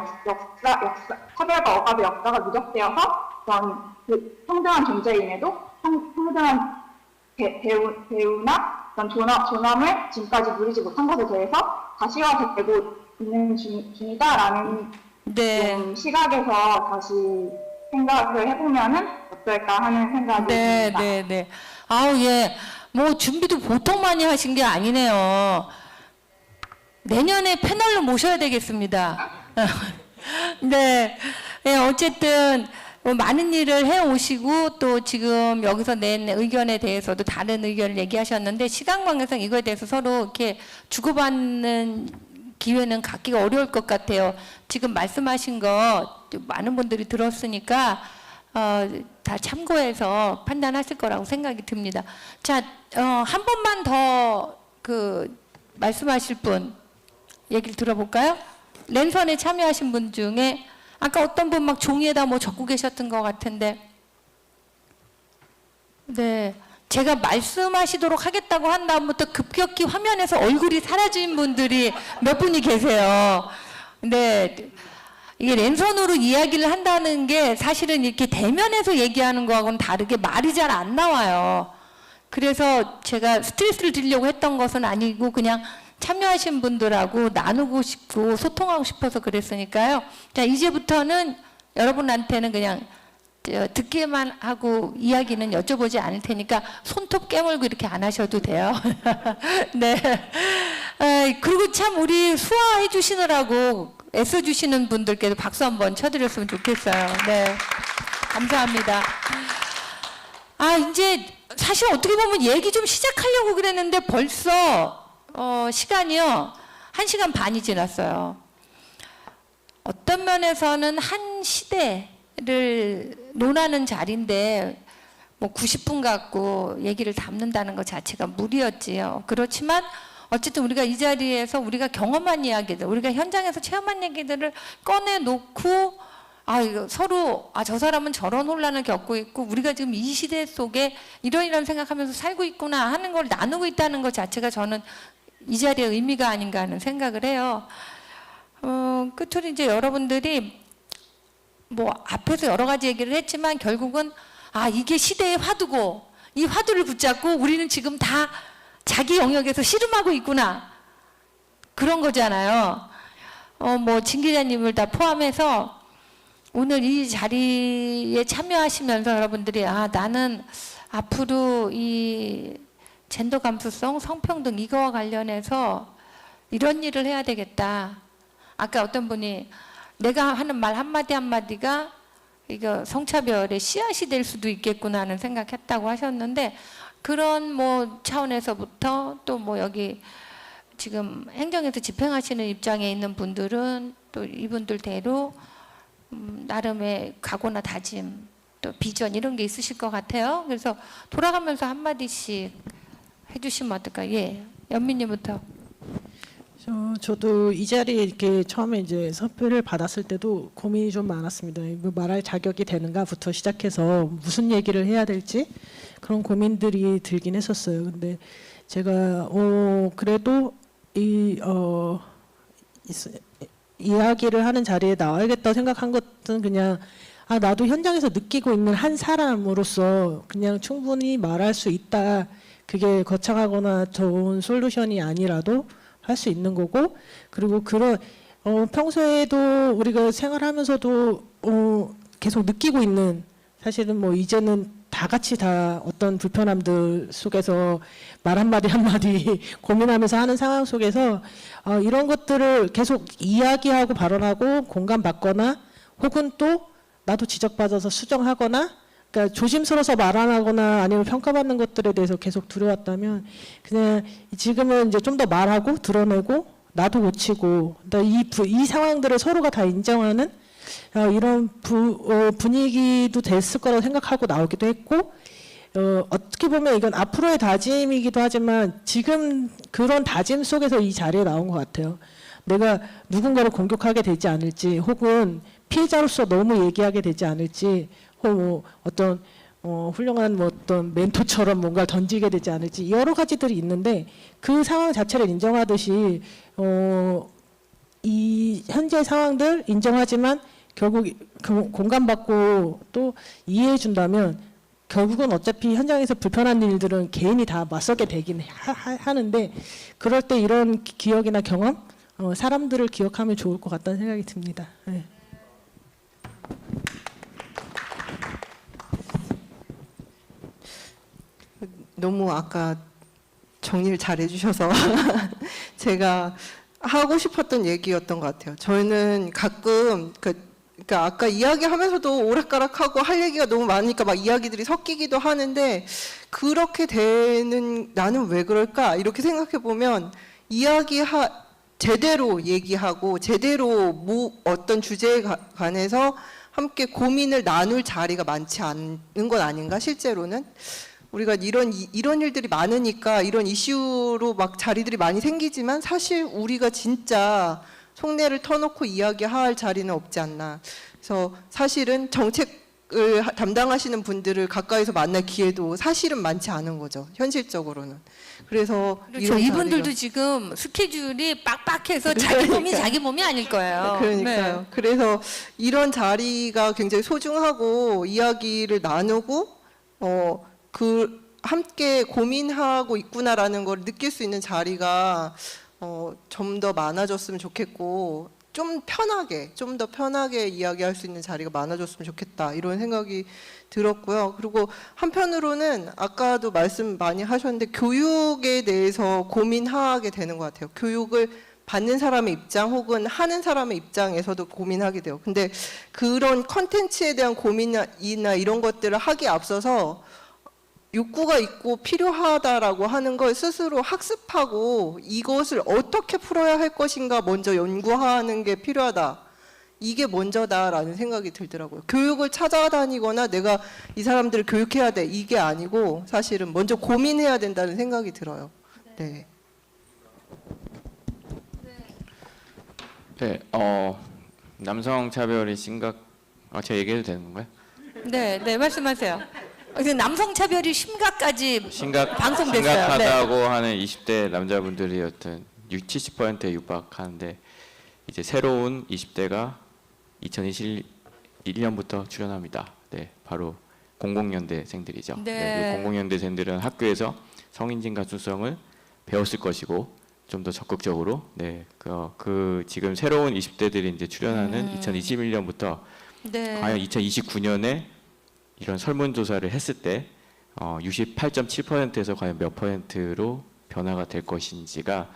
차별과 억압의 역사가 누적되어서 어떤 그 평등한 존재임에도 평등한 배우나 어떤 존엄을 지금까지 누리지 못한 것에 대해서 가시화되고 있는 중이다라는 좀 시각에서 다시 생각을 해보면은 어떨까 하는 생각이 듭니다. 네. 아우, 예. 뭐 준비도 보통 많이 하신 게 아니네요. 내년에 패널로 모셔야 되겠습니다. 네. 예, 어쨌든 많은 일을 해오시고 또 지금 여기서 낸 의견에 대해서도 다른 의견을 얘기하셨는데, 시간 관계상 이거에 대해서 서로 이렇게 주고받는 기회는 갖기가 어려울 것 같아요. 지금 말씀하신 거 많은 분들이 들었으니까 다 참고해서 판단하실 거라고 생각이 듭니다. 자, 한 번만 더 말씀하실 분 얘기를 들어볼까요? 랜선에 참여하신 분 중에 아까 어떤 분 막 종이에다 뭐 적고 계셨던 것 같은데, 네, 제가 말씀하시도록 하겠다고 한 다음부터 급격히 화면에서 얼굴이 사라진 분들이 몇 분이 계세요. 네, 이게 랜선으로 이야기를 한다는 게 사실은 이렇게 대면에서 얘기하는 거하고는 다르게 말이 잘 안 나와요. 그래서 제가 스트레스를 드리려고 했던 것은 아니고 그냥 참여하신 분들하고 나누고 싶고 소통하고 싶어서 그랬으니까요. 자, 이제부터는 여러분한테는 그냥 듣기만 하고 이야기는 여쭤보지 않을 테니까 손톱 깨물고 이렇게 안 하셔도 돼요. 네. 그리고 참 우리 수화해 주시느라고 애써주시는 분들께도 박수 한번 쳐드렸으면 좋겠어요. 네. 감사합니다. 이제 사실 어떻게 보면 얘기 좀 시작하려고 그랬는데 벌써 시간이요 1시간 반이 지났어요. 어떤 면에서는 한 시대를 논하는 자리인데 뭐 90분 갖고 얘기를 담는다는 것 자체가 무리였지요. 그렇지만 어쨌든 우리가 이 자리에서 우리가 경험한 이야기들, 우리가 현장에서 체험한 얘기들을 꺼내놓고 이거 서로 저 사람은 저런 혼란을 겪고 있고 우리가 지금 이 시대 속에 이런 생각하면서 살고 있구나 하는 걸 나누고 있다는 것 자체가 저는 이 자리의 의미가 아닌가 하는 생각을 해요. 끝으로 이제 여러분들이 뭐 앞에서 여러 가지 얘기를 했지만 결국은 이게 시대의 화두고 이 화두를 붙잡고 우리는 지금 다 자기 영역에서 씨름하고 있구나 그런 거잖아요. 뭐 진 기자님을 다 포함해서 오늘 이 자리에 참여하시면서 여러분들이 나는 앞으로 이 젠더 감수성, 성평등 이거와 관련해서 이런 일을 해야 되겠다. 아까 어떤 분이 내가 하는 말 한마디 한마디가 이거 성차별의 씨앗이 될 수도 있겠구나 하는 생각했다고 하셨는데, 그런 뭐 차원에서부터 또 뭐 여기 지금 행정에서 집행하시는 입장에 있는 분들은 또 이분들대로 나름의 각오나 다짐 또 비전 이런 게 있으실 것 같아요. 그래서 돌아가면서 한마디씩 해주시면 어떨까요? 예, 연민님부터. 저도 이 자리에 이렇게 처음에 이제 선표를 받았을 때도 고민이 좀 많았습니다. 이거 말할 자격이 되는가부터 시작해서 무슨 얘기를 해야 될지 그런 고민들이 들긴 했었어요. 근데 제가 그래도 이야기를 하는 자리에 나와야겠다고 생각한 것은 그냥 나도 현장에서 느끼고 있는 한 사람으로서 그냥 충분히 말할 수 있다. 그게 거창하거나 좋은 솔루션이 아니라도 할 수 있는 거고, 그리고 그런 평소에도 우리가 생활하면서도 계속 느끼고 있는, 사실은 뭐 이제는 다 같이 다 어떤 불편함들 속에서 말 한마디 한마디 고민하면서 하는 상황 속에서 이런 것들을 계속 이야기하고 발언하고 공감받거나 혹은 또 나도 지적받아서 수정하거나 그러니까 조심스러워서 말 안 하거나 아니면 평가받는 것들에 대해서 계속 두려웠다면 그냥 지금은 이제 좀 더 말하고 드러내고 나도 고치고 이 상황들을 서로가 다 인정하는 이런 분위기도 됐을 거라고 생각하고 나오기도 했고 어떻게 보면 이건 앞으로의 다짐이기도 하지만 지금 그런 다짐 속에서 이 자리에 나온 것 같아요. 내가 누군가를 공격하게 되지 않을지 혹은 피해자로서 너무 얘기하게 되지 않을지 혹은 뭐 어떤 훌륭한 뭐 어떤 멘토처럼 뭔가를 던지게 되지 않을지 여러 가지들이 있는데 그 상황 자체를 인정하듯이 이 현재 상황들 인정하지만 결국 공감받고 또 이해해 준다면 결국은 어차피 현장에서 불편한 일들은 개인이 다 맞서게 되긴 하는데 그럴 때 이런 기억이나 경험 사람들을 기억하면 좋을 것 같다는 생각이 듭니다. 네. 너무 아까 정리를 잘 해주셔서 제가 하고 싶었던 얘기였던 것 같아요. 저는 가끔 그러니까 아까 이야기하면서도 오락가락하고 할 얘기가 너무 많으니까 막 이야기들이 섞이기도 하는데 그렇게 되는 나는 왜 그럴까 이렇게 생각해 보면 제대로 얘기하고 제대로 어떤 주제에 관해서 함께 고민을 나눌 자리가 많지 않은 건 아닌가 실제로는. 우리가 이런 일들이 많으니까 이런 이슈로 막 자리들이 많이 생기지만 사실 우리가 진짜 속내를 터놓고 이야기할 자리는 없지 않나. 그래서 사실은 정책을 담당하시는 분들을 가까이서 만날 기회도 사실은 많지 않은 거죠. 현실적으로는. 그래서 그렇죠. 이분들도 지금 스케줄이 빡빡해서 자기 몸이 아닐 거예요. 그러니까요. 네. 그래서 이런 자리가 굉장히 소중하고 이야기를 나누고 함께 고민하고 있구나라는 걸 느낄 수 있는 자리가 좀 더 많아졌으면 좋겠고 좀 더 편하게 이야기할 수 있는 자리가 많아졌으면 좋겠다 이런 생각이 들었고요. 그리고 한편으로는 아까도 말씀 많이 하셨는데 교육에 대해서 고민하게 되는 것 같아요. 교육을 받는 사람의 입장 혹은 하는 사람의 입장에서도 고민하게 돼요. 근데 그런 컨텐츠에 대한 고민이나 이런 것들을 하기에 앞서서 욕구가 있고 필요하다라고 하는 걸 스스로 학습하고 이것을 어떻게 풀어야 할 것인가 먼저 연구하는 게 필요하다. 이게 먼저다라는 생각이 들더라고요. 교육을 찾아다니거나 내가 이 사람들을 교육해야 돼 이게 아니고 사실은 먼저 고민해야 된다는 생각이 들어요. 네. 네, 남성 차별이 제가 얘기해도 되는 건가요? 네, 말씀하세요. 남성 차별이 방송됐어요. 심각하다고 하는 20대 남자분들이 어떤 70%에 육박하는데 이제 새로운 20대가 2021년부터 출연합니다. 네, 바로 00년대생들이죠. 네. 00년대생들은 학교에서 성인지 가중성을 배웠을 것이고 좀 더 적극적으로 지금 새로운 20대들이 이제 출연하는 2021년부터 네. 과연 2029년에 이런 설문조사를 했을 때 68.7%에서 과연 몇 %로 변화가 될 것인지가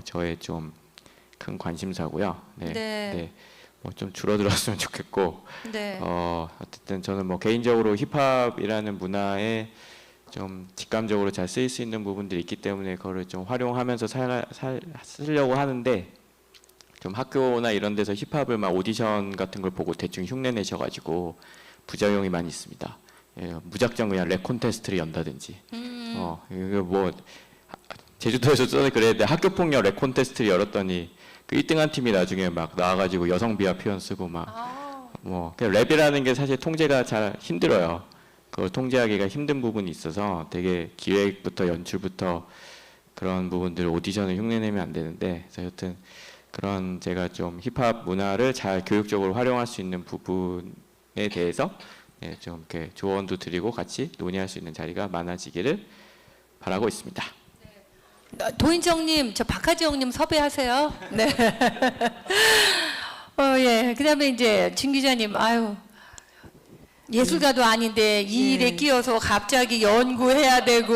저의 좀 큰 관심사고요. 네. 뭐 좀 줄어들었으면 좋겠고 네. 어쨌든 저는 뭐 개인적으로 힙합이라는 문화에 좀 직감적으로 잘 쓰일 수 있는 부분들이 있기 때문에 그거를 좀 활용하면서 쓰려고 하는데 좀 학교나 이런 데서 힙합을 막 오디션 같은 걸 보고 대충 흉내 내셔가지고 부작용이 많이 있습니다. 무작정 그냥 랩 콘테스트를 연다든지. 이거 뭐 제주도에서 그랬는데 학교 폭력 랩 콘테스트를 열었더니 그 1등한 팀이 나중에 막 나와가지고 여성 비하 표현 쓰고 막 랩이라는 게 사실 통제가 잘 힘들어요. 그걸 통제하기가 힘든 부분이 있어서 되게 기획부터 연출부터 그런 부분들 오디션을 흉내내면 안 되는데 그래서 여튼 그런 제가 좀 힙합 문화를 잘 교육적으로 활용할 수 있는 부분에 대해서 좀 이렇게 조언도 드리고 같이 논의할 수 있는 자리가 많아지기를 바라고 있습니다. 도인정님, 저 박하지영님 섭외하세요. 네. 예. 그다음에 이제 진 기자님, 예술가도 아닌데 이 일에 네. 끼어서 갑자기 연구해야 되고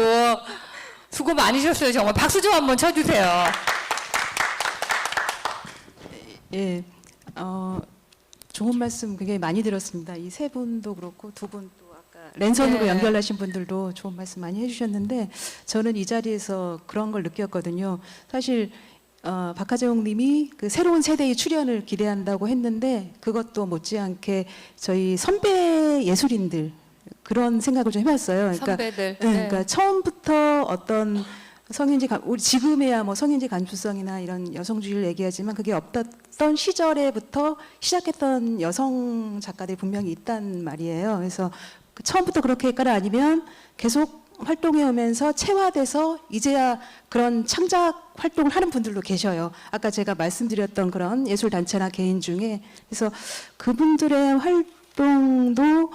수고 많으셨어요. 정말 박수 좀 한번 쳐주세요. 예, 좋은 말씀 굉장히 많이 들었습니다. 이 세 분도 그렇고 두 분 또 아까 랜선으로 네. 연결하신 분들도 좋은 말씀 많이 해주셨는데 저는 이 자리에서 그런 걸 느꼈거든요. 사실 박하재홍 님이 그 새로운 세대의 출현을 기대한다고 했는데 그것도 못지않게 저희 선배 예술인들 그런 생각을 좀 해봤어요. 그러니까, 선배들. 그러니까 처음부터 어떤 우리 지금에야 뭐 성인지 감수성이나 이런 여성주의를 얘기하지만 그게 없었던 시절에부터 시작했던 여성 작가들이 분명히 있단 말이에요. 그래서 처음부터 그렇게 할까를 아니면 계속 활동해 오면서 체화돼서 이제야 그런 창작 활동을 하는 분들도 계셔요. 아까 제가 말씀드렸던 그런 예술단체나 개인 중에. 그래서 그분들의 활동도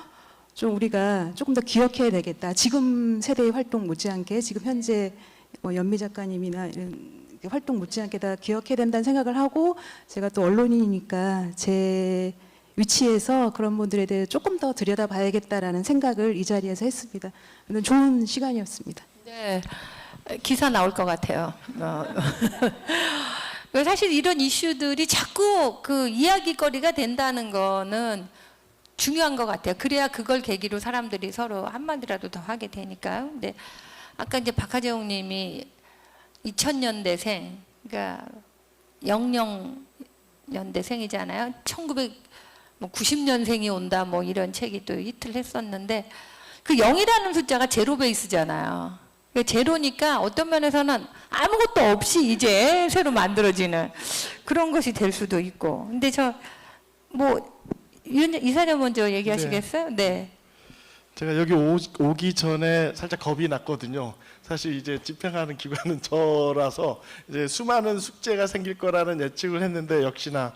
좀 우리가 조금 더 기억해야 되겠다. 지금 세대의 활동 못지않게 지금 현재 뭐 연미 작가님이나 이런 활동 못지않게 다 기억해야 된다는 생각을 하고 제가 또 언론인이니까 제 위치에서 그런 분들에 대해 조금 더 들여다봐야겠다라는 생각을 이 자리에서 했습니다. 좋은 시간이었습니다. 네, 기사 나올 것 같아요. 사실 이런 이슈들이 자꾸 그 이야기거리가 된다는 거는 중요한 것 같아요. 그래야 그걸 계기로 사람들이 서로 한마디라도 더 하게 되니까요. 근데 아까 이제 박하재홍 님이 2000년대생, 그러니까 00년대생이잖아요. 1990년생이 온다 뭐 이런 책이 또 히트를 했었는데 그 0이라는 숫자가 제로 베이스잖아요. 제로니까 어떤 면에서는 아무것도 없이 이제 새로 만들어지는 그런 것이 될 수도 있고. 근데 저 뭐 이사님 먼저 얘기하시겠어요? 네. 제가 여기 오기 전에 살짝 겁이 났거든요. 사실 이제 집행하는 기관은 저라서 이제 수많은 숙제가 생길 거라는 예측을 했는데 역시나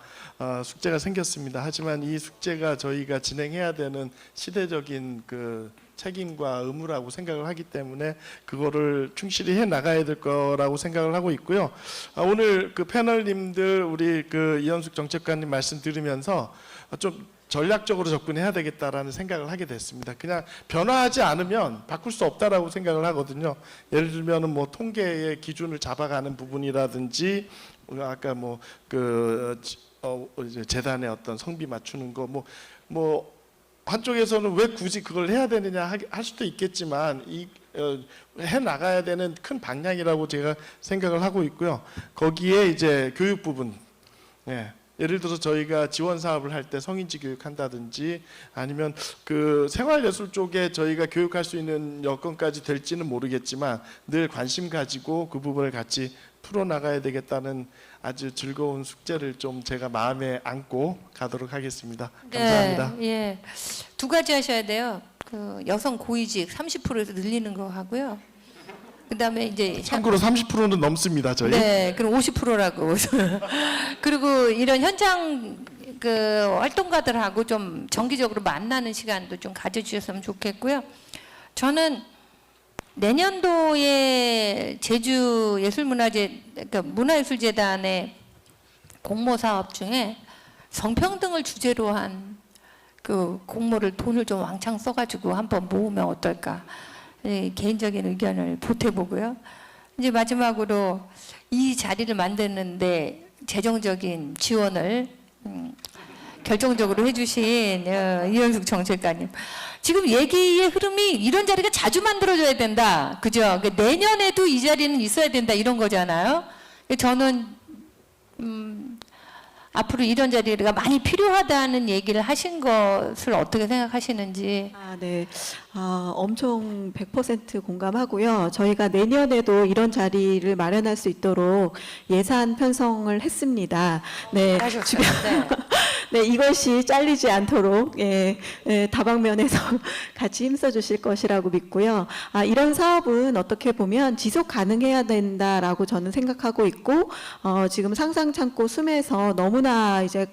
숙제가 생겼습니다. 하지만 이 숙제가 저희가 진행해야 되는 시대적인 그 책임과 의무라고 생각을 하기 때문에 그거를 충실히 해 나가야 될 거라고 생각을 하고 있고요. 오늘 그 패널님들 우리 그 이현숙 정책관님 말씀 들으면서 좀 전략적으로 접근해야 되겠다라는 생각을 하게 됐습니다. 그냥 변화하지 않으면 바꿀 수 없다라고 생각을 하거든요. 예를 들면은 뭐 통계의 기준을 잡아가는 부분이라든지 아까 뭐 그 이제 재단의 어떤 성비 맞추는 거 뭐 한쪽에서는 왜 굳이 그걸 해야 되느냐 할 수도 있겠지만 해 나가야 되는 큰 방향이라고 제가 생각을 하고 있고요. 거기에 이제 교육 부분. 예. 예를 들어서 저희가 지원 사업을 할 때 성인지 교육한다든지 아니면 그 생활예술 쪽에 저희가 교육할 수 있는 여건까지 될지는 모르겠지만 늘 관심 가지고 그 부분을 같이 풀어나가야 되겠다는 아주 즐거운 숙제를 좀 제가 마음에 안고 가도록 하겠습니다. 감사합니다. 네, 예. 두 가지 하셔야 돼요. 그 여성 고위직 30%에서 늘리는 거 하고요. 그다음에 이제 참고로 30%는 넘습니다, 저희. 네, 그럼 50%라고. 그리고 이런 현장 그 활동가들하고 좀 정기적으로 만나는 시간도 좀 가져주셨으면 좋겠고요. 저는 내년도에 제주 예술문화재, 그러니까 문화예술재단의 공모 사업 중에 성평등을 주제로 한 그 공모를 돈을 좀 왕창 써가지고 한번 모으면 어떨까. 개인적인 의견을 보태보고요. 이제 마지막으로 이 자리를 만드는데 재정적인 지원을 결정적으로 해주신 이현숙 정책관님. 지금 얘기의 흐름이 이런 자리가 자주 만들어져야 된다. 그죠? 내년에도 이 자리는 있어야 된다. 이런 거잖아요. 저는 앞으로 이런 자리가 많이 필요하다는 얘기를 하신 것을 어떻게 생각하시는지. 네. 엄청 100% 공감하고요. 저희가 내년에도 이런 자리를 마련할 수 있도록 예산 편성을 했습니다. 네. 하셨어요. 네. 네, 이것이 잘리지 않도록 다방면에서 같이 힘써 주실 것이라고 믿고요. 이런 사업은 어떻게 보면 지속 가능해야 된다라고 저는 생각하고 있고 지금 상상창고 숨에서 너무나 이제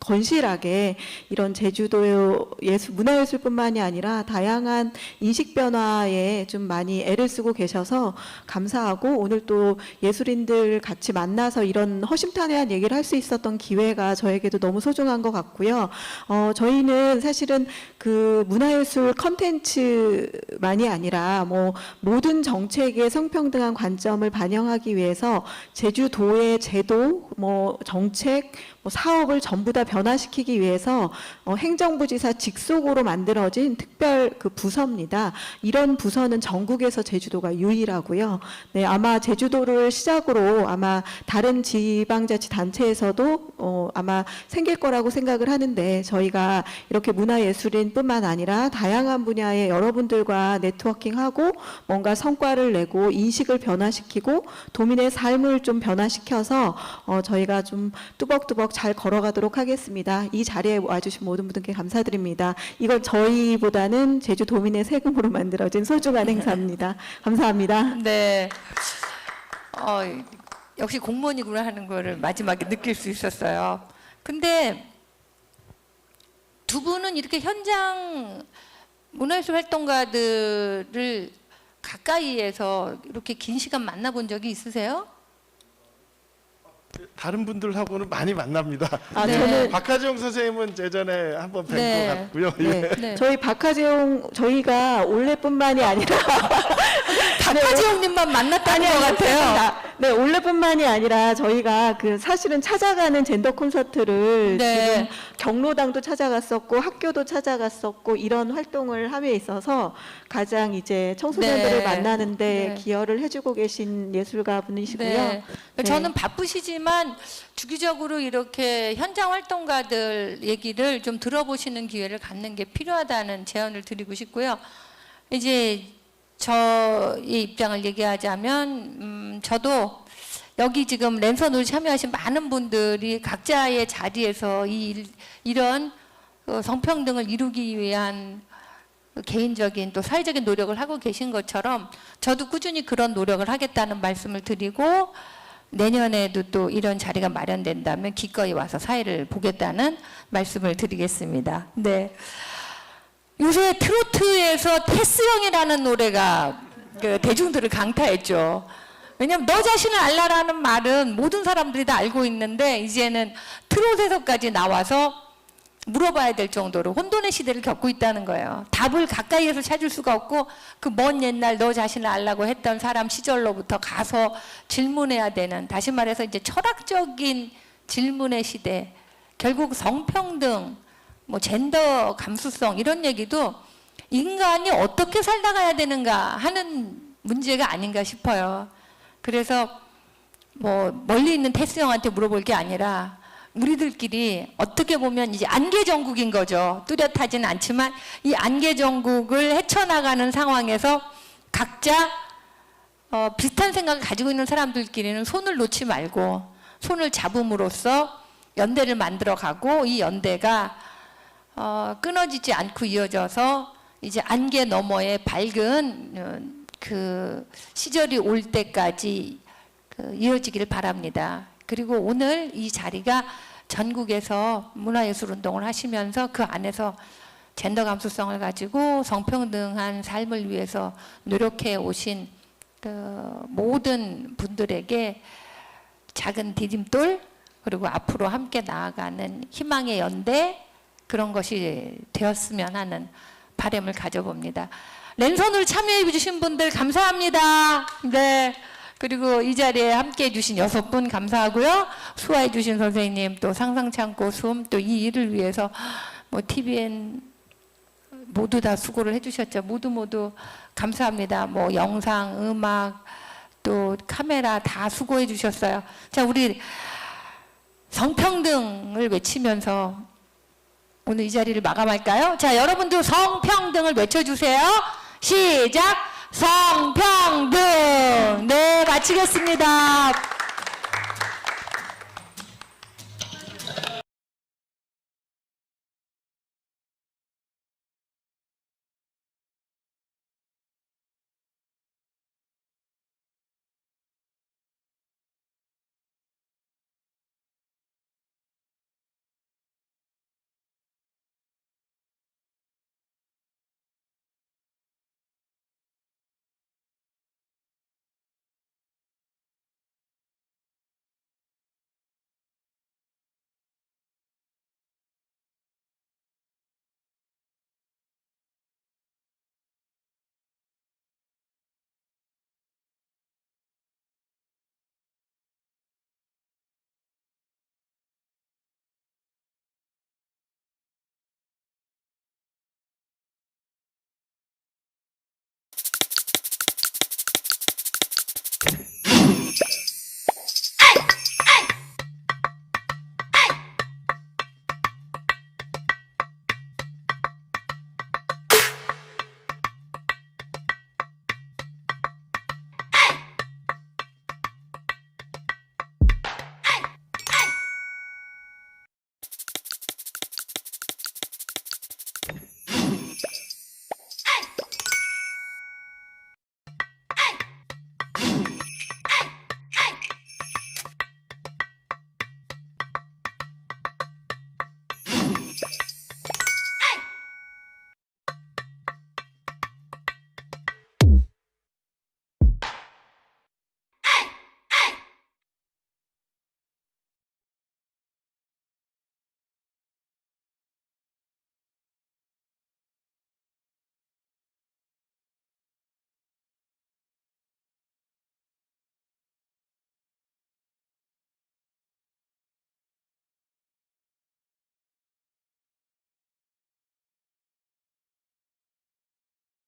건실하게 이런 제주도 문화예술뿐만이 아니라 다양한 인식 변화에 좀 많이 애를 쓰고 계셔서 감사하고 오늘 또 예술인들 같이 만나서 이런 허심탄회한 얘기를 할 수 있었던 기회가 저에게도 너무 소중한 것 같고요. 저희는 사실은 그 문화예술 컨텐츠만이 아니라 뭐 모든 정책의 성평등한 관점을 반영하기 위해서 제주도의 제도, 뭐 정책, 뭐 사업을 전부 다 변화시키기 위해서 행정부지사 직속으로 만들어진 특별 그 부서입니다. 이런 부서는 전국에서 제주도가 유일하고요. 네, 아마 제주도를 시작으로 아마 다른 지방자치단체에서도 아마 생길 거라고 생각을 하는데, 저희가 이렇게 문화예술인뿐만 아니라 다양한 분야의 여러분들과 네트워킹하고 뭔가 성과를 내고 인식을 변화시키고 도민의 삶을 좀 변화시켜서 저희가 좀 뚜벅뚜벅 잘 걸어가도록 하겠습니다. 이 자리에 와주신 모든 분들께 감사드립니다. 이건 저희보다는 제주도민의 세금으로 만들어진 소중한 행사입니다. 감사합니다. 네. 역시 공무원이구나 하는 거를 마지막에 느낄 수 있었어요. 근데 두 분은 이렇게 현장 문화예술 활동가들을 가까이에서 이렇게 긴 시간 만나본 적이 있으세요? 다른 분들하고는 많이 만납니다. 아, 네. 저는 박하정 선생님은 예전에 한번 뵌 것 네. 같고요. 네. 네. 저희 박하재용 저희가 올해뿐만이 아니라 박하지영님만 만났다는 것 같아요. 네, 올해뿐만이 아니라 저희가 그 사실은 찾아가는 젠더 콘서트를 네. 지금 경로당도 찾아갔었고 학교도 찾아갔었고 이런 활동을 함에 있어서 가장 이제 청소년들을 네. 만나는데 네. 기여를 해주고 계신 예술가 분이시고요. 네. 네. 저는 바쁘시지만 주기적으로 이렇게 현장 활동가들 얘기를 좀 들어보시는 기회를 갖는 게 필요하다는 제안을 드리고 싶고요. 이제 저의 입장을 얘기하자면 저도 여기 지금 랜선으로 참여하신 많은 분들이 각자의 자리에서 이런 성평등을 이루기 위한 개인적인 또 사회적인 노력을 하고 계신 것처럼 저도 꾸준히 그런 노력을 하겠다는 말씀을 드리고, 내년에도 또 이런 자리가 마련된다면 기꺼이 와서 사회를 보겠다는 말씀을 드리겠습니다. 네. 요새 트로트에서 테스형이라는 노래가 그 대중들을 강타했죠. 왜냐하면 너 자신을 알라라는 말은 모든 사람들이 다 알고 있는데 이제는 트롯에서까지 나와서 물어봐야 될 정도로 혼돈의 시대를 겪고 있다는 거예요. 답을 가까이에서 찾을 수가 없고 그 먼 옛날 너 자신을 알라고 했던 사람 시절로부터 가서 질문해야 되는, 다시 말해서 이제 철학적인 질문의 시대, 결국 성평등, 뭐 젠더 감수성 이런 얘기도 인간이 어떻게 살다 가야 되는가 하는 문제가 아닌가 싶어요. 그래서 뭐 멀리 있는 테스 형한테 물어볼 게 아니라 우리들끼리 어떻게 보면 이제 안개 전국인 거죠. 뚜렷하지는 않지만 이 안개 전국을 헤쳐나가는 상황에서 각자 비슷한 생각을 가지고 있는 사람들끼리는 손을 놓지 말고 손을 잡음으로써 연대를 만들어가고, 이 연대가 끊어지지 않고 이어져서 이제 안개 너머의 밝은 그 시절이 올 때까지 이어지기를 바랍니다. 그리고 오늘 이 자리가 전국에서 문화예술 운동을 하시면서 그 안에서 젠더 감수성을 가지고 성평등한 삶을 위해서 노력해 오신 그 모든 분들에게 작은 디딤돌, 그리고 앞으로 함께 나아가는 희망의 연대, 그런 것이 되었으면 하는 바람을 가져봅니다. 랜선으로 참여해 주신 분들 감사합니다. 네. 그리고 이 자리에 함께 해주신 6분 감사하고요. 수화해 주신 선생님, 또 상상치 않고 숨, 또 이 일을 위해서 뭐 TVN 모두 다 수고를 해주셨죠. 모두 감사합니다. 뭐 영상, 음악, 또 카메라 다 수고해 주셨어요. 자, 우리 성평등을 외치면서 오늘 이 자리를 마감할까요? 자, 여러분도 성평등을 외쳐주세요. 시작! 성평등! 네, 마치겠습니다.